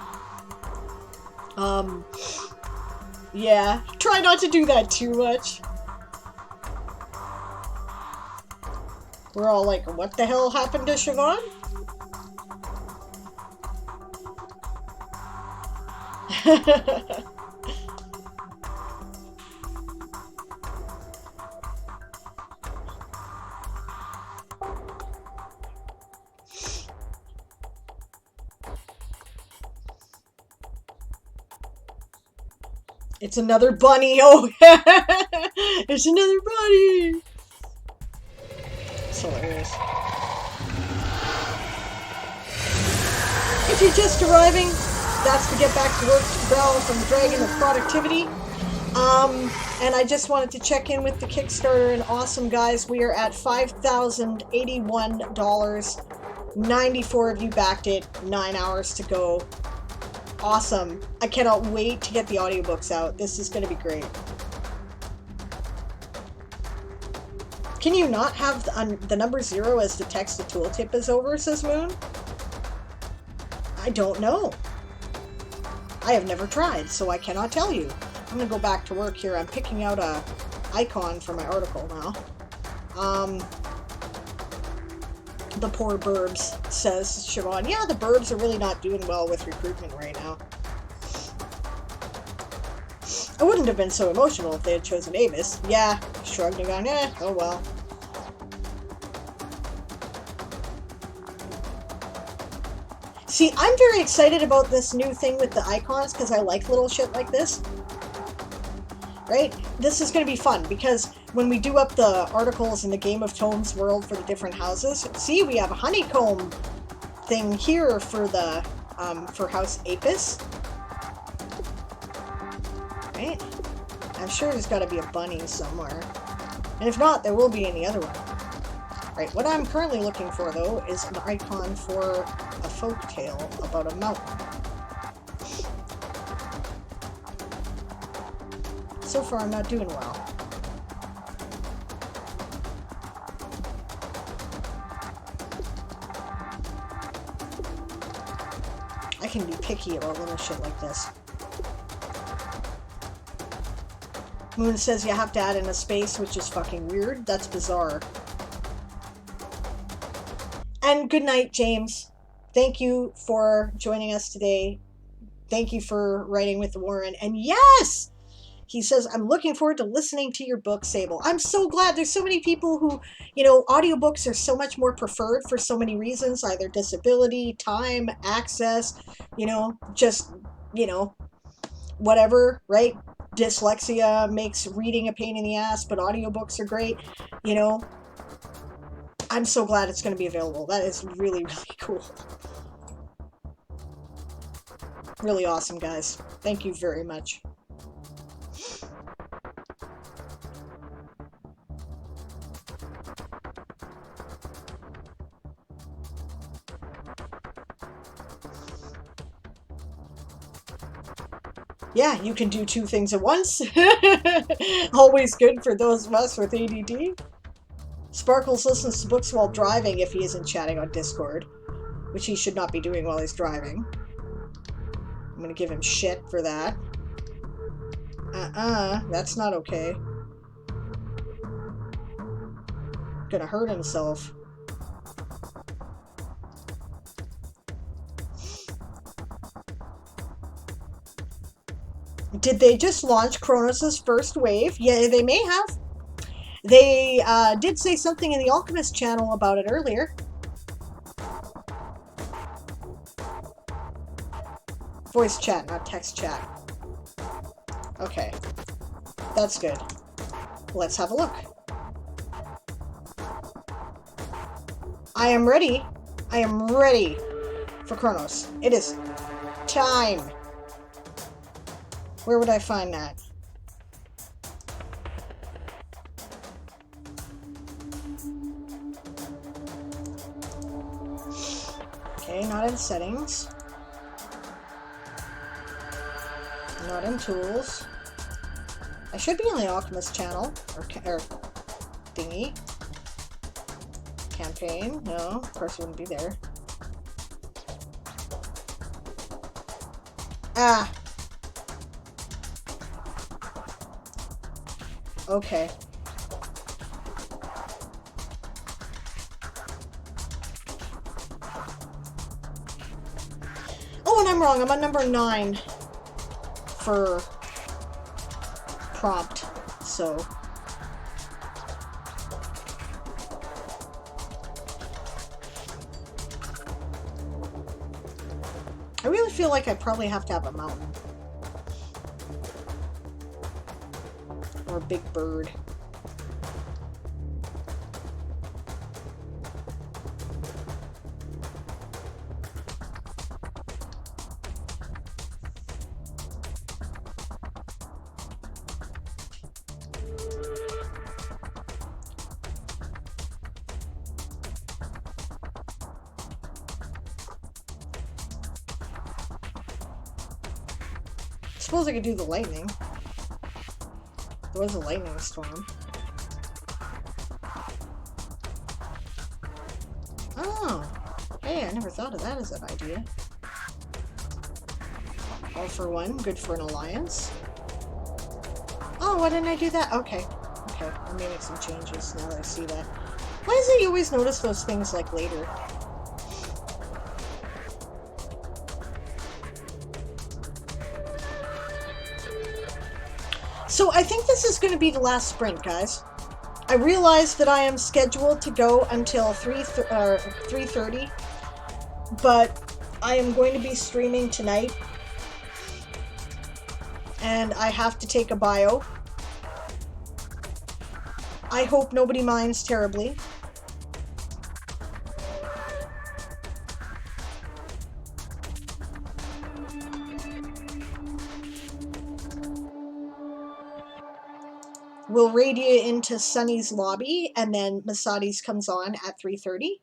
Yeah, try not to do that too much. We're all like, what the hell happened to Siobhan? It's another bunny. Oh, it's another bunny. It's hilarious. If you're just arriving, that's the Get Back to Work bell from the Dragon of Productivity. And I just wanted to check in with the Kickstarter, and awesome, guys. We are at $5,081. 94 of you backed it. 9 hours to go. Awesome. I cannot wait to get the audiobooks out. This is going to be great. Can you not have the number 0 as the text the tooltip is over, says Moon? I don't know. I have never tried, so I cannot tell you. I'm going to go back to work here. I'm picking out a icon for my article now. The poor burbs, says Siobhan. Yeah, the burbs are really not doing well with recruitment right now. I wouldn't have been so emotional if they had chosen Avis. Yeah, shrugged and gone, oh well. See, I'm very excited about this new thing with the icons because I like little shit like this. Right? This is going to be fun because when we do up the articles in the Game of Tomes world for the different houses, see, we have a honeycomb thing here for the for House Apis. Right? I'm sure there's got to be a bunny somewhere. And if not, there will be any other one. Right, what I'm currently looking for, though, is an icon for a folktale about a mountain. So far, I'm not doing well. I can be picky about little shit like this. Moon says you have to add in a space, which is fucking weird. That's bizarre. And good night, James. Thank you for joining us today. Thank you for writing with Warren. And yes! He says, I'm looking forward to listening to your book, Sable. I'm so glad. There's so many people who, you know, audiobooks are so much more preferred for so many reasons, either disability, time, access, you know, just, you know, whatever, right? Dyslexia makes reading a pain in the ass, but audiobooks are great, you know. I'm so glad it's going to be available. That is really, really cool. Really awesome, guys. Thank you very much. Yeah, you can do two things at once. Always good for those of us with ADD. Sparkles listens to books while driving if he isn't chatting on Discord, which he should not be doing while he's driving. I'm gonna give him shit for that. That's not okay. Gonna hurt himself. Did they just launch Kronos' first wave? Yeah, they may have. They did say something in the Alchemist channel about it earlier. Voice chat, not text chat. Okay. That's good. Let's have a look. I am ready. I am ready for Kronos. It is time. Where would I find that? Okay, not in settings. Not in tools. I should be on the Alchemist channel, or thingy. Campaign, no, of course it wouldn't be there. Ah! Okay. Oh, and I'm wrong, I'm on number 9 for prompt, so... I really feel like I probably have to have a mountain. Or a big bird. Suppose I could do the lightning. There was a lightning storm. Oh! Hey, I never thought of that as an idea. All for one, good for an alliance. Oh, why didn't I do that? Okay. Okay, I may make some changes now that I see that. Why is it you always notice those things, like, later? So I think this is going to be the last sprint, guys. I realize that I am scheduled to go until 3:30, but I am going to be streaming tonight, and I have to take a bio. I hope nobody minds terribly. We'll raid you into Sunny's lobby, and then Masadi's comes on at 3:30.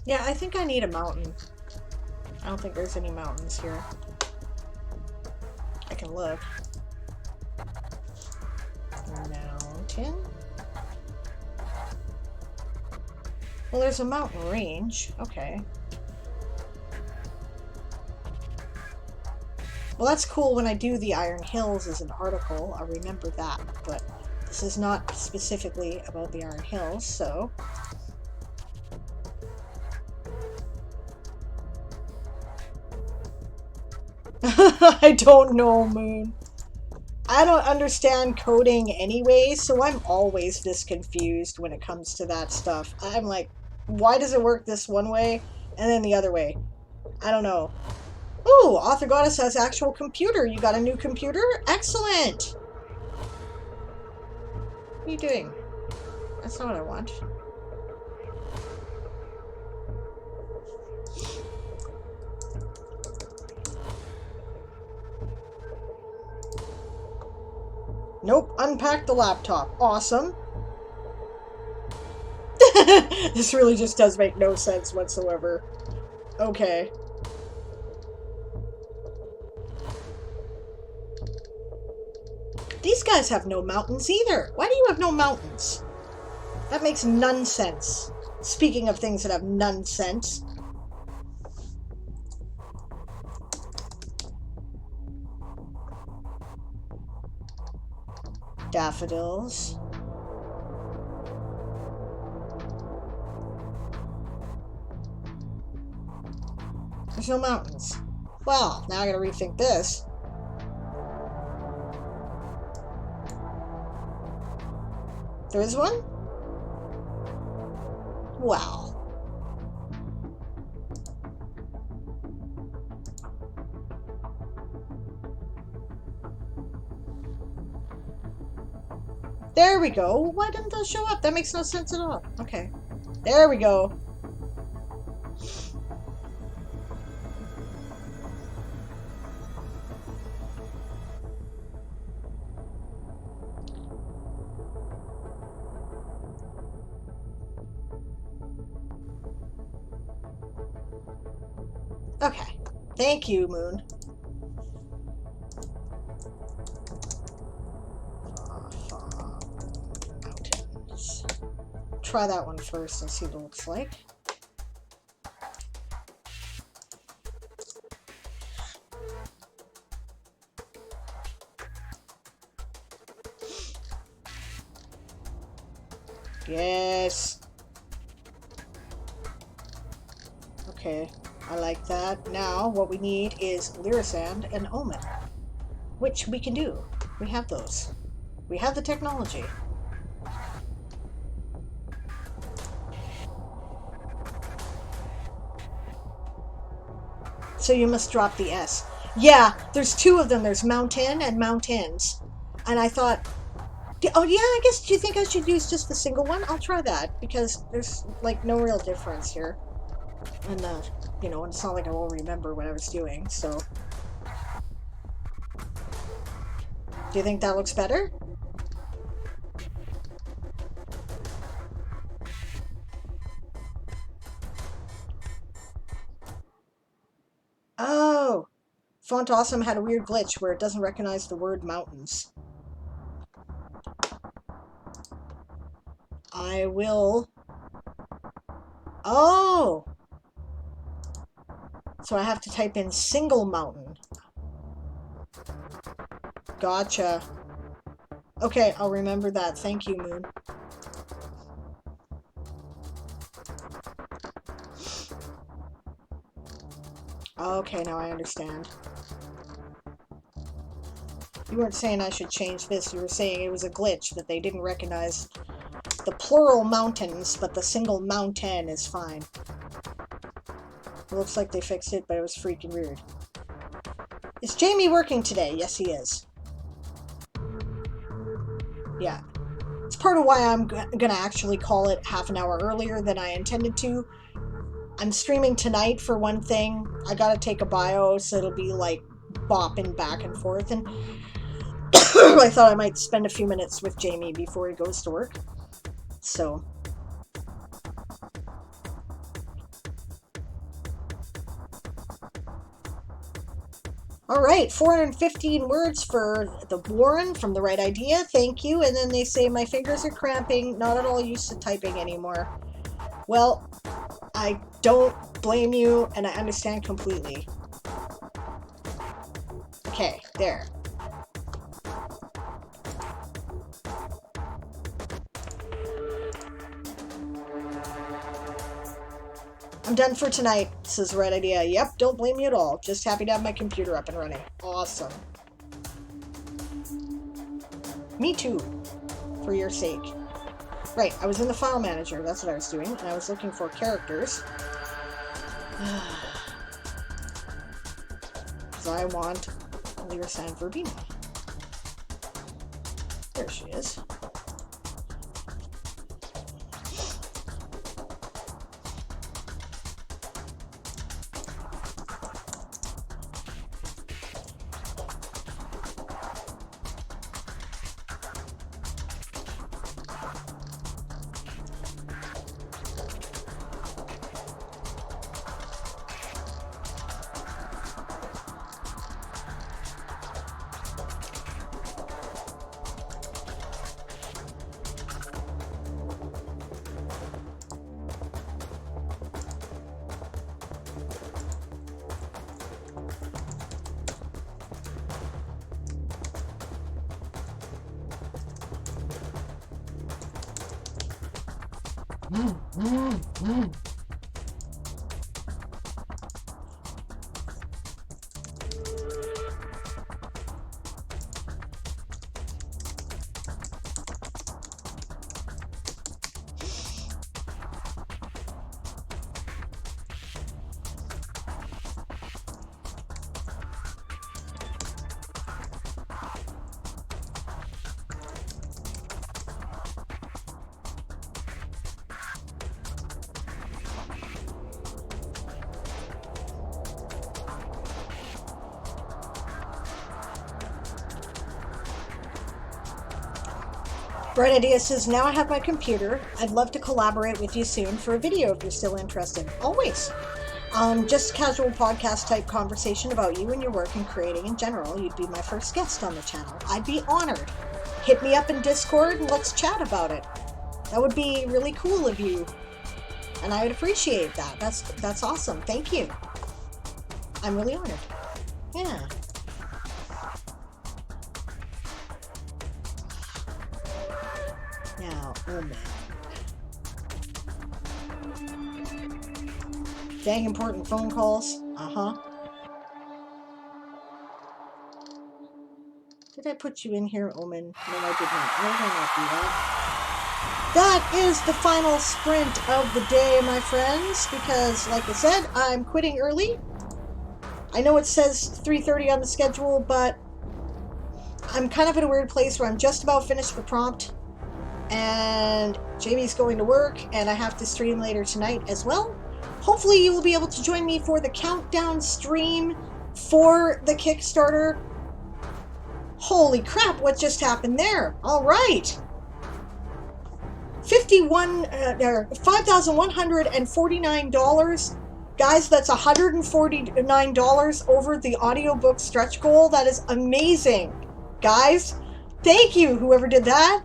Yeah, I think I need a mountain. I don't think there's any mountains here. I can look. Mountain? Well, there's a mountain range. Okay. Well, that's cool when I do the Iron Hills as an article. I'll remember that, but this is not specifically about the Iron Hills, so... I don't know, Moon. I don't understand coding anyway, so I'm always this confused when it comes to that stuff. I'm like, why does it work this one way and then the other way? I don't know. Ooh, Author Goddess has actual computer. You got a new computer? Excellent! What are you doing? That's not what I want. Nope, unpack the laptop. Awesome. This really just does make no sense whatsoever. Okay. These guys have no mountains either. Why do you have no mountains? That makes none sense. Speaking of things that have none sense. Daffodils. There's no mountains. Well, now I gotta rethink this. There is one? Wow. There we go. Why didn't those show up? That makes no sense at all. Okay. There we go. Okay. Thank you, Moon. Mountains. Try that one first and see what it looks like. Yes. Okay. I like that. Now, what we need is Lyrisand and Omen, which we can do. We have those. We have the technology. So you must drop the S. Yeah, there's two of them. There's Mountain and Mountains. And I thought, oh yeah, I guess, do you think I should use just the single one? I'll try that, because there's, like, no real difference here. And, you know, it's not like I will remember what I was doing, so... Do you think that looks better? Oh! Font Awesome had a weird glitch where it doesn't recognize the word mountains. I will... Oh! So I have to type in single mountain. Gotcha. Okay, I'll remember that. Thank you, Moon. Okay, now I understand. You weren't saying I should change this. You were saying it was a glitch, that they didn't recognize the plural mountains, but the single mountain is fine. It looks like they fixed it, but it was freaking weird. Is Jamie working today? Yes, he is. Yeah. It's part of why I'm gonna actually call it half an hour earlier than I intended to. I'm streaming tonight for one thing. I gotta take a bio, so it'll be like bopping back and forth, and I thought I might spend a few minutes with Jamie before he goes to work. So All right, 415 words for the Warren from The Right Idea. Thank you. And then they say, my fingers are cramping, not at all used to typing anymore. Well, I don't blame you, and I understand completely. Okay, there. I'm done for tonight, says The Right Idea. Yep, don't blame me at all. Just happy to have my computer up and running. Awesome. Me too, for your sake. Right, I was in the file manager, that's what I was doing, and I was looking for characters. Because I want Lyra Verbena. There she is. Bright Idea says, now I have my computer. I'd love to collaborate with you soon for a video if you're still interested. Always. Just a casual podcast type conversation about you and your work and creating in general. You'd be my first guest on the channel. I'd be honored. Hit me up in Discord and let's chat about it. That would be really cool of you. And I would appreciate that. That's awesome. Thank you. I'm really honored. Yeah. Now, Omen. Dang important phone calls. Uh-huh. Did I put you in here, Omen? No, I did not. Why did I not do that? That is the final sprint of the day, my friends, because, like I said, I'm quitting early. I know it says 3:30 on the schedule, but I'm kind of in a weird place where I'm just about finished the prompt, and Jamie's going to work, and I have to stream later tonight as well. Hopefully you will be able to join me for the countdown stream for the Kickstarter. Holy crap, what just happened there? All right. $5,149. Guys, that's $149 over the audiobook stretch goal. That is amazing. Guys, thank you, whoever did that.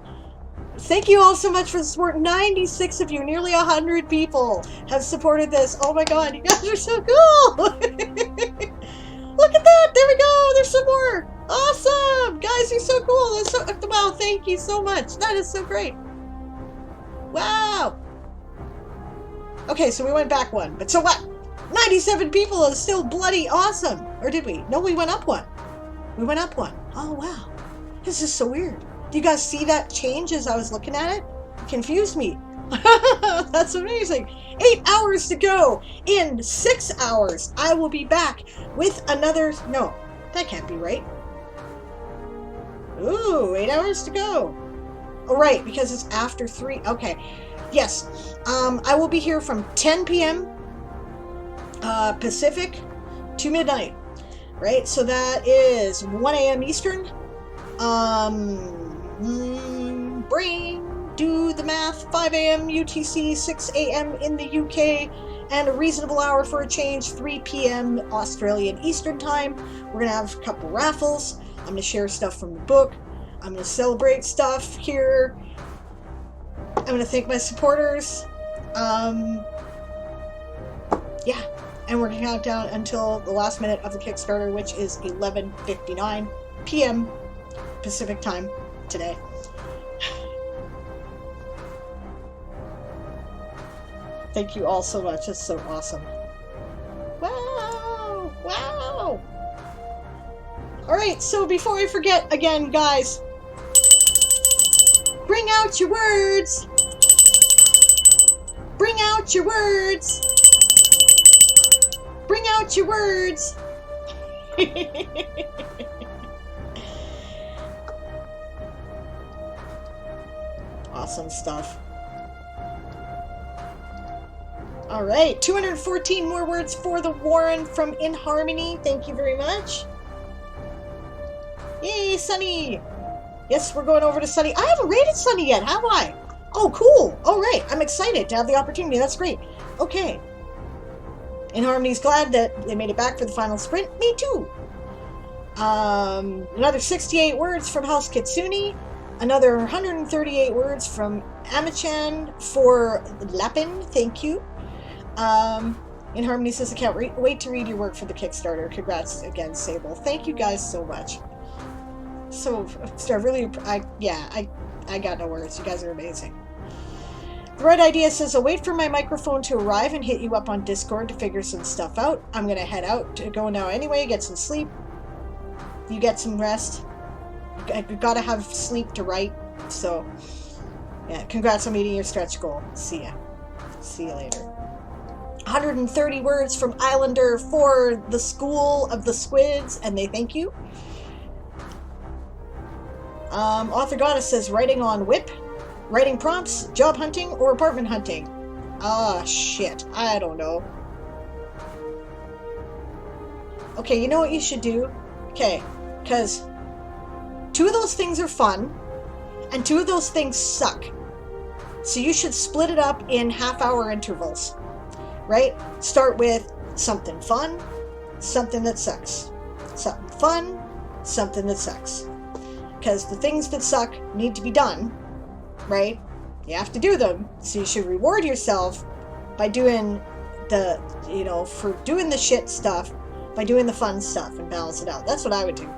Thank you all so much for the support. 96 of you, nearly 100 people have supported this. Oh my god, you guys are so cool. Look at that. There we go. There's some more. Awesome. Guys, you're so cool. That's so, wow, thank you so much. That is so great. Wow. Okay, so we went back one. But so what? 97 people is still bloody awesome. Or did we? No, we went up one. We went up one. Oh, wow. This is so weird. Do you guys see that change as I was looking at it? It confused me. That's amazing. 8 hours to go. In 6 hours, I will be back with another... No, that can't be right. Ooh, 8 hours to go. Oh, right, because it's after 3. Okay. Yes. I will be here from 10 p.m. Pacific to midnight. Right? So that is 1 a.m. Eastern. Brain, do the math. 5 a.m. UTC, 6 a.m. in the UK, and a reasonable hour for a change, 3 p.m. Australian Eastern Time. We're going to have a couple raffles. I'm going to share stuff from the book. I'm going to celebrate stuff here. I'm going to thank my supporters. Yeah, and we're going to count down until the last minute of the Kickstarter, which is 11:59 p.m. Pacific Time today. Thank you all so much. It's so awesome. Wow! Wow! Alright, so before I forget, again, guys, bring out your words! Bring out your words! Bring out your words! Awesome stuff. Alright, 214 more words for the Warren from In Harmony. Thank you very much. Yay, Sunny! Yes, we're going over to Sunny. I haven't rated Sunny yet, have I? Oh, cool. Alright, I'm excited to have the opportunity. That's great. Okay. In Harmony's glad that they made it back for the final sprint. Me too. Another 68 words from House Kitsune. Another 138 words from Amachan for Lapin. Thank you. In Harmony says, I can't wait to read your work for the Kickstarter. Congrats again, Sable. Thank you guys so much. So, I got no words. You guys are amazing. The Right Idea says, I'll wait for my microphone to arrive and hit you up on Discord to figure some stuff out. I'm going to head out to go now anyway, get some sleep. You get some rest. I got to have sleep to write. So, yeah, congrats on meeting your stretch goal. See ya. See you later. 130 words from Islander for the School of the Squids, and they thank you. Author Goddess says, writing on whip, writing prompts, job hunting, or apartment hunting. Ah, shit. I don't know. Okay, you know what you should do? Okay, because 2 of those things are fun, and 2 of those things suck. So you should split it up in half-hour intervals, right? Start with something fun, something that sucks. Something fun, something that sucks. Because the things that suck need to be done, right? You have to do them. So you should reward yourself by doing the, for doing the shit stuff, by doing the fun stuff and balance it out. That's what I would do.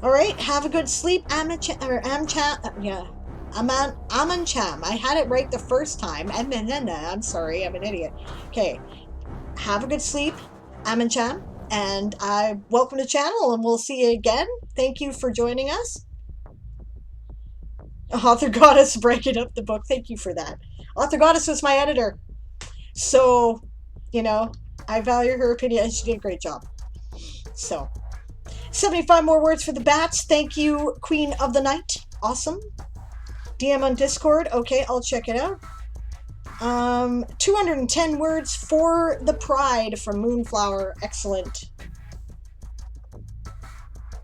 Alright, have a good sleep, Amancham. I had it right the first time. I'm sorry, I'm an idiot. Okay, have a good sleep, Amancham, and welcome to the channel, and we'll see you again. Thank you for joining us. Author Goddess breaking up the book. Thank you for that. Author Goddess was my editor, so, I value her opinion, and she did a great job. So, 75 more words for the bats. Thank you, Queen of the Night. Awesome. DM on Discord. Okay, I'll check it out. 210 words for the Pride from Moonflower. Excellent.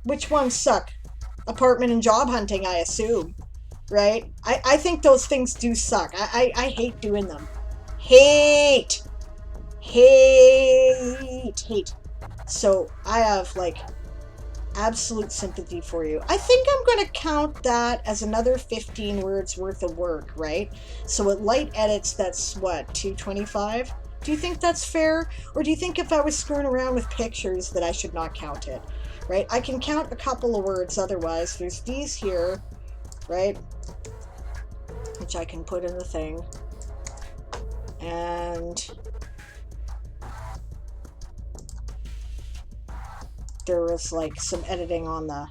Which ones suck? Apartment and job hunting, I assume. Right? I think those things do suck. I hate doing them. Hate. So, I have, absolute sympathy for you. I think I'm going to count that as another 15 words worth of work, right? So at light edits, that's what, 225? Do you think that's fair? Or do you think if I was screwing around with pictures that I should not count it, right? I can count a couple of words otherwise. There's these here, right? Which I can put in the thing. And there was some editing on the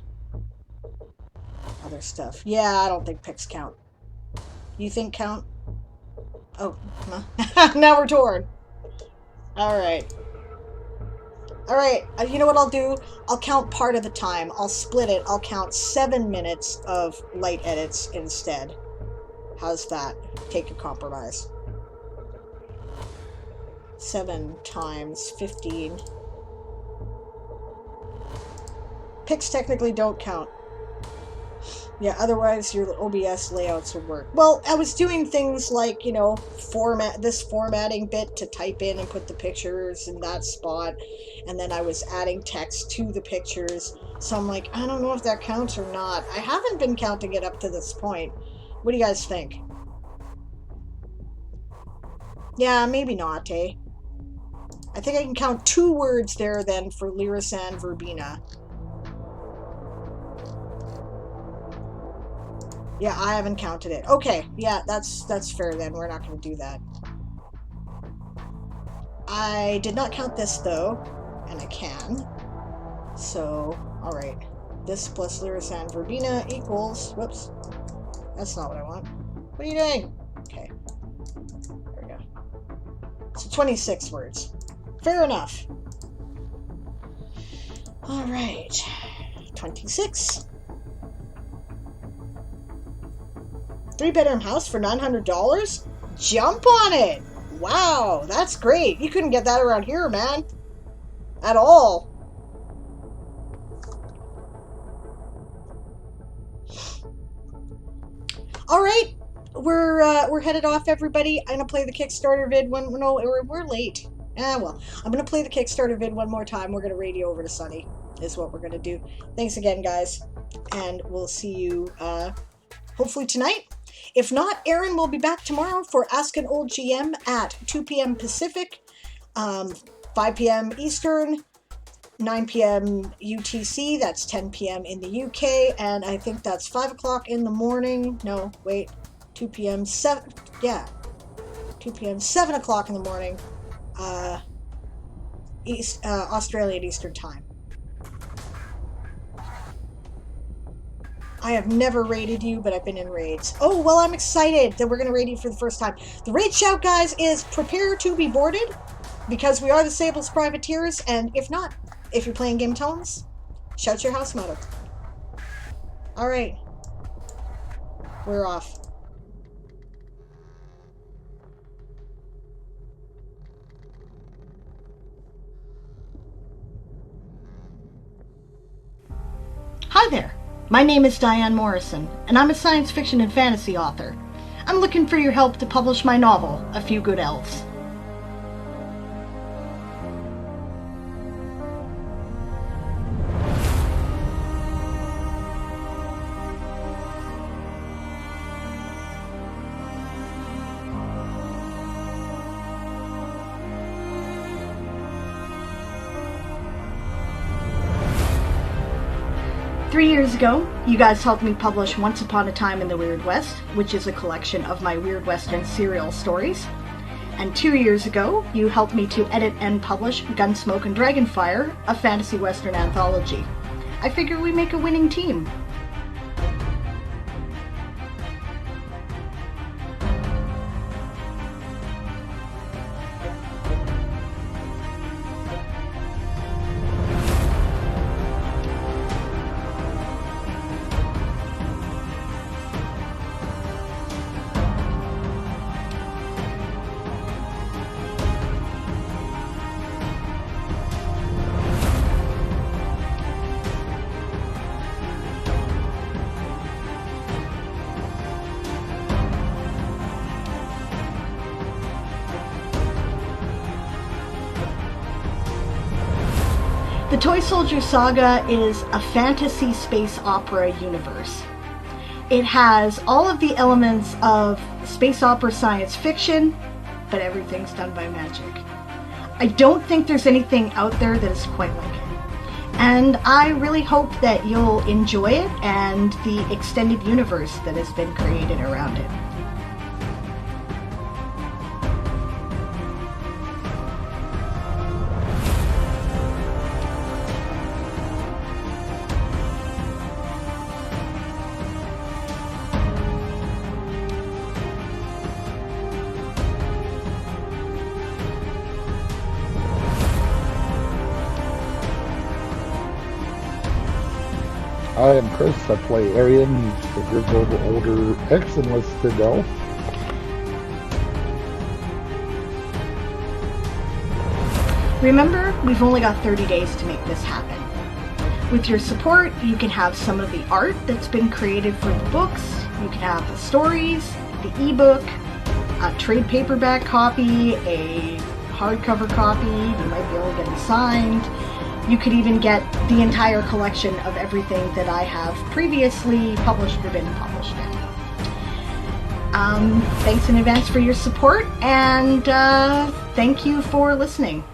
other stuff. Yeah, I don't think pics count. You think count? Oh, now we're torn. Alright. Alright, you know what I'll do? I'll count part of the time. I'll split it. I'll count 7 minutes of light edits instead. How's that? Take a compromise. 7 times 15. Pics technically don't count. Yeah, otherwise your OBS layouts would work. Well, I was doing things like, you know, this formatting bit to type in and put the pictures in that spot, and then I was adding text to the pictures. So I'm like, I don't know if that counts or not. I haven't been counting it up to this point. What do you guys think? Yeah, maybe not, eh? I think I can count 2 words there then for Lyrisan Verbena. Yeah, I haven't counted it. Okay, yeah, that's fair then. We're not going to do that. I did not count this though, and I can. So, alright. This plus Lyrisan Verbena equals... Whoops. That's not what I want. What are you doing? Okay. There we go. So 26 words. Fair enough. Alright. 26. 3-bedroom house for $900? Jump on it! Wow, that's great. You couldn't get that around here, man. At all. Alright, we're headed off, everybody. I'm gonna play the Kickstarter vid one... No, we're late. Well, I'm gonna play the Kickstarter vid one more time. We're gonna radio over to Sunny, is what we're gonna do. Thanks again, guys. And we'll see you, hopefully tonight. If not, Aaron will be back tomorrow for Ask an Old GM at 2 p.m. Pacific, 5 p.m. Eastern, 9 p.m. UTC, that's 10 p.m. in the UK, and I think that's 5 o'clock in the morning. No, wait, 2 p.m. 7, yeah, 2 p.m. 7 o'clock in the morning, Australian Eastern Time. I have never raided you, but I've been in raids. Oh, well, I'm excited that we're going to raid you for the first time. The raid shout, guys, is prepare to be boarded, because we are the Sables Privateers, and if not, if you're playing Game Tones, shout your house motto. Alright. We're off. Hi there. My name is Diane Morrison, and I'm a science fiction and fantasy author. I'm looking for your help to publish my novel, A Few Good Elves. Three years ago, you guys helped me publish Once Upon a Time in the Weird West, which is a collection of my Weird Western serial stories. And 2 years ago, you helped me to edit and publish Gunsmoke and Dragonfire, a fantasy western anthology. I figure we make a winning team. The Toysoldier Saga is a fantasy space opera universe. It has all of the elements of space opera science fiction, but everything's done by magic. I don't think there's anything out there that is quite like it. And I really hope that you'll enjoy it and the extended universe that has been created around it. I am Chris. I play Arian, the grizzled older ex-enlisted elf. Remember, we've only got 30 days to make this happen. With your support, you can have some of the art that's been created for the books, you can have the stories, the ebook, a trade paperback copy, a hardcover copy, you might be able to get it signed. You could even get the entire collection of everything that I have previously published or been published in. Thanks in advance for your support, and thank you for listening.